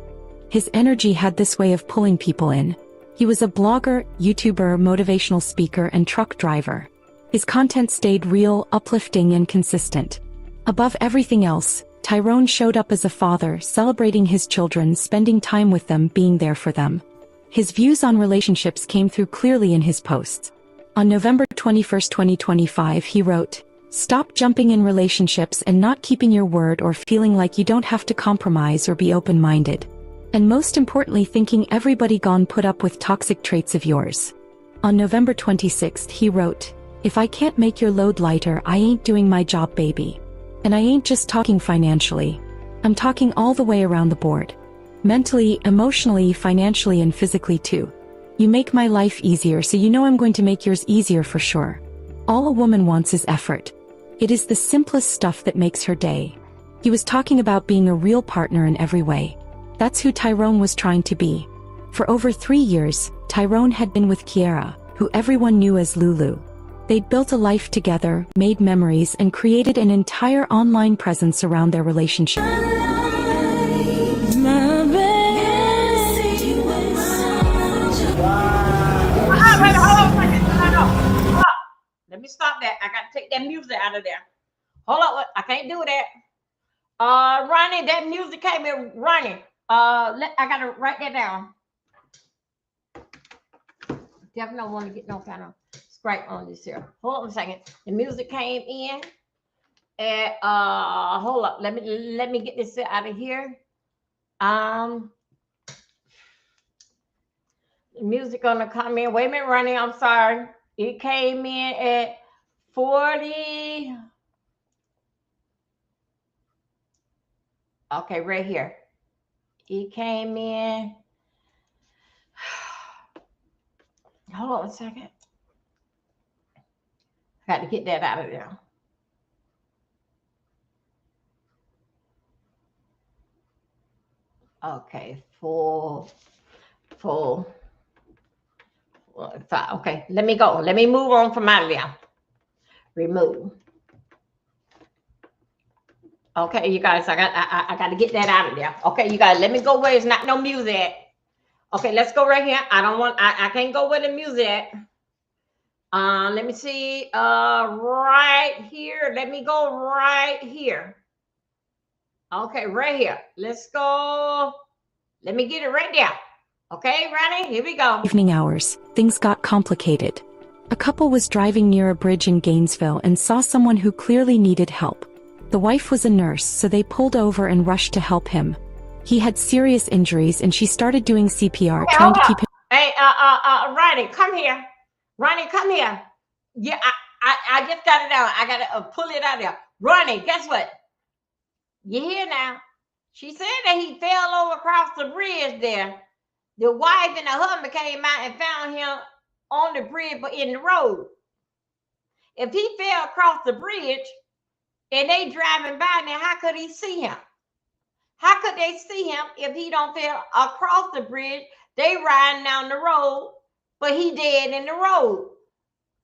His energy had this way of pulling people in. He was a blogger, YouTuber, motivational speaker, and truck driver. His content stayed real, uplifting, and consistent. Above everything else, Tyrone showed up as a father, celebrating his children, spending time with them, being there for them. His views on relationships came through clearly in his posts. On November 21, 2025, he wrote, "Stop jumping in relationships and not keeping your word or feeling like you don't have to compromise or be open-minded. And most importantly, thinking everybody gone put up with toxic traits of yours." On November 26th, he wrote, "If I can't make your load lighter, I ain't doing my job, baby. And I ain't just talking financially. I'm talking all the way around the board. Mentally, emotionally, financially, and physically too. You make my life easier, so you know I'm going to make yours easier for sure. All a woman wants is effort. It is the simplest stuff that makes her day." He was talking about being a real partner in every way. That's who Tyrone was trying to be. For over 3 years, Tyrone had been with Kiara, who everyone knew as Lulu. They'd built a life together, made memories, and created an entire online presence around their relationship. Let me stop that. I got to take that music out of there. Hold up. I can't do that. Ronnie, that music came in. Ronnie, I got to write that down. Definitely don't want to get no kind of scrape on this here. Hold on a second. The music came in. And hold up. Let me get this out of here. The music gonna come in. Wait a minute, Ronnie. I'm sorry. It came in at 40. Okay, right here. It came in. Hold on a second. I got to get that out of there. Okay, full. Okay, let me go. Let me move on from out of there. Remove. Okay, you guys, I got to get that out of there. Okay, you guys, let me go where it's not no music. Okay, let's go right here. I can't go where the music at. Let me see. Right here. Let me go right here. Okay, right here. Let's go. Let me get it right there. Okay, Ronnie, here we go. Evening hours, things got complicated. A couple was driving near a bridge in Gainesville and saw someone who clearly needed help. The wife was a nurse, so they pulled over and rushed to help him. He had serious injuries and she started doing CPR, Hey, trying to hold keep up. him. Hey, Ronnie, come here. Ronnie, come here. Yeah, I just got it out. I got to pull it out there. Ronnie, guess what? You here now? She said that he fell over across the bridge there. The wife and the husband came out and found him on the bridge, but in the road. If he fell across the bridge and they driving by now, how could he see him? How could they see him if he don't fell across the bridge? They riding down the road, but he dead in the road.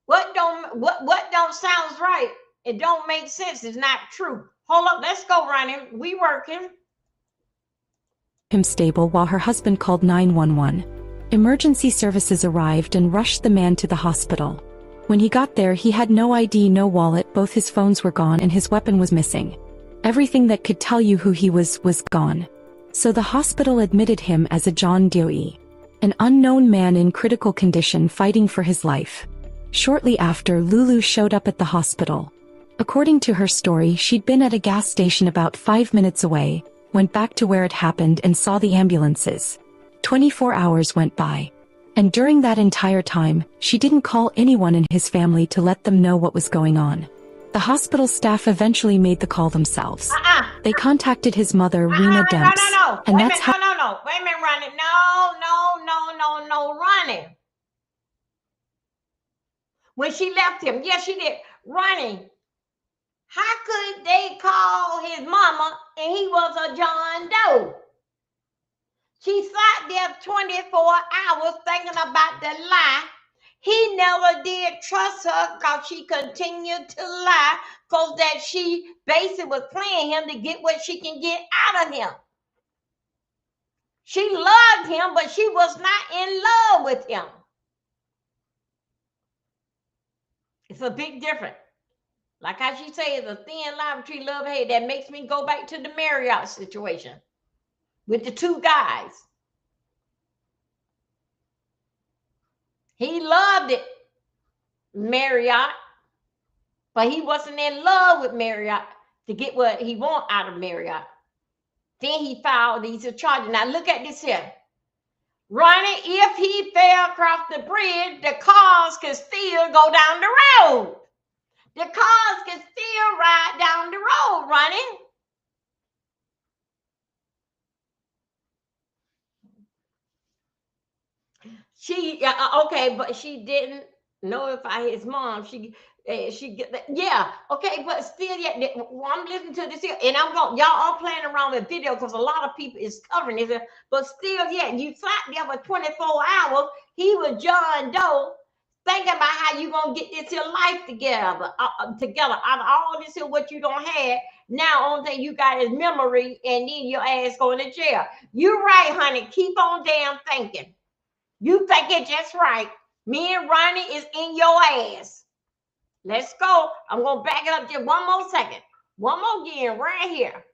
What don't sounds right? It don't make sense. It's not true. Hold up, let's go, Ronnie. We working. Him stable while her husband called 911. Emergency services arrived and rushed the man to the hospital. When he got there, he had no ID, no wallet, both his phones were gone and his weapon was missing. Everything that could tell you who he was gone. So the hospital admitted him as a John Doe, an unknown man in critical condition fighting for his life. Shortly after, Lulu showed up at the hospital. According to her story, she'd been at a gas station about 5 minutes away, went back to where it happened and saw the ambulances. 24 hours went by. And during that entire time, she didn't call anyone in his family to let them know what was going on. The hospital staff eventually made the call themselves. They contacted his mother, Rena Demps. No. And Wait that's how. No. Wait a minute, Ronnie. No, Ronnie. When she left him, yes, she did. Ronnie, how could they call his mama and he was a John Doe? She sat there 24 hours thinking about the lie. He never did trust her because she continued to lie, because that she basically was playing him to get what she can get out of him. She loved him, but she was not in love with him. It's a big difference. Like how she says, a thin line between love and hate. That makes me go back to the Marriott situation with the two guys. He loved it, Marriott, but he wasn't in love with Marriott to get what he want out of Marriott. Then he filed these charges. Now look at this here. Ronnie, if he fell across the bridge, the cars can still go down the road. The cars can still ride down the road, Ronnie. She okay, but she didn't notify his mom. Yeah, okay, but still, yeah. I'm listening to this here, and y'all all playing around with video because a lot of people is covering this. But still, yeah, you sat there for 24 hours. He was John Doe, thinking about how you gonna get this here life together. Together out of all this here, what you don't have. Now, only thing you got is memory, and then your ass going to jail. You right, honey. Keep on damn thinking. You think it just right. Me and Ronnie is in your ass. Let's go. I'm going to back it up just one more second. One more again right here.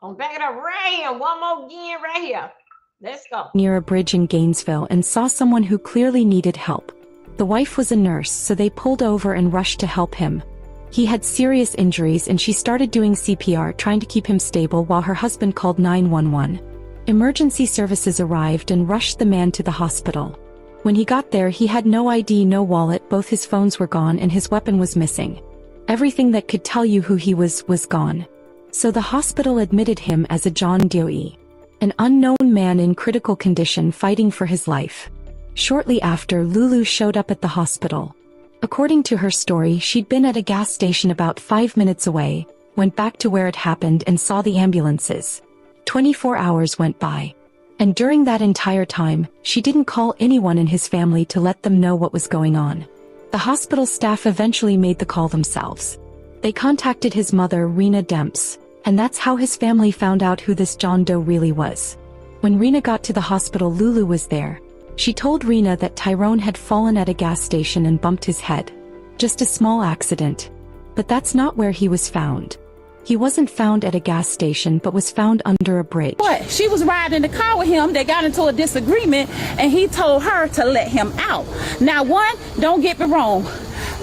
I'm back it up right here. One more again right here. Let's go. Near a bridge in Gainesville and saw someone who clearly needed help. The wife was a nurse, so they pulled over and rushed to help him. He had serious injuries and she started doing CPR, trying to keep him stable while her husband called 911. Emergency services arrived and rushed the man to the hospital. When he got there, he had no ID, no wallet, both his phones were gone and his weapon was missing. Everything that could tell you who he was gone. So the hospital admitted him as a John Doe, an unknown man in critical condition fighting for his life. Shortly after, Lulu showed up at the hospital. According to her story, she'd been at a gas station about 5 minutes away, went back to where it happened and saw the ambulances. 24 hours went by. And during that entire time, she didn't call anyone in his family to let them know what was going on. The hospital staff eventually made the call themselves. They contacted his mother, Rena Demps, and that's how his family found out who this John Doe really was. When Rena got to the hospital, Lulu was there. She told Rena that Tyrone had fallen at a gas station and bumped his head. Just a small accident. But that's not where he was found. He wasn't found at a gas station, but was found under a bridge. What? She was riding in the car with him. They got into a disagreement, and he told her to let him out. Now, one, don't get me wrong.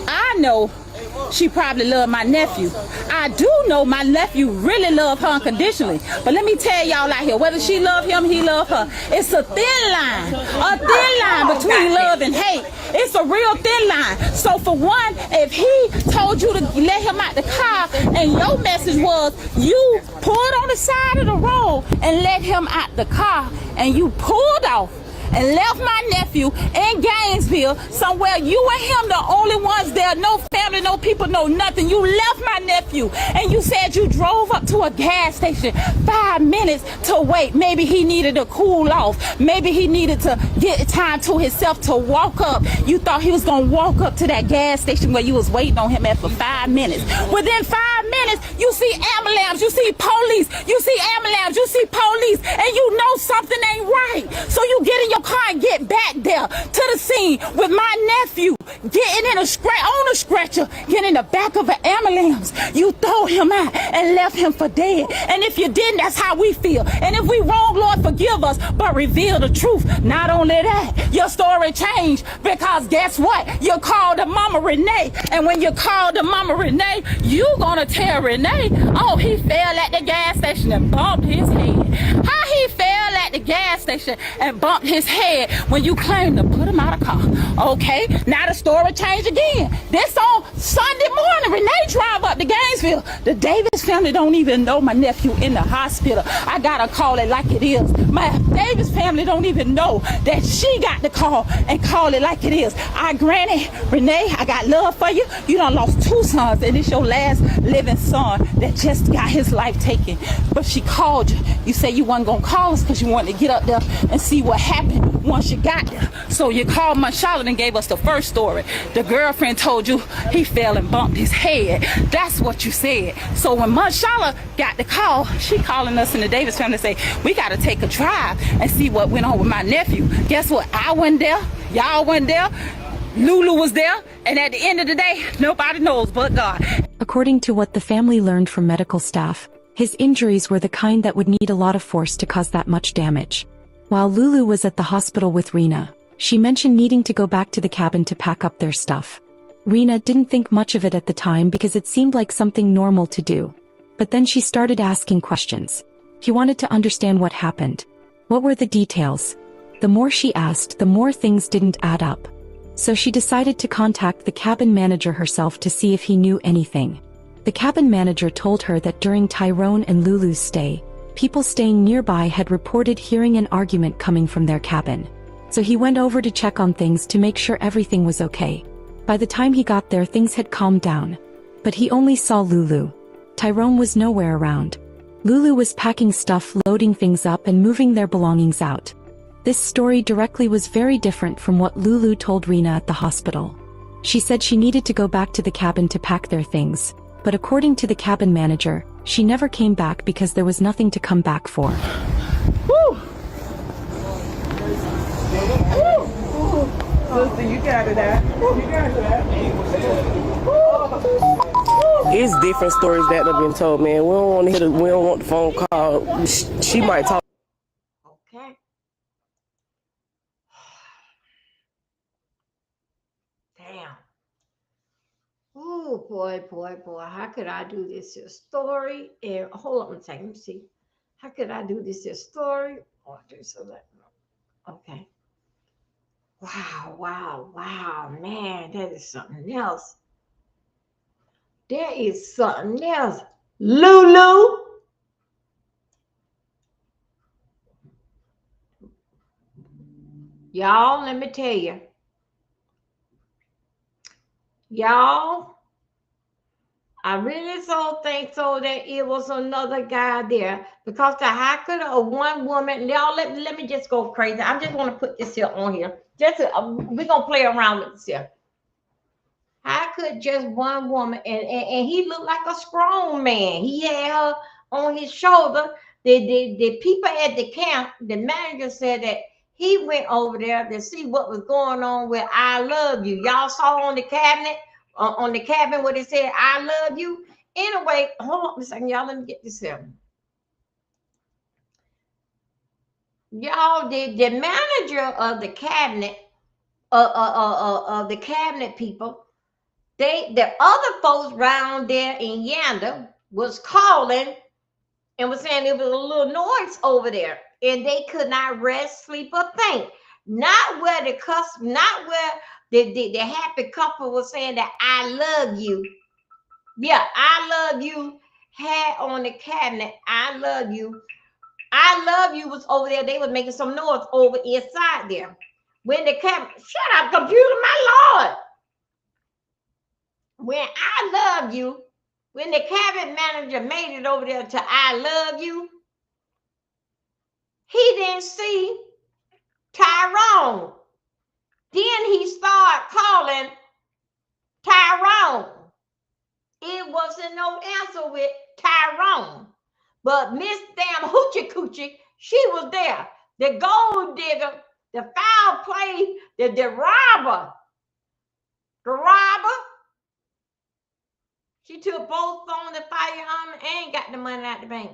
I know she probably loved my nephew. I do know my nephew really loved her unconditionally. But let me tell y'all out here, whether she loved him, he loved her. It's a thin line between love and hate. It's a real thin line. So for one, if he told you to let him out the car and your message was you pulled on the side of the road and let him out the car and you pulled off and left my nephew in Gainesville, somewhere you and him the only ones there, no family, no people, no nothing. You left my nephew and you said you drove up to a gas station 5 minutes to wait. Maybe he needed to cool off. Maybe he needed to get time to himself to walk up. You thought he was going to walk up to that gas station where you was waiting on him at for 5 minutes. Within 5 minutes, you see ambulance, you see police, you see ambulance, you see police, and you know something ain't right. So you get in your car and get back there to the scene with my nephew getting in on a stretcher, getting in the back of an ambulance. You throw him out and left him for dead. And if you didn't, that's how we feel. And if we wrong, Lord, forgive us, but reveal the truth. Not only that, your story changed because guess what? You called the Mama Renee. And when you called the Mama Renee, you gonna tell Renee, oh, he fell at the gas station and bumped his head. How he fell at the gas station and bumped his head when you claimed to put him out of car. Okay, now the story changed again. This on Sunday morning, Renee drive up to Gainesville. The Davis family don't even know my nephew in the hospital. I gotta call it like it is. My Davis family don't even know that she got the call and call it like it is. Granny, Renee, I got love for you. You done lost 2 sons and it's your last living son that just got his life taken. But she called you. You say you wasn't gonna call us because you wanted to get up there and see what happened once you got there. So you called Aunt Charlotte and gave us the first story. The girlfriend told you he fell and bumped his head. That's what you said. So when Aunt Charlotte got the call, she calling us in the Davis family to say, we got to take a drive and see what went on with my nephew. Guess what? I wasn't there. Y'all wasn't there. Lulu was there. And at the end of the day, nobody knows but God. According to what the family learned from medical staff, his injuries were the kind that would need a lot of force to cause that much damage. While Lulu was at the hospital with Rena, she mentioned needing to go back to the cabin to pack up their stuff. Rena didn't think much of it at the time because it seemed like something normal to do. But then she started asking questions. He wanted to understand what happened. What were the details? The more she asked, the more things didn't add up. So she decided to contact the cabin manager herself to see if he knew anything. The cabin manager told her that during Tyrone and Lulu's stay, people staying nearby had reported hearing an argument coming from their cabin. So he went over to check on things to make sure everything was okay. By the time he got there, things had calmed down. But he only saw Lulu. Tyrone was nowhere around. Lulu was packing stuff, loading things up and moving their belongings out. This story directly was very different from what Lulu told Rena at the hospital. She said she needed to go back to the cabin to pack their things. But according to the cabin manager, she never came back because there was nothing to come back for. Woo! Sister, you got it out. You got it out. It's different stories that have been told, man. We don't want to hear we don't want the phone call. She might talk. Okay. Damn. Oh boy, boy, boy. How could I do this here story? And hold on a second. Let me see. How could I do this here story? Oh, do so that. Okay. Wow, wow, wow, man, that is something else. There is something else. Lulu. Y'all, let me tell you. Y'all, I really so think so that it was another guy there because how could a one woman, y'all let me just go crazy. I just want to put this here on here. Just we're gonna play around with this here. How could just one woman and he looked like a strong man? He had her on his shoulder. The people at the camp, the manager said that He went over there to see what was going on with I love you. Y'all saw on the cabinet, on the cabin what it said, I love you. Anyway, hold on a second, y'all. Let me get this here. Y'all, the manager of the cabinet, of the cabinet people, the other folks round there in Yanda was calling and was saying it was a little noise over there, and they could not rest, sleep, or think. Not where not where the happy couple was saying that I love you. Yeah, I love you had on the cabinet. I love you. I love you was over there. They was making some noise over inside there. When the cabinet, shut up, computer, my Lord. When I love you, when the cabinet manager made it over there to I love you, he didn't see Tyrone. Then he started calling Tyrone. It wasn't no answer with Tyrone. But Miss Damn Hoochie Coochie, she was there. The gold digger, the foul play, the robber. The robber. She took both phones and firearm and got the money out the bank.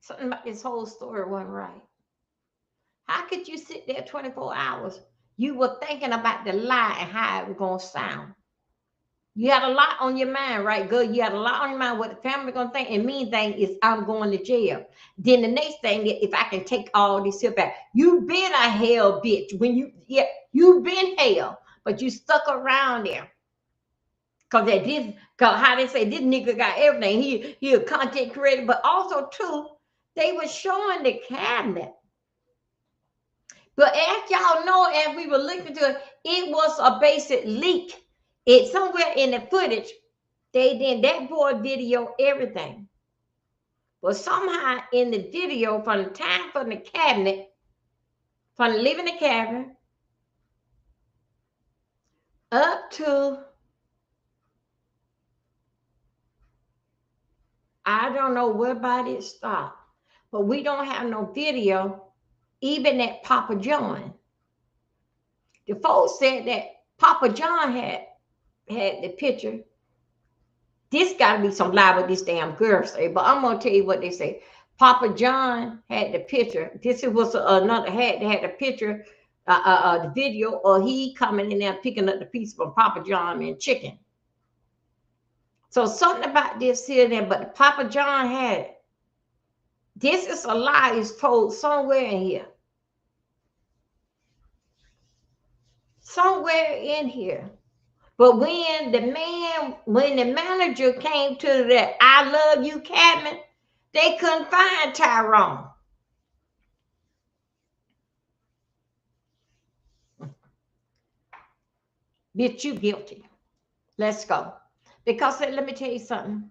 Something about this whole story wasn't right. How could you sit there 24 hours? You were thinking about the lie and how it was going to sound. You had a lot on your mind, right, girl? You had a lot on your mind what the family going to think. And main thing is I'm going to jail. Then the next thing is if I can take all this here back. You've been a hell bitch. You've been hell, but you stuck around there. Cause how they say this nigga got everything. He a content creator, but also too, they were showing the cabinet. But as y'all know, as we were looking to it, it was a basic leak. It's somewhere in the footage. That boy video everything. But somehow in the video, from the time from the cabinet, from leaving the cabin, up to I don't know whereabody it stopped. But we don't have no video, even at Papa John. The folks said that Papa John had the picture. This got to be some lie what this damn girl say, but I'm gonna tell you what they say. Papa John had the picture. This was another had the picture, the video, or he coming in there picking up the piece from Papa John and chicken. So something about this here and there, but Papa John had it. This is a lie is told somewhere in here. Somewhere in here. But when the manager came to the I love you cabinet, they couldn't find Tyrone. Bitch, you guilty. Let's go. Because let me tell you something.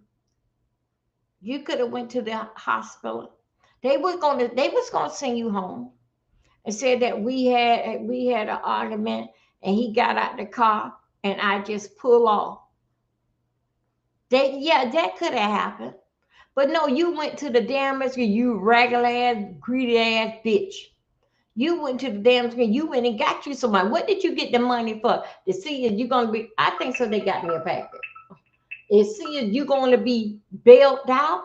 You could have went to the hospital. They was gonna send you home and said that we had an argument and he got out the car and I just pull off. That could have happened. But no, you went to the damn rescue, you regular ass, greedy ass bitch. You went to the damn screen, you went and got you some money. What did you get the money for? To see if you're gonna be, I think so they got me a package. And see if you're gonna be bailed out.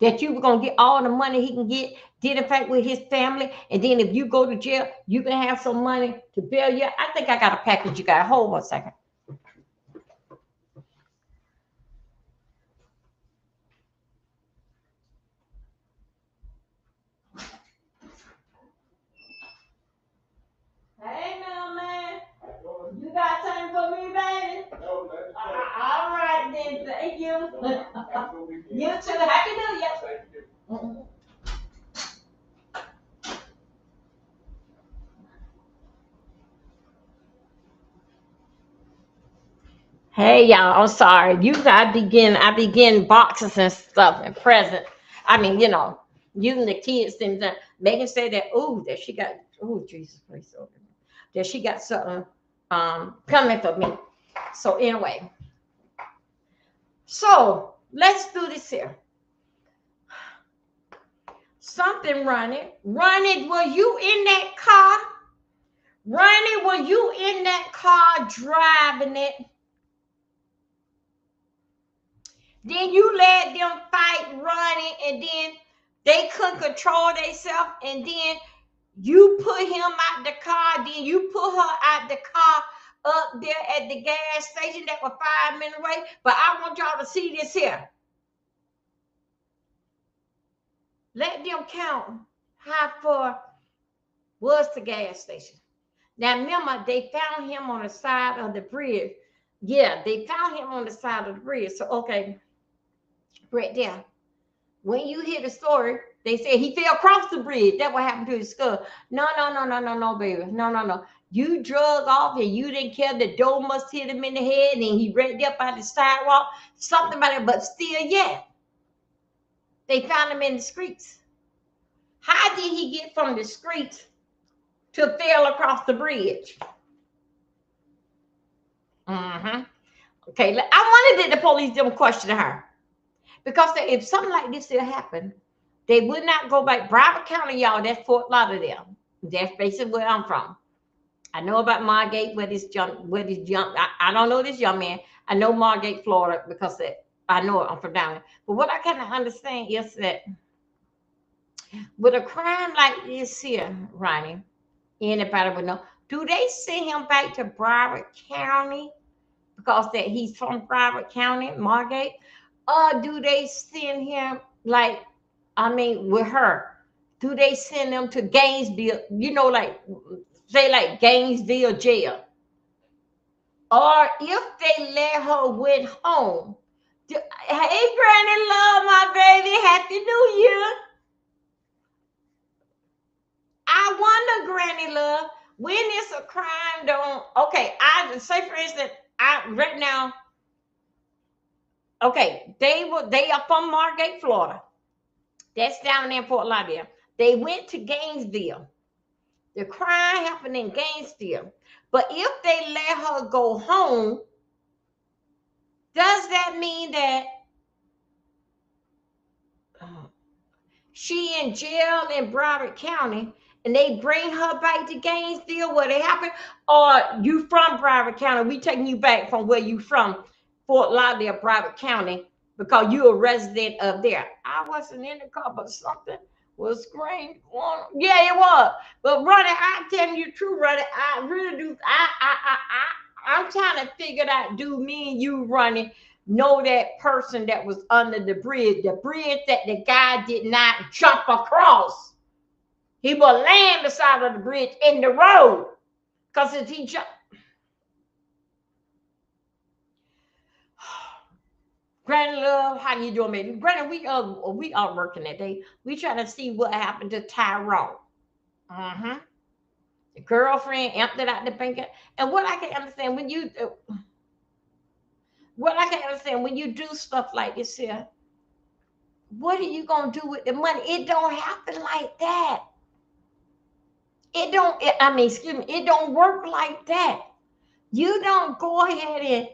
That you were gonna get all the money he can get, did in fact with his family, and then if you go to jail, you can have some money to bail you. I think I got a package you got. Hold on a second. Hey, man. You got something for me, baby? No, that's all right, then. Thank you. You too. Happy New Year. Thank you. Hey, y'all. I'm sorry. I begin boxes and stuff and presents. I mean, using the kids and Megan said that, that she got, Jesus Christ, that she got something coming for me. So anyway, so let's do this here. Something running. Running, were you in that car? Running, were you in that car driving it? Then you let them fight running, and then they couldn't control themselves, and then you put him out the car, then you put her out the car up there at the gas station that was 5 minutes away. But I want y'all to see this here. Let them count how far was the gas station. Now remember, they found him on the side of the bridge. Yeah, they found him on the side of the bridge. So okay, right there. When you hear the story, they say he fell across the bridge. That's what happened to his skull. No, baby. No. You drug off and you didn't care. The door must hit him in the head and he right there by the sidewalk. Something about it, but still, yeah. They found him in the streets. How did he get from the streets to fell across the bridge? Okay, I wanted the police to question her. Because if something like this still happened, they would not go back. Broward County, y'all, that's Fort Lauderdale. That's basically where I'm from. I know about Margate, where this young, I don't know this young man. I know Margate, Florida, because I know it. I'm from down there. But what I kind of understand is that with a crime like this here, Ronnie, anybody would know, do they send him back to Broward County because that he's from Broward County, Margate? Or do they send him, like, I mean, with her, do they send them to Gainesville, like, say, like Gainesville jail? Or if they let her went home, hey, Granny Love, my baby, Happy New Year. I wonder, Granny Love, when it's a crime, okay, I say, for instance, right now, okay, they are from Margate, Florida. That's down there in Fort Lauderdale. They went to Gainesville. The crime happened in Gainesville. But if they let her go home, does that mean that she in jail in Broward County and they bring her back to Gainesville where they happen? Or you from Broward County, we taking you back from where you from, Fort Lauderdale, Broward County, because you're a resident of there. I wasn't in the car, but something was screamed. Yeah, it was. But Ronnie, I'm telling you the truth, Ronnie. I really do. I'm trying to figure out, do me and you, Ronnie, know that person that was under the bridge that the guy did not jump across. He was laying beside of the bridge in the road. Because if he jumped. Granny Love, how you doing, baby? Granny, we are working that day. We trying to see what happened to Tyrone. The girlfriend emptied out the bank. And what I can understand when you do stuff like this here, what are you gonna do with the money? It don't happen like that. It don't work like that. You don't go ahead and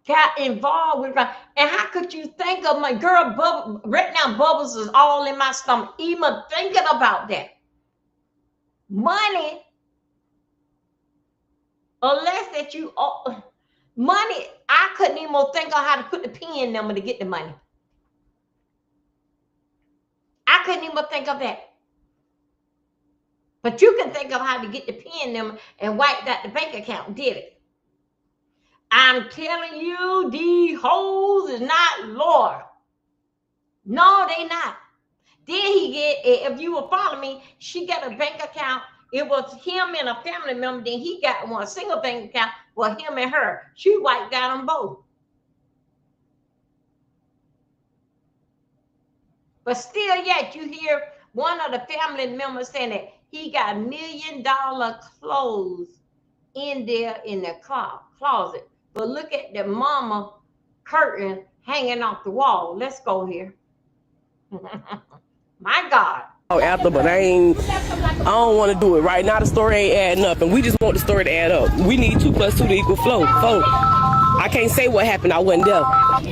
got involved with her. And how could you think of my girl Bubble? Right now, Bubbles is all in my stomach, even thinking about that. Money, unless that you money, I couldn't even think of how to put the PIN number to get the money. I couldn't even think of that. But you can think of how to get the PIN number and wipe out the bank account, did it? I'm telling you, these hoes is not loyal. No, they not. Then he get, if you will follow me, she got a bank account. It was him and a family member. Then he got one single bank account for him and her. She wiped out them both. But still yet, you hear one of the family members saying that he got $1 million clothes in there in the closet. But look at the mama curtain hanging off the wall. Let's go here. My God. after, but I don't want to do it. Right now the story ain't adding up, and we just want the story to add up. We need 2 + 2 to equal 4. I can't say what happened. I wasn't there.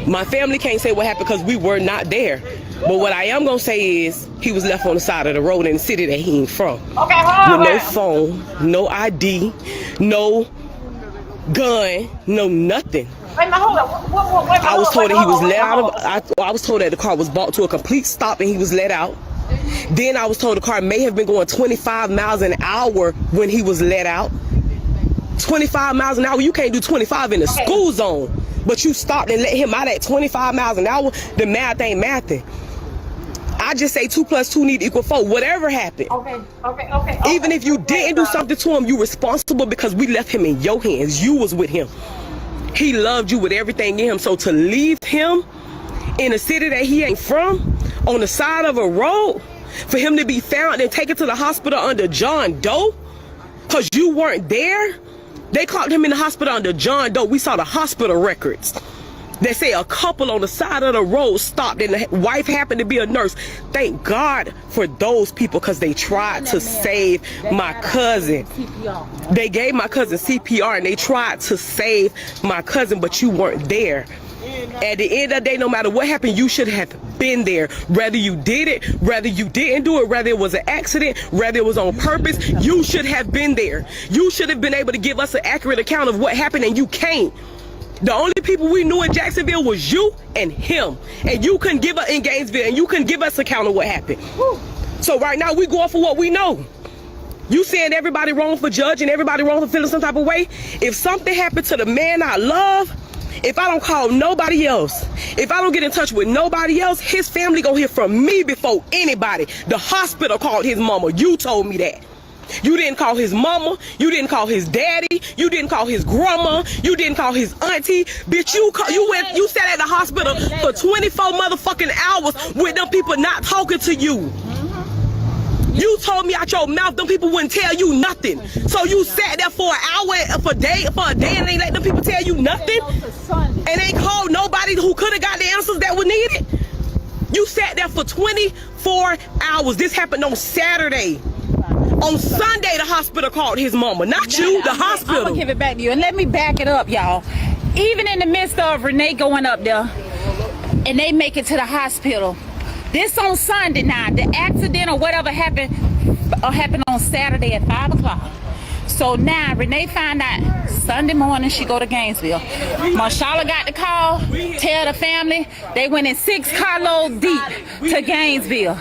My family can't say what happened because we were not there. But what I am gonna say is he was left on the side of the road in the city that he ain't from. Okay, with no phone, no ID, no gun, no nothing. Wait a minute, hold on. I was told that he was let out of. I was told that the car was brought to a complete stop and he was let out. Then I was told the car may have been going 25 miles an hour when he was let out. 25 miles an hour, you can't do 25 in the school zone, but you stopped and let him out at 25 miles an hour. The math ain't mathing. I just say 2 + 2 need to equal 4. Whatever happened. Okay. Even if you didn't do something to him, you responsible because we left him in your hands. You was with him. He loved you with everything in him. So to leave him in a city that he ain't from, on the side of a road, for him to be found and taken to the hospital under John Doe, because you weren't there. They caught him in the hospital under John Doe. We saw the hospital records. They say a couple on the side of the road stopped and the wife happened to be a nurse. Thank God for those people because they tried to save my cousin. They gave my cousin CPR and they tried to save my cousin, but you weren't there. At the end of the day, no matter what happened, you should have been there. Whether you did it, whether you didn't do it, whether it was an accident, whether it was on purpose, you should have been there. You should have been able to give us an accurate account of what happened, and you can't. The only people we knew in Jacksonville was you and him. And you couldn't give us in Gainesville, and you couldn't give us an account of what happened. So right now, we go off for what we know. You saying everybody wrong for judging, everybody wrong for feeling some type of way? If something happened to the man I love, if I don't call nobody else, if I don't get in touch with nobody else, his family gonna hear from me before anybody. The hospital called his mama. You told me that. You didn't call his mama. You didn't call his daddy. You didn't call his grandma. You didn't call his auntie. Bitch, you sat at the hospital for 24 motherfucking hours with them people not talking to you. You told me out your mouth them people wouldn't tell you nothing. So you sat there for an hour, for a day, and ain't let them people tell you nothing? And ain't called nobody who could have got the answers that were needed? You sat there for 24 hours. This happened on Saturday. On Sunday, the hospital called his mama, not you, the hospital. I'm gonna give it back to you, and let me back it up, y'all. Even in the midst of Renee going up there, and they make it to the hospital, this on Sunday now, the accident or whatever happened on Saturday at 5 o'clock. So now Renee find out Sunday morning she go to Gainesville. Marshala got the call, tell the family, they went in 6 carloads deep to Gainesville.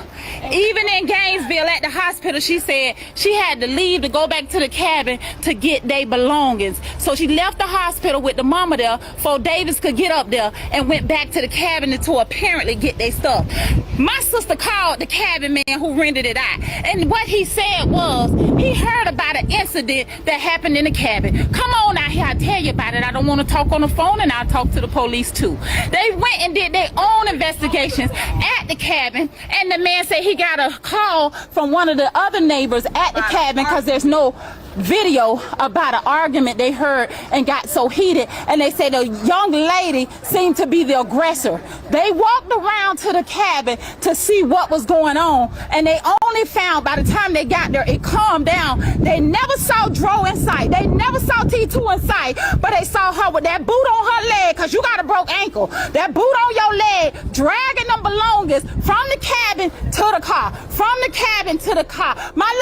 Even in Gainesville at the hospital, she said she had to leave to go back to the cabin to get their belongings. So she left the hospital with the mama there before Davis could get up there and went back to the cabin to apparently get their stuff. My sister called the cabin man who rented it out. And what he said was he heard about an incident that happened in the cabin. Come on out here, I'll tell you about it. I don't want to talk on the phone, and I'll talk to the police too. They went and did their own investigations at the cabin, and the man said he got a call from one of the other neighbors at the cabin because there's no video about an argument they heard and got so heated, and they said the young lady seemed to be the aggressor. They walked around to the cabin to see what was going on, and they only found by the time they got there it calmed down. They never saw Dro in sight, they never saw T2 in sight, but they saw her with that boot on her leg, because you got a broke ankle, that boot on your leg, dragging them belongings from the cabin to the car, from the cabin to the car. My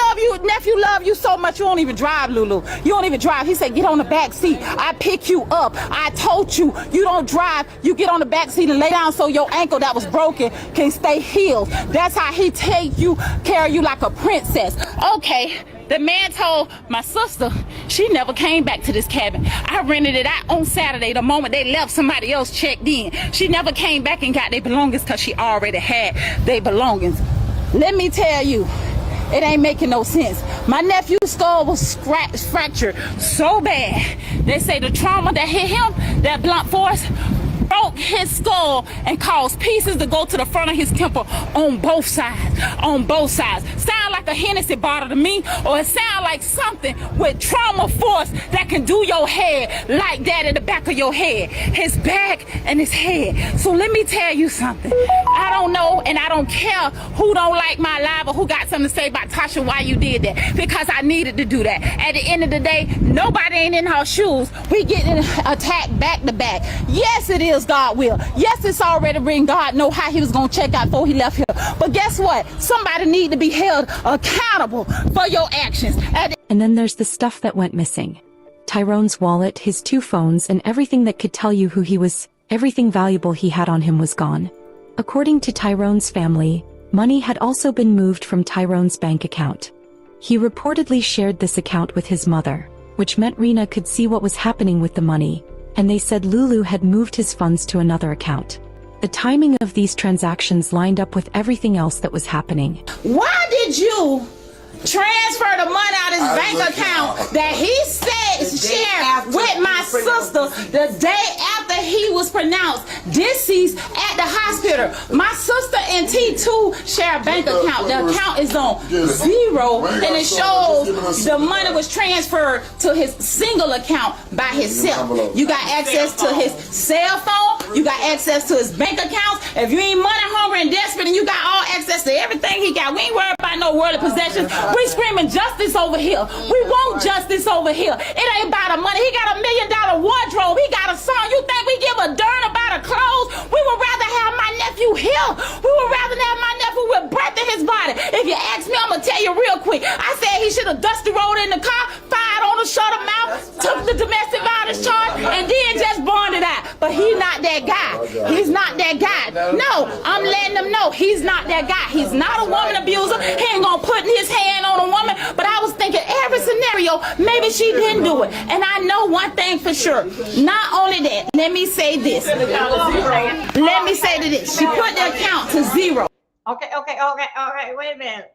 nephew love you so much you don't even drive, Lulu. You don't even drive. He said, get on the back seat. I pick you up. I told you, you don't drive. You get on the back seat and lay down so your ankle that was broken can stay healed. That's how he take you, carry you like a princess. Okay. The man told my sister she never came back to this cabin. I rented it out on Saturday. The moment they left, somebody else checked in. She never came back and got their belongings because she already had their belongings. Let me tell you, it ain't making no sense. My nephew's skull was fractured so bad. They say the trauma that hit him, that blunt force, broke his skull and caused pieces to go to the front of his temple on both sides. On both sides. Sound like like a Hennessy bottle to me, or it sound like something with trauma force that can do your head like that in the back of your head, his back and his head. So let me tell you something. I don't know, and I don't care who don't like my live or who got something to say about Tasha why you did that, because I needed to do that. At the end of the day, nobody ain't in her shoes. We getting attacked back to back. Yes, it is God will. Yes, it's already written. God know how he was gonna check out before he left here. But guess what? Somebody need to be held accountable for your actions. And then there's the stuff that went missing. Tyrone's wallet, his 2 phones, and everything that could tell you who he was. Everything valuable he had on him was gone. According to Tyrone's family, money had also been moved from Tyrone's bank account. He reportedly shared this account with his mother, which meant Rena could see what was happening with the money, and they said Lulu had moved his funds to another account. The timing of these transactions lined up with everything else that was happening. Why did you transfer the money out of his bank account that he said shared with my sister the day after he was pronounced deceased at the hospital? My sister and T2 share a bank account. The account is on 0, and it shows the money was transferred to his single account by himself. You got access to his cell phone. You got access to his bank accounts. If you ain't money hungry and desperate and you got all access to everything he got, we ain't worried about no worldly possessions. We screaming justice over here. We want justice over here. It ain't about the money. He got $1 million wardrobe. He got a son. You think we give a darn about the clothes? We would rather have my nephew here. We would rather have my nephew with breath in his body. If you ask me, I'm going to tell you real quick. I said he should have dusty rolled in the car, fired on the shut him out, took the domestic violence charge, and then just bonded out. But he's not that guy. He's not that guy. No, I'm letting them know he's not that guy. He's not a woman abuser. He ain't going to put his hand on a woman. But I was thinking every scenario, maybe she didn't do it. And I know one thing for sure. Not only that, let me say this. Let me say to this. She put the account to 0. Okay, wait a minute.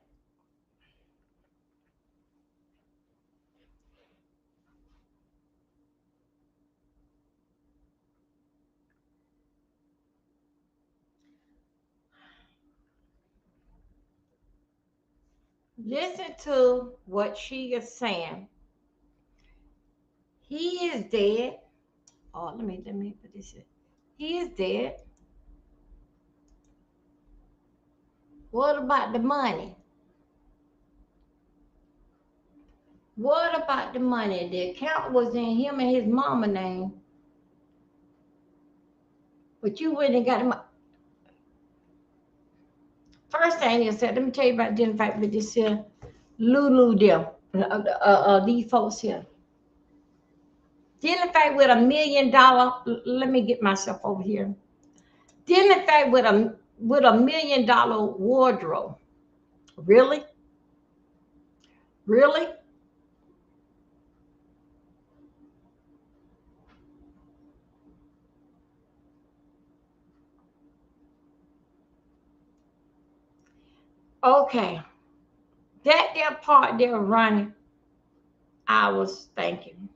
Listen to what she is saying. He is dead. Oh, let me put this in. He is dead. What about the money? What about the money? The account was in him and his mama name. But you went and got him. First thing is that, let me tell you about the fact with this here Lulu them, these folks here. Dealing fact with $1 million. Let me get myself over here. Dealing fact with $1 million wardrobe. Really? Really? Okay. That part they're running, I was thinking.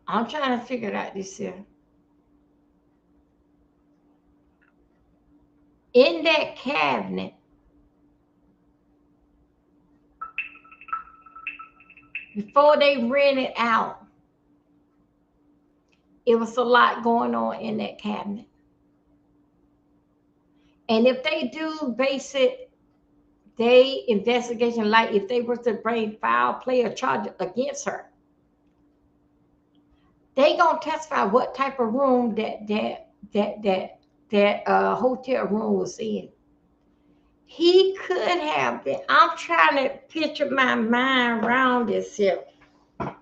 I'm trying to figure out this here. In that cabinet, before they rent it out, it was a lot going on in that cabinet. And if they do basic day investigation, like if they were to bring foul play or charge against her, they gonna testify what type of room that hotel room was in. He could have been. I'm trying to picture my mind around this here. But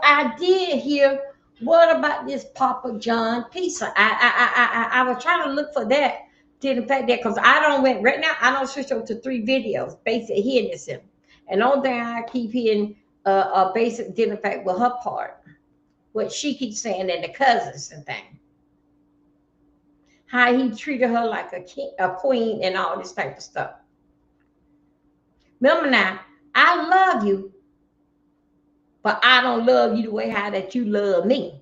I did hear, what about this Papa John pizza? I was trying to look for that. Didn't fact that because I don't went right now. I don't switch over to 3 videos, basic hearing this here. And the only thing I keep hearing a basic didn't fact with her part. What she keeps saying and the cousins and things. How he treated her like a king, a queen, and all this type of stuff. Remember now, I love you, but I don't love you the way how that you love me.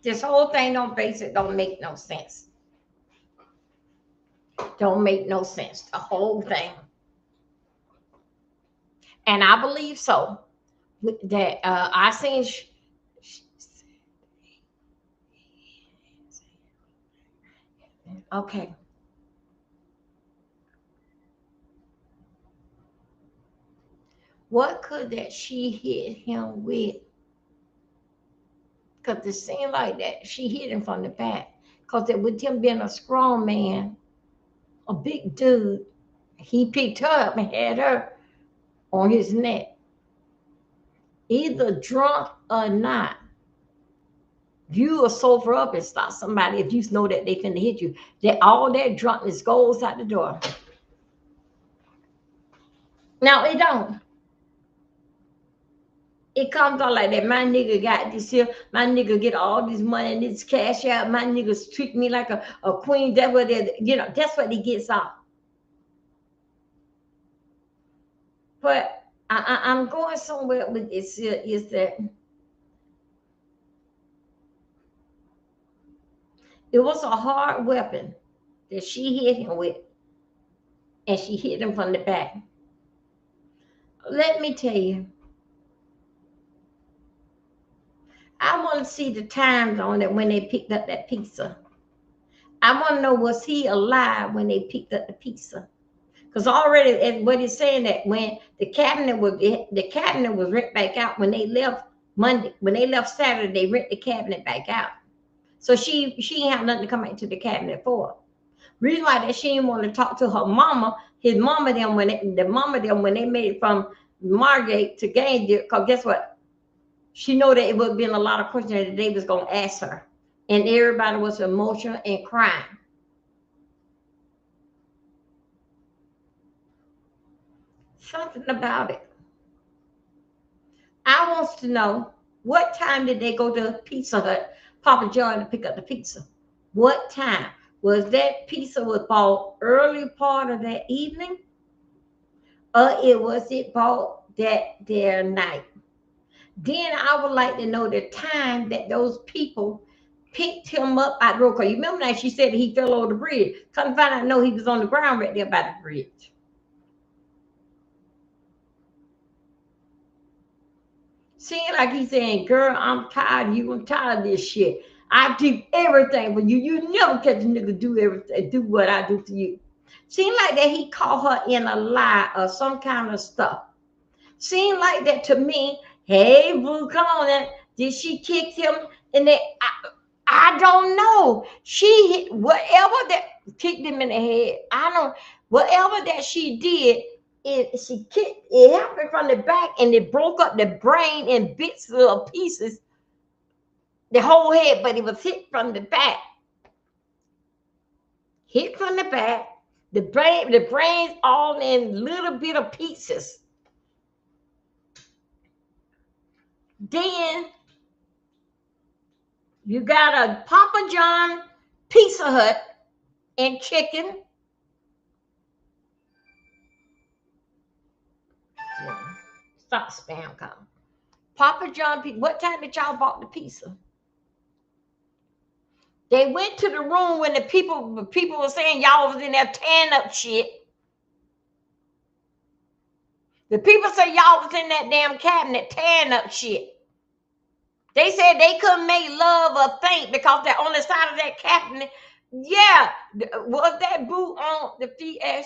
This whole thing don't make no sense. Don't make no sense. The whole thing. And I believe so. That I seen. Okay. What could that she hit him with? Because it seemed like that she hit him from the back. Because with him being a strong man, a big dude, he picked her up and had her on his neck. Either drunk or not, you will sober up and stop somebody if you know that they finna hit you. That all that drunkenness goes out the door. Now it don't. It comes out like that. My nigga got this here. My nigga get all this money and this cash out. My niggas treat me like a queen. That's what that's what he gets off. But I'm going somewhere with this here is that it was a hard weapon that she hit him with. And she hit him from the back. Let me tell you. I want to see the times on it when they picked up that pizza. I want to know, was he alive when they picked up the pizza? Because already, what he's saying that when the cabinet was rent back out when they left Monday, when they left Saturday, they rent the cabinet back out. So she ain't have nothing to come back to the cabinet for. Reason why that she didn't want to talk to her mama, his mama them when they made it from Margate to Gainesville, because guess what? She know that it would have been a lot of questions that they was gonna ask her, and everybody was emotional and crying. Something about it. I wants to know what time did they go to Pizza Hut, Papa John, to pick up the pizza? What time? Was that pizza was bought early part of that evening, or was it bought that their night? Then I would like to know the time that those people picked him up out the road. Because you remember that she said that he fell over the bridge. Come find out, no, he was on the ground right there by the bridge. Seeing like he's saying, girl, I'm tired of you. I'm tired of this shit. I do everything for you. You never catch a nigga do everything, do what I do to you. Seemed like that he caught her in a lie or some kind of stuff. Seemed like that to me. Hey, boo, come on now. Did she kick him in the? I don't know. She hit whatever that kicked him in the head. I don't. Whatever that she did, she kicked. It happened from the back, and it broke up the brain in bits, little pieces. The whole head, but it was hit from the back. Hit from the back. The brain's all in little bit of pieces. Then you got a Papa John, Pizza Hut, and chicken. Stop spam calling. Papa John, what time did y'all bought the pizza? They went to the room when the people were saying y'all was in there tearing up shit. The people say y'all was in that damn cabinet tearing up shit. They said they couldn't make love or think because they're on the side of that cabinet. Yeah, was that boot on the feet ash?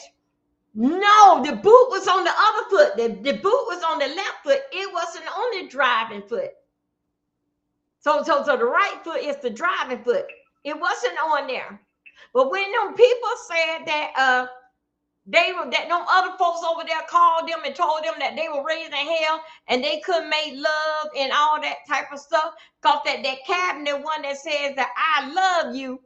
No, the boot was on the other foot. The boot was on the left foot. It wasn't on the driving foot. So the right foot is the driving foot. It wasn't on there. But when them people said that that no other folks over there called them and told them that they were raising hell and they couldn't make love and all that type of stuff, because that cabinet one that says that I love you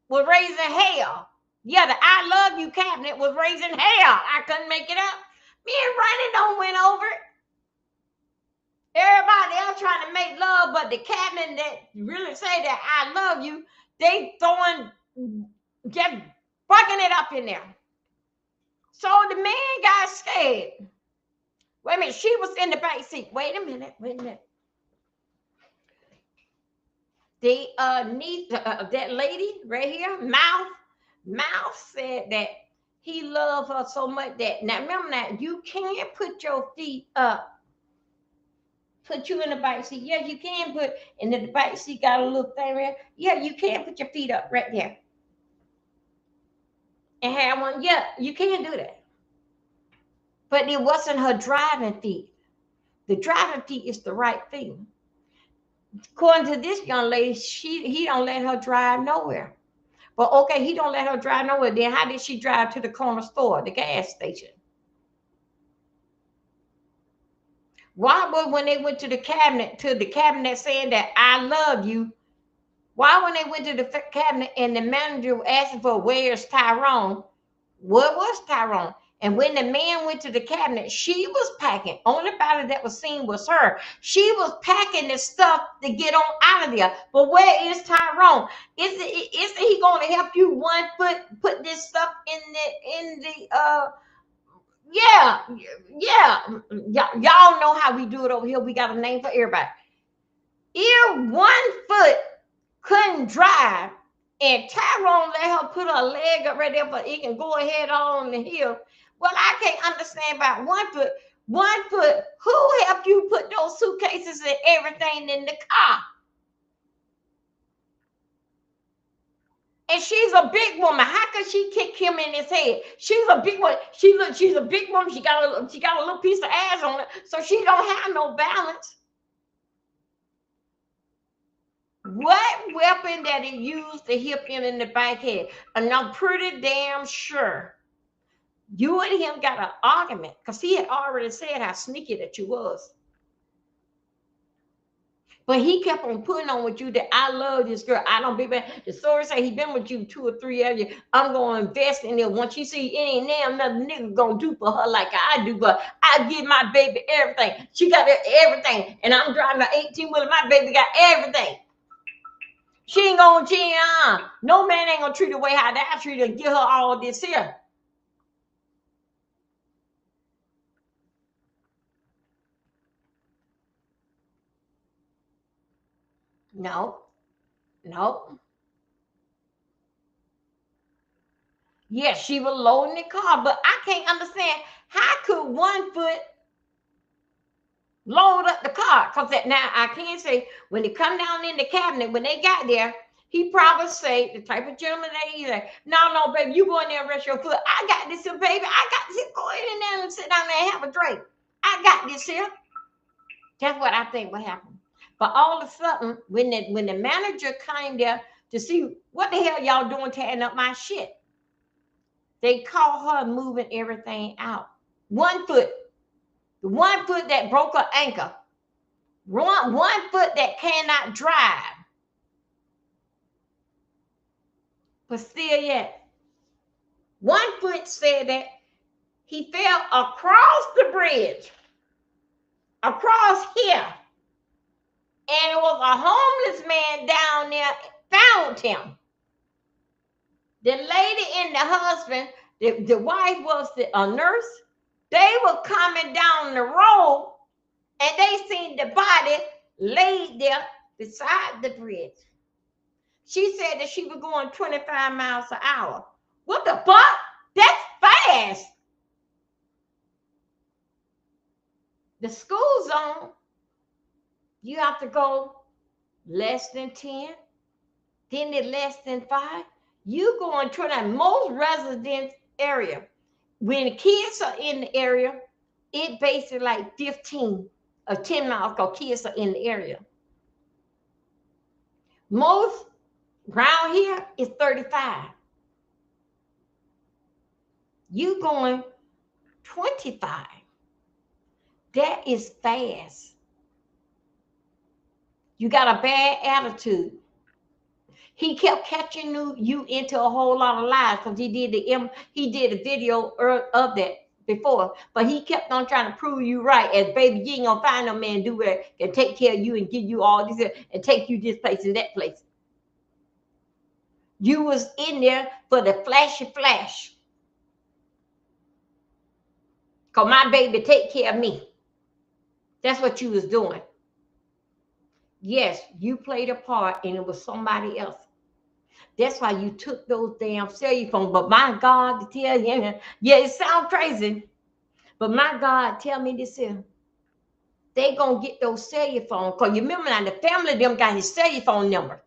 was raising hell. Yeah, the I love you cabinet was raising hell. I couldn't make it up. Me and Ronnie don't went over it. Everybody else trying to make love, but the cabinet that really say that I love you, they throwing, just bucking it up in there. So the man got scared. Wait a minute, she was in the back seat. Wait a minute. The niece, that lady right here, Mouth said that he loved her so much that now remember that you can't put your feet up, put you in the back seat. Yeah, you can put, and the back seat got a little thing there. Yeah, you can put your feet up right there and have one. Yeah, you can do that. But it wasn't her driving feet. The driving feet is the right thing. According to this young lady, he don't let her drive nowhere. But okay, he don't let her drive nowhere. Then how did she drive to the corner store, the gas station? Why would when they went to the cabinet saying that I love you? Why when they went to the cabinet and the manager asking for where's Tyrone? What was Tyrone? And when the man went to the cabinet, she was packing. Only body that was seen was her. She was packing the stuff to get on out of there. But where is Tyrone? Is he going to help you 1 foot put this stuff in the yeah, y'all know how we do it over here. We got a name for everybody. If 1 foot couldn't drive, and Tyrone let her put her leg up right there, but it can go ahead on the hill. Well, I can't understand about 1 foot. 1 foot, who helped you put those suitcases and everything in the car? And she's a big woman. How could she kick him in his head? She's a big one. She's a big woman. She got a little piece of ass on her, so she don't have no balance. What weapon that he used to hit him in the back head? And I'm pretty damn sure you and him got an argument because he had already said how sneaky that you was. But he kept on putting on with you that I love this girl. I don't be bad. The story say he been with you 2 or 3 years. I'm going to invest in it. Once you see it ain't damn nothing nigga going to do for her like I do, but I give my baby everything. She got everything. And I'm driving an 18-wheeler. My baby got everything. She ain't going to, no man ain't going to treat her the way how I treat her and give her all this here. No. Yes, she was loading the car, but I can't understand how could 1 foot load up the car? Because now I can't say when they come down in the cabinet, when they got there, he probably say the type of gentleman that he's like, no, baby, you go in there and rest your foot. I got this here, baby. I got this here. Go in there and sit down there and have a drink. I got this here. That's what I think would happen. But all of a sudden, when the manager came there to see what the hell y'all doing tearing up my shit, they caught her moving everything out. 1 foot. The 1 foot that broke her ankle. 1 foot that cannot drive. But still yet. 1 foot said that he fell across the bridge. Across here. And it was a homeless man down there found him. The lady and the husband, the wife was a nurse. They were coming down the road and they seen the body laid there beside the bridge. She said that she was going 25 miles an hour. What the fuck? That's fast. The school zone, you have to go less than 10, then it less than 5. You going 20. Most residence area, when the kids are in the area, it basically like 15 or 10 miles because kids are in the area. Most around here is 35. You going 25. That is fast. You got a bad attitude. He kept catching you into a whole lot of lies because he did a video of that before, but he kept on trying to prove you right. As baby, you ain't gonna find no man do that can take care of you and give you all this and take you this place and that place. You was in there for the flashy flash. Cause my baby take care of me. That's what you was doing. Yes, you played a part and it was somebody else. That's why you took those damn cell phone. But my God, to tell you, yeah, it sounds crazy. But my God, tell me this here. They gonna get those cell phone. Cause you remember now the family them got his cell phone number.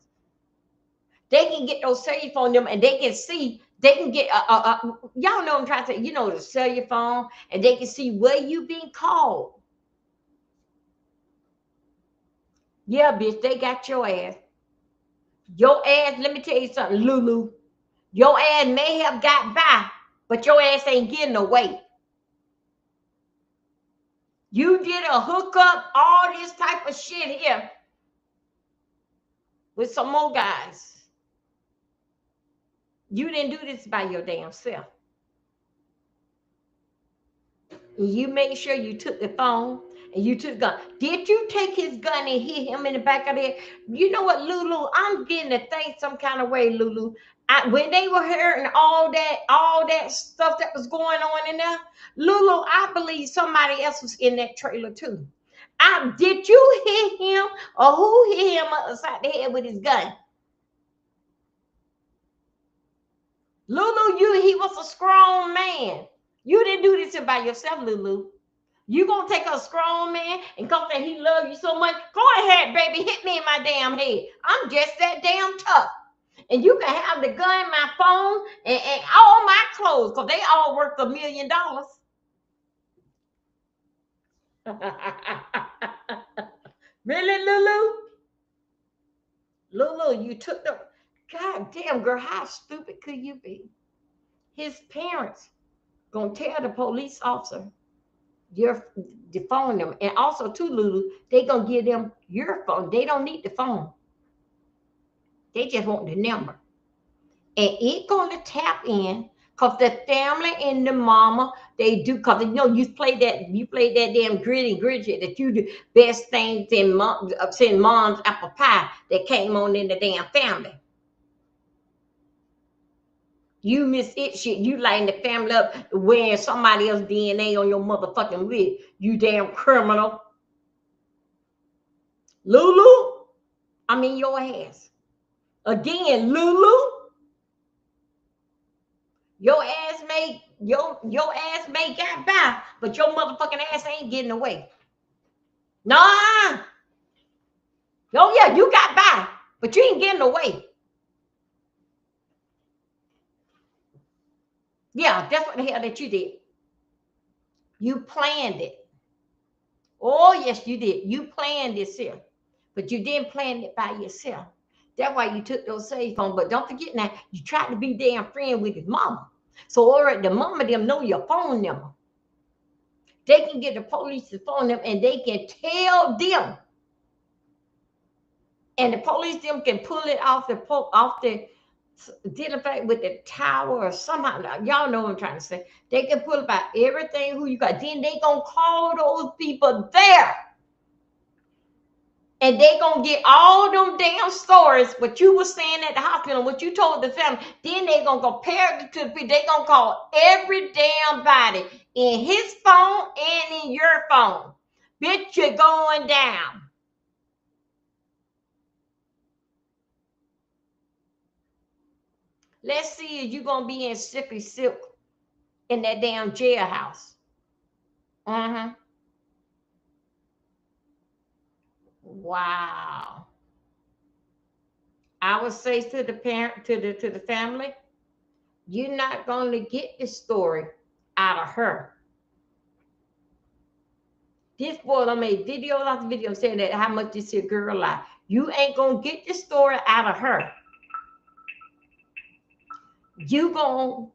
They can get those cell phone number and they can see, they can get y'all know what I'm trying to say, you know, the cell phone, and they can see where you being called. Yeah, bitch, they got your ass. Your ass, let me tell you something, Lulu. Your ass may have got by, but your ass ain't getting away. You did a hookup, all this type of shit here with some more guys. You didn't do this by your damn self. You made sure you took the phone and you took the gun. Did you take his gun and hit him in the back of the head? You know what, Lulu? I'm getting to think some kind of way, Lulu. When they were hearing all that stuff that was going on in there, Lulu, I believe somebody else was in that trailer too. Did you hit him, or who hit him upside the head with his gun? Lulu, he was a strong man. You didn't do this by yourself, Lulu. You gonna take a strong man and come say he love you so much? Go ahead, baby, hit me in my damn head. I'm just that damn tough. And you can have the gun, my phone, and all my clothes, because they all worth $1 million. Really, Lulu? Lulu, you took the... God damn, girl, how stupid could you be? His parents gonna tell the police officer your the phone number, and also too, Lulu, they gonna give them your phone. They don't need the phone. They just want the number, and it gonna tap in because the family and the mama they do, because you know you played that damn gritty that you do best things in send mom's apple pie that came on in the damn family. You miss it shit. You lighting the family up wearing somebody else's DNA on your motherfucking lid. You damn criminal. Lulu, I'm in your ass. Again, Lulu, your ass may get by, but your motherfucking ass ain't getting away. Nah. Oh yeah, you got by, but you ain't getting away. Yeah, that's what the hell that you did. You planned it. Oh yes, you did. You planned this here, but you didn't plan it by yourself. That's why you took those cell phone. But don't forget now, you tried to be damn friend with his mama. So all right, the mama them know your phone number. They can get the police to phone them and they can tell them. And the police them can pull it off the identify with the tower or somehow. Y'all know what I'm trying to say. They can pull about everything who you got. Then they gonna call those people there. And they gonna get all them damn stories, what you were saying at the hospital, what you told the family. Then they gonna compare it to the people. They gonna call every damn body in his phone and in your phone. Bitch, you're going down. Let's see if you're gonna be in sippy silk in that damn jailhouse. Wow. I would say to the parent, to the family, you're not gonna get the story out of her. This boy done made video after video saying that how much this here girl lie. You ain't gonna get the story out of her. You gon'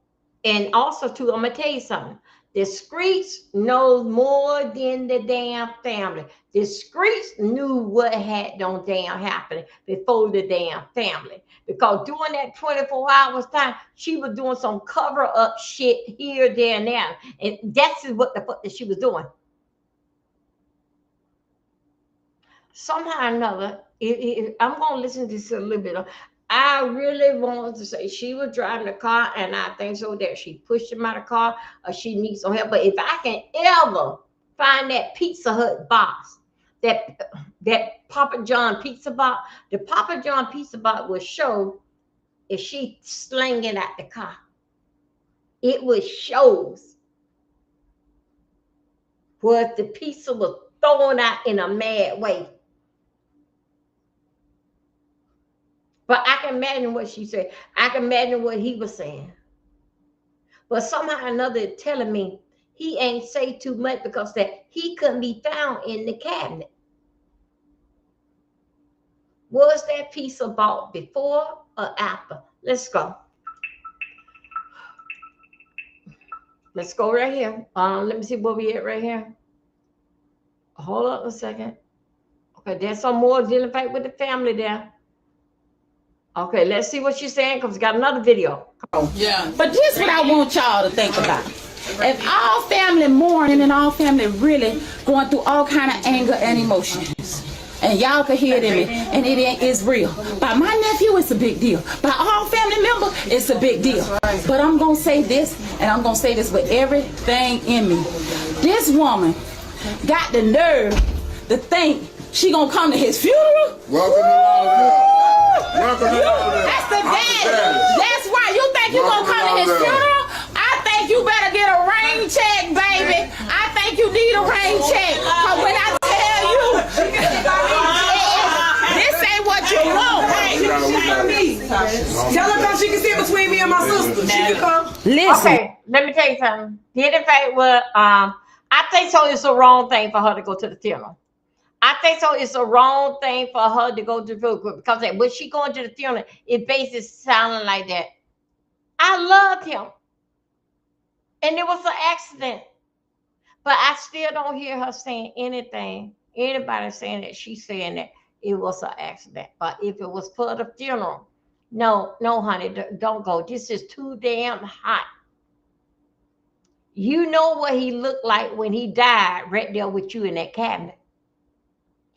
and also too, I'm gonna tell you something. The streets knows more than the damn family. The streets knew what had done damn happening before the damn family. Because during that 24 hours time, she was doing some cover up shit here, there, and there. And that's what the fuck that she was doing. Somehow or another, I'm gonna listen to this a little bit. I really want to say she was driving the car, and I think so that she pushed him out of the car, or she needs some help. But if I can ever find that Pizza Hut box, that Papa John pizza box. The Papa John pizza box will show if she slinging out the car. It was shows where the pizza was thrown out in a mad way. But I can imagine what she said. I can imagine what he was saying. But somehow or another, it's telling me he ain't say too much because that he couldn't be found in the cabinet. Was that pizza bought before or after? Let's go. Let's go right here. Let me see where we at right here. Hold up a second. Okay, there's some more dealing fight with the family there. Okay, let's see what she's saying because we got another video. Yeah. But this what I want y'all to think about. If all family mourning and all family really going through all kind of anger and emotions, and y'all can hear it in me, and it is real. By my nephew, it's a big deal. By all family members, it's a big deal. But I'm gonna say this, and I'm gonna say this with everything in me. This woman got the nerve to think she gonna come to his funeral. Welcome to Lauderdale. Welcome to Lauderdale. That's the daddy. That's why you think you gonna come to his funeral. I think you better get a rain check, baby. I think you need a rain check. Cause when I tell you, this ain't what you want. Tell her how she can sit between me and my sister. She can come. Listen. Okay, let me tell you something. Did in fact what I think so it's the wrong thing for her to go to the funeral. I think so it's the wrong thing for her to go to the funeral because when she going to the funeral, it basically sounding like that. I loved him. And it was an accident. But I still don't hear her saying anything. Anybody saying that she's saying that it was an accident. But if it was for the funeral, no, honey, don't go. This is too damn hot. You know what he looked like when he died right there with you in that cabinet.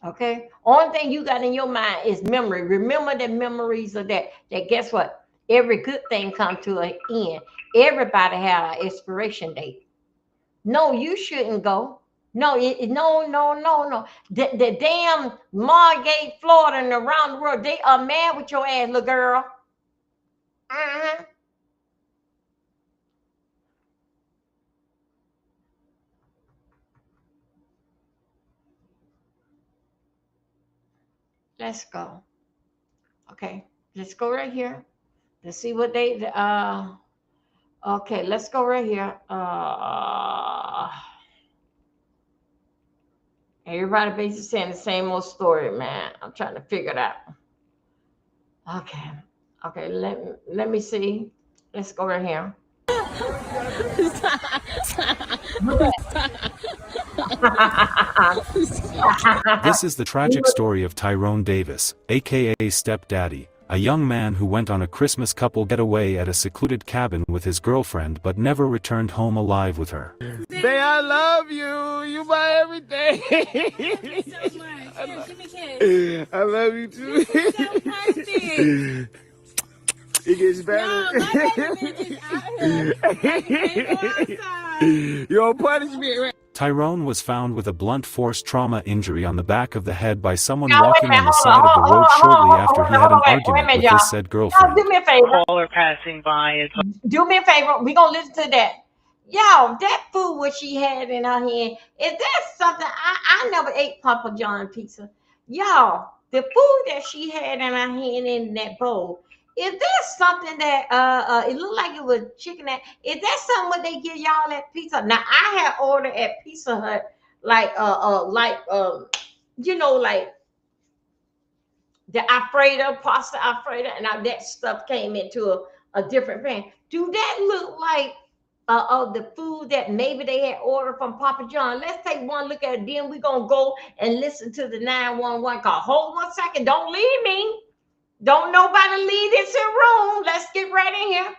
Okay? Only thing you got in your mind is memory. Remember the memories of that. That guess what? Every good thing comes to an end. Everybody had an expiration date. No, you shouldn't go. No. The damn Margate, Florida, and around the world, they are mad with your ass, little girl. Let's go. Okay, let's go right here. Let's see what they okay, let's go right here. Everybody basically saying the same old story, man. I'm trying to figure it out. Okay, let me see. Let's go right here. This is the tragic story of Tyrone Davis, aka Stepdaddy, a young man who went on a Christmas couple getaway at a secluded cabin with his girlfriend but never returned home alive with her. Babe, I love you. You my everything. So much. Give me a kiss. I love you too. So perfect. It gets better. No, my baby is out here. You don't punish me, right? Tyrone was found with a blunt force trauma injury on the back of the head by someone Now, walking wait a on the minute, side of the road shortly after he had an wait a argument minute, with y'all. his said girlfriend. Do me a favor. Caller passing by. Do me a favor. We're going to listen to that. Y'all, that food what she had in her hand, is that something? I never ate Papa John pizza. Y'all, the food that she had in her hand in that bowl, is that something that it looked like it was chicken? Is that something what they give y'all at pizza? Now I had ordered at Pizza Hut like you know, like the Alfredo, pasta Alfredo, and now that stuff came into a different pan. Do that look like the food that maybe they had ordered from Papa John? Let's take one look at it. Then we're gonna go and listen to the 911 call. Hold 1 second. Don't leave me. Don't nobody leave this room. Let's get right in here.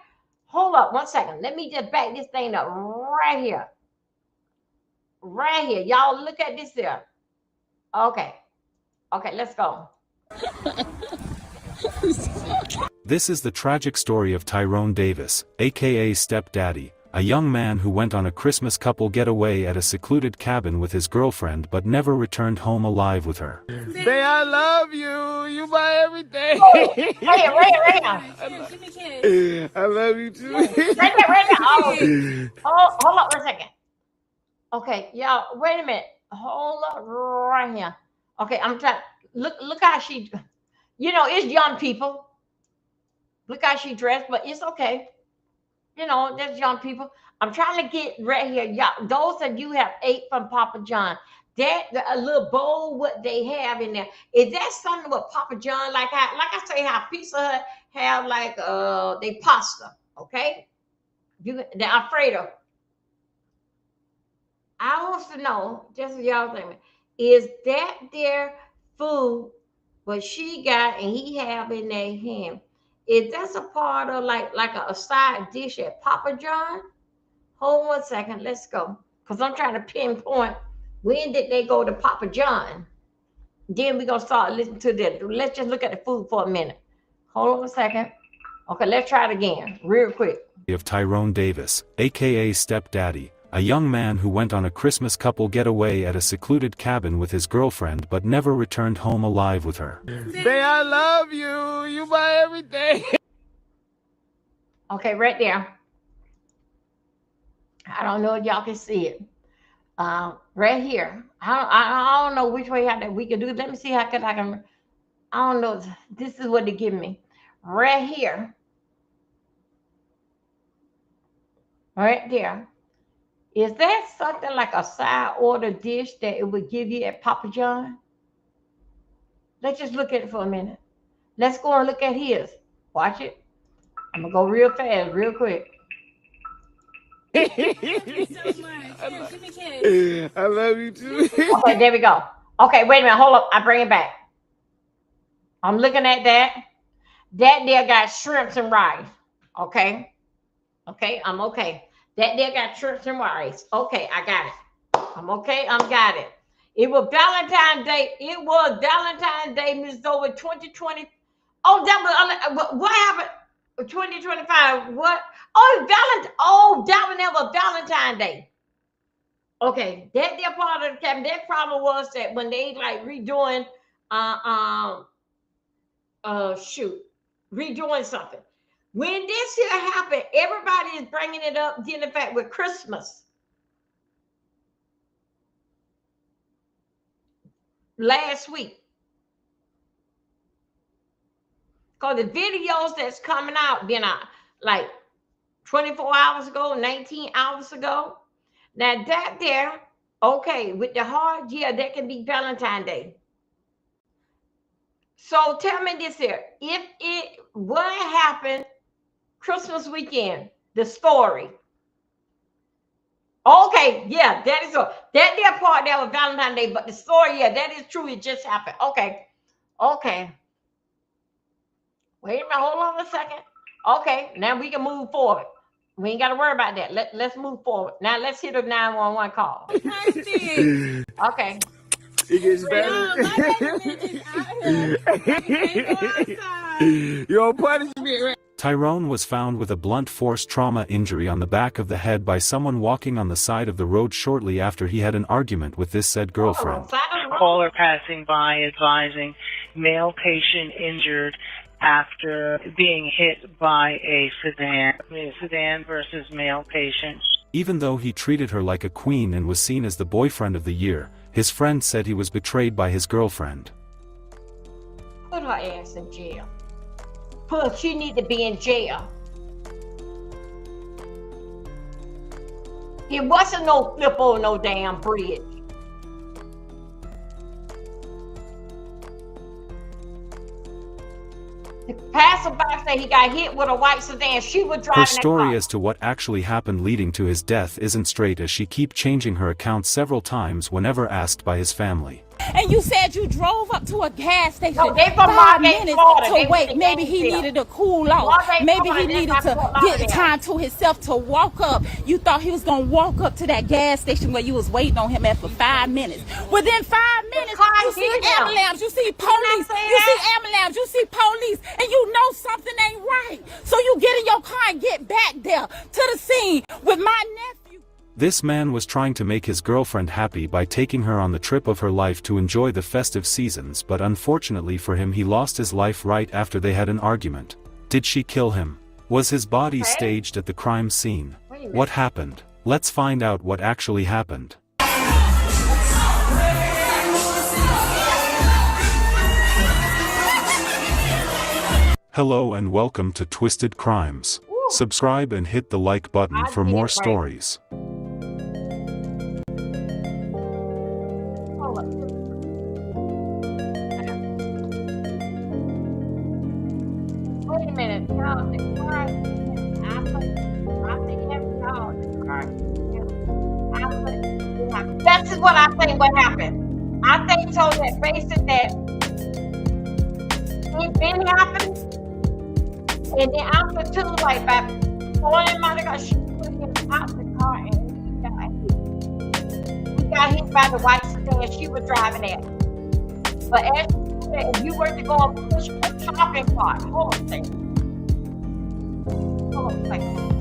Hold up 1 second. Let me just back this thing up right here. Right here. Y'all look at this there. Okay. Okay, let's go. This is the tragic story of Tyrone Davis, aka Stepdaddy, a young man who went on a Christmas couple getaway at a secluded cabin with his girlfriend but never returned home alive with her. Say I love you. You my everything. Right here, right here. Give me a kiss. I love you too. Right there. Oh, hold up for a second. Okay, y'all, wait a minute. Hold up right here. Okay, I'm trying. Look how she, it's young people. Look how she dressed, but it's okay. That's young people. I'm trying to get right here, y'all. Those of you have ate from Papa John. That a little bowl, what they have in there. Is that something with Papa John? Like I say, how Pizza Hut have like they pasta, okay? The Alfredo. I want to know, just as y'all think, is that their food? What she got and he have in their hand? Is that a part of like a side dish at Papa John? Hold 1 second, let's go, because I'm trying to pinpoint when did they go to Papa John. Then we're gonna start listening to this. Let's just look at the food for a minute. Hold on a second. Okay, let's try it again, real quick. Of Tyrone Davis, aka Stepdaddy, a young man who went on a Christmas couple getaway at a secluded cabin with his girlfriend but never returned home alive with her. Say I love you. You my everything. Okay, right there. I don't know if y'all can see it. Right here. I don't know which way we can do it. Let me see how I can. I don't know. This is what they give me. Right here. Right there. Is that something like a side order dish that it would give you at Papa John? Let's just look at it for a minute. Let's go and look at his. Watch it. I'm gonna go real fast, real quick. Thank you so much. Give me a kiss. I love you too. Okay, there we go. Okay, wait a minute. Hold up. I bring it back. I'm looking at that. That there got shrimps and rice. Okay. Okay, I'm okay. That there got shrimps and rice. Okay, I got it. I'm okay. I got it. It was Valentine's Day. It was Valentine's Day, Miss Dover, 2020. Oh, that was what happened? 2025. What? Oh, that was never Valentine's Day. Okay, that their part of the cabin. That problem was that when they like redoing, redoing something. When this here happened, everybody is bringing it up, dealing in fact with Christmas. Last week. Because the videos that's coming out, been out like 24 hours ago, 19 hours ago. Now that there, okay, with the hard, yeah, that can be Valentine's Day. So tell me this here. What happened Christmas weekend, the story. Okay, yeah, that is so. That their part that was Valentine's Day, but the story, yeah, that is true. It just happened. Okay. Wait a minute, hold on a second. Okay, now we can move forward. We ain't got to worry about that. Let's move forward. Now let's hit a 911 call. Okay. It gets better. Your punishment, right? Tyrone was found with a blunt force trauma injury on the back of the head by someone walking on the side of the road shortly after he had an argument with this said girlfriend. Caller passing by advising male patient injured after being hit by a sedan. Sedan versus male patient. Even though he treated her like a queen and was seen as the boyfriend of the year, his friend said he was betrayed by his girlfriend. Put her ass in jail. She need to be in jail. It wasn't no flip over no damn bridge. The passerby said he got hit with a white sedan. She was driving. Her story as to what actually happened leading to his death isn't straight, as she kept changing her account several times whenever asked by his family. And you said you drove up to a gas station No, they from 5 Margate, minutes Florida. to They went wait. to Maybe he Gainesville. needed to cool off. Margate, Maybe he Florida, needed that's to by Fort get Lauderdale. time to himself to walk up. You thought he was going to walk up to that gas station where you was waiting on him at for 5 minutes. Within 5 minutes, car you see getting him. ambulance, you see police, say you see that? ambulance, you see police, and you know something ain't right. So you get in your car and get back there to the scene with my nephew. This man was trying to make his girlfriend happy by taking her on the trip of her life to enjoy the festive seasons, but unfortunately for him he lost his life right after they had an argument. Did she kill him? Was his body staged at the crime scene? What happened? Let's find out what actually happened. Hello and welcome to Twisted Crimes. Subscribe and hit the like button for more stories. Hold up. Wait a minute, y'all. The car. I think every dog. This is what I think. What happened? I think so. That basically that it been happening, and then after two, like by going in my car, she put him out the car, and he got hit by the white sedan she was driving at. But as she said, if you were to go and push a shopping cart, hold on a second. Hold on a second.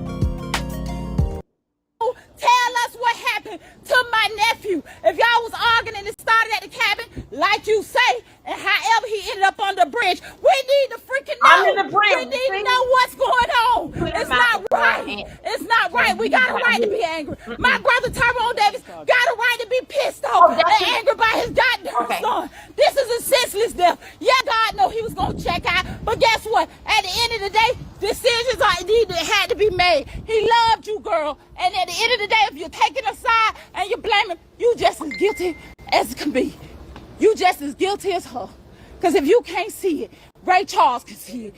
Tell us what happened to my nephew. If y'all was arguing and it started at the cabin, like you say, and however he ended up on the bridge, we need to freaking know. Under the bridge, We need to know what's going on. Put him It's out not the right. front. It's not right. We got a right to be angry. My brother Tyrone Davis got a right to be pissed Oh, off that's and it. angry by his goddamn Okay. son. This is a senseless death. Yeah, God know he was gonna check out, but guess what? At the end of the day, decisions had to be made. He loved you, girl, and at the end of the day, if you're taking a side and you're blaming, you just as guilty as it can be. You just as guilty as her. Because if you can't see it, Ray Charles can see it.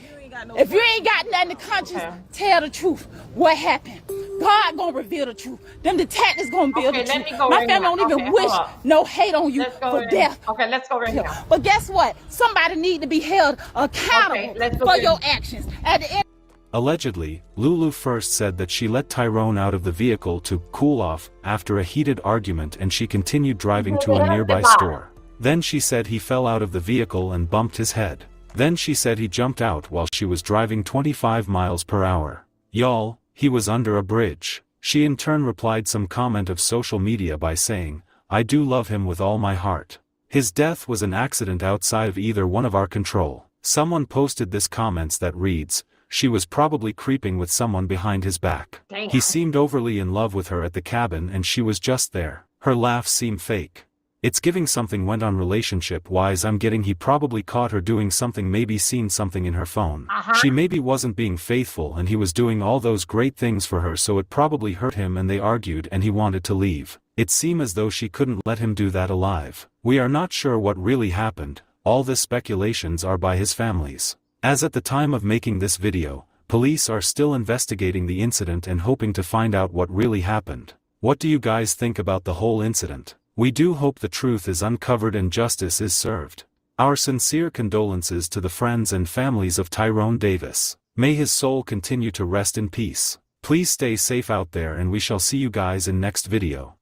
If you ain't got nothing to conscience, tell the truth. What happened? God gonna reveal the truth. Them detectives gonna build the Okay, let truth. me go My right family now. don't even Okay, wish hold up. no hate on you Let's go for right death. now. Okay, let's go right now. But guess what? Somebody need to be held accountable Okay, let's go for right your now. actions. At the end. Allegedly, Lulu first said that she let Tyrone out of the vehicle to cool off after a heated argument, and she continued driving to a nearby store. Then she said he fell out of the vehicle and bumped his head. Then she said he jumped out while she was driving 25 miles per hour. Y'all, he was under a bridge. She in turn replied some comment of social media by saying, "I do love him with all my heart. His death was an accident outside of either one of our control." Someone posted this comments that reads, "She was probably creeping with someone behind his back. Damn. He seemed overly in love with her at the cabin and she was just there. Her laugh seemed fake. It's giving something went on relationship-wise. I'm getting he probably caught her doing something, maybe seen something in her phone. She maybe wasn't being faithful and he was doing all those great things for her, so it probably hurt him and they argued and he wanted to leave. It seemed as though she couldn't let him do that alive. We are not sure what really happened. All the speculations are by his families. As at the time of making this video, police are still investigating the incident and hoping to find out what really happened. What do you guys think about the whole incident? We do hope the truth is uncovered and justice is served. Our sincere condolences to the friends and families of Tyrone Davis. May his soul continue to rest in peace. Please stay safe out there and we shall see you guys in next video.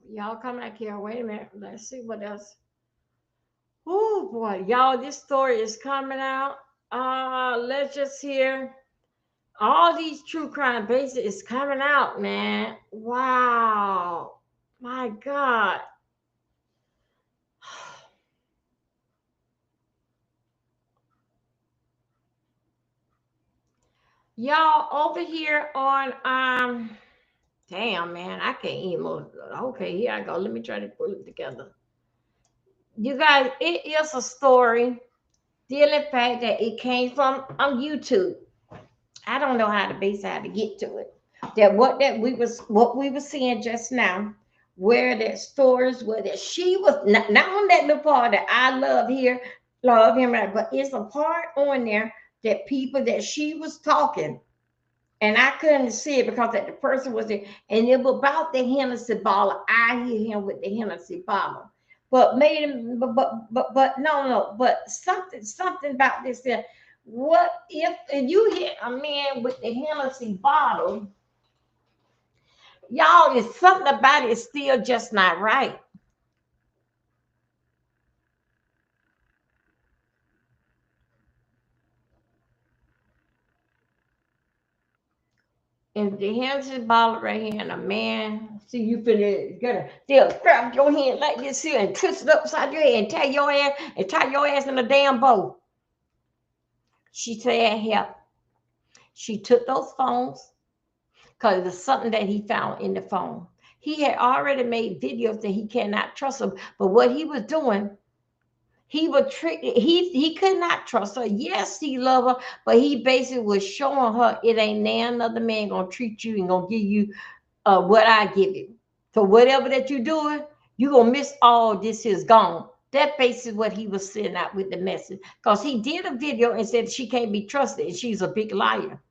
Y'all come back here. Wait a minute. Let's see what else. Oh boy, y'all, this story is coming out. Let's just hear. All these true crime bases is coming out, man. Wow. My God. Y'all over here on damn, man, I can't even. Okay, here I go. Let me try to pull it together. You guys, it is a story dealing fact that it came from on YouTube. I don't know how to get to it. What we were seeing just now, where that stores, where that she was not on that little part that I love here, love him, but it's a part on there that people that she was talking And I couldn't see it because that the person was there. And it was about the Hennessy bottle. I hear him with the Hennessy bottle. But made him, but no. But something about this there. What if you hit a man with the Hennessy bottle? Y'all, is something about it still just not right. If the Hennessy bottle right here and a man see you finna they'll grab your hand like this here and twist it upside your head and tie your ass in a damn bow. She said help. She took those phones because it was something that he found in the phone. He had already made videos that he cannot trust them, but what he was doing, he would trick. He could not trust her. Yes, he loved her, but he basically was showing her it ain't now another man gonna treat you and gonna give you what I give you. So whatever that you're doing, you're gonna miss all this is gone. That basically what he was sending out with the message. Because he did a video and said she can't be trusted and she's a big liar.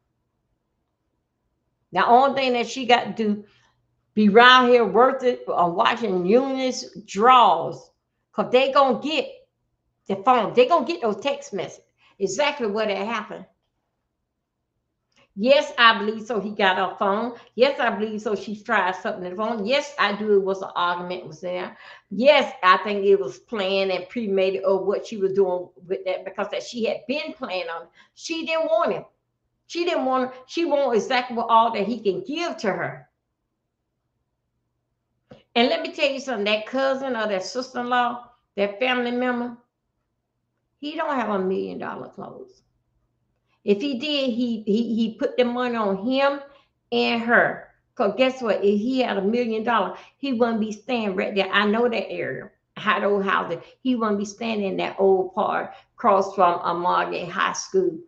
The only thing that she got to do be around here worth it or watching Eunice draws. Because they gonna get the phone. They gonna get those text messages. Exactly what had happened. Yes, I believe so. He got her phone. Yes, I believe so. She tried something on the phone. Yes, I do. It was an argument was there. Yes, I think it was planned and premeditated or what she was doing with that because that she had been planning on it. She didn't want him. She didn't want him. She wanted exactly all that he can give to her. And let me tell you something. That cousin or that sister-in-law, that family member, he don't have $1 million clothes. If he did, he put the money on him and her. Because guess what? If he had $1 million, he wouldn't be staying right there. I know that area, how old houses. He wouldn't be standing in that old part across from a Margate High School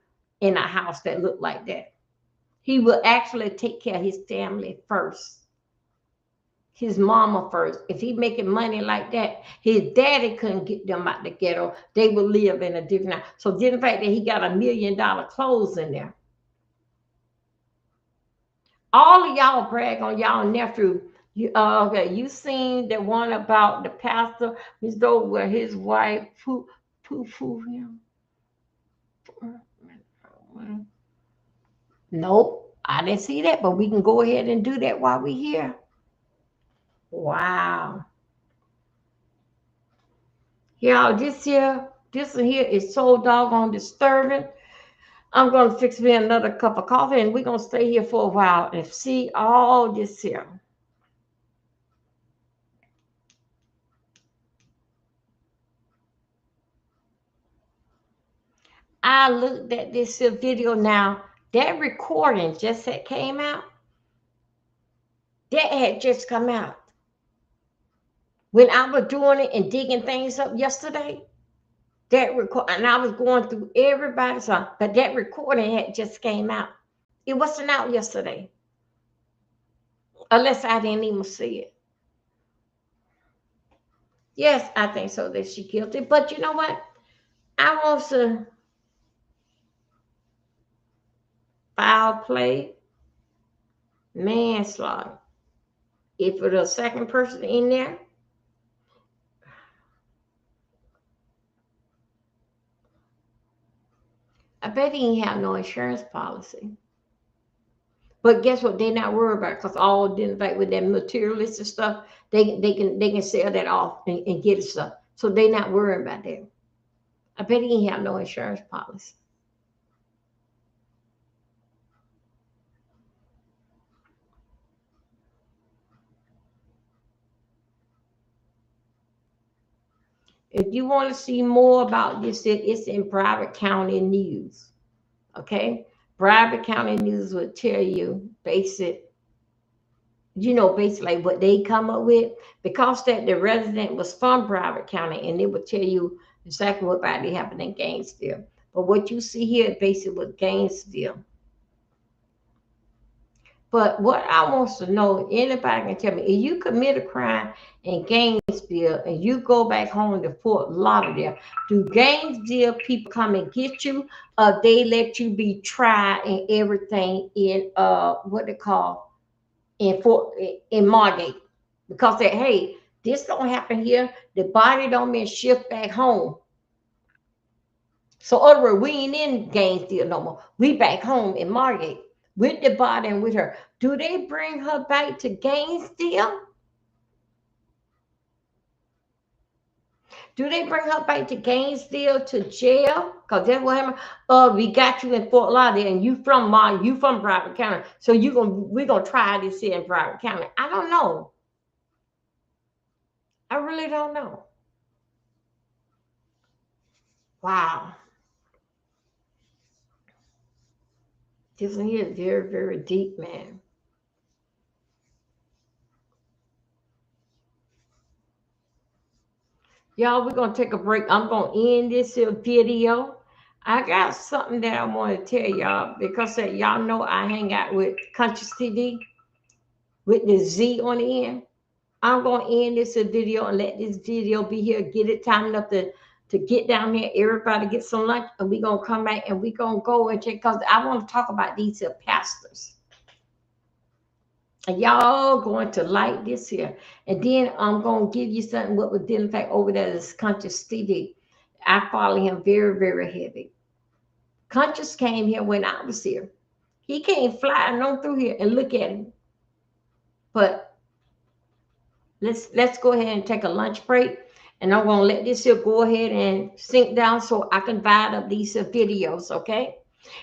in a house that looked like that. He would actually take care of his family first. His mama first. If he making money like that, his daddy couldn't get them out the ghetto. They would live in a different. So the fact that he got $1 million clothes in there. All of y'all brag on y'all nephew. Okay, you seen the one about the pastor, Miss Doe, where his wife poo him. Nope, I didn't see that, but we can go ahead and do that while we're here. Wow. Y'all, this here is so doggone disturbing. I'm going to fix me another cup of coffee and we're going to stay here for a while and see all this here. I looked at this video now. That recording just had came out. That had just come out. When I was doing it and digging things up yesterday, that record, and I was going through everybody's song, but that recording had just came out. It wasn't out yesterday. Unless I didn't even see it. Yes, I think so that she's guilty. But you know what? I want to foul play, manslaughter. If it was a second person in there, I bet he ain't have no insurance policy. But guess what? They're not worried about it because all didn't fight with that materialistic stuff. They can sell that off and get it stuff. So they're not worried about that. I bet he ain't have no insurance policy. If you want to see more about this, it's in Broward County News. Okay? Broward County News will tell you basically what they come up with. Because that the resident was from Broward County, and they would tell you exactly what probably happened in Gainesville. But what you see here basically was Gainesville. But what I want to know, anybody can tell me, if you commit a crime in Gainesville and you go back home to Fort Lauderdale, do Gainesville people come and get you, or they let you be tried and everything in what they call in Margate? Because they, hey, this don't happen here. The body don't mean shift back home. So other words, we ain't in Gainesville no more. We back home in Margate with the body and with her. Do they bring her back to Gainesville? Do they bring her back to Gainesville to jail? Because that's what happened. We got you in Fort Lauderdale and you from Broward County. So we're gonna try this here in Broward County. I don't know. I really don't know. Wow. This one here is very, very deep, man. Y'all, we're going to take a break. I'm going to end this video. I got something that I want to tell y'all because y'all know I hang out with Conscious TV with the Z on the end. I'm going to end this video and let this video be here. Get it time enough to get down here. Everybody get some lunch and we're going to come back and we're going to go and check because I want to talk about these pastors. And y'all going to like this here. And then I'm going to give you something what was dealing fact over there is Conscious TV. I follow him very, very heavy. Conscious came here when I was here. He came flying on through here and look at him. But let's go ahead and take a lunch break. And I'm going to let this here go ahead and sink down so I can divide up these videos, okay?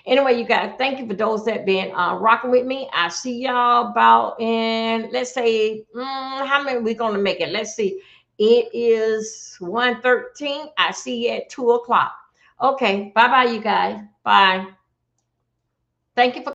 Anyway, you guys, thank you for those that been rocking with me. I see y'all about in, let's say, how many we going to make it? Let's see. It is 1:13. I see you at 2 o'clock. Okay. Bye-bye, you guys. Bye. Thank you for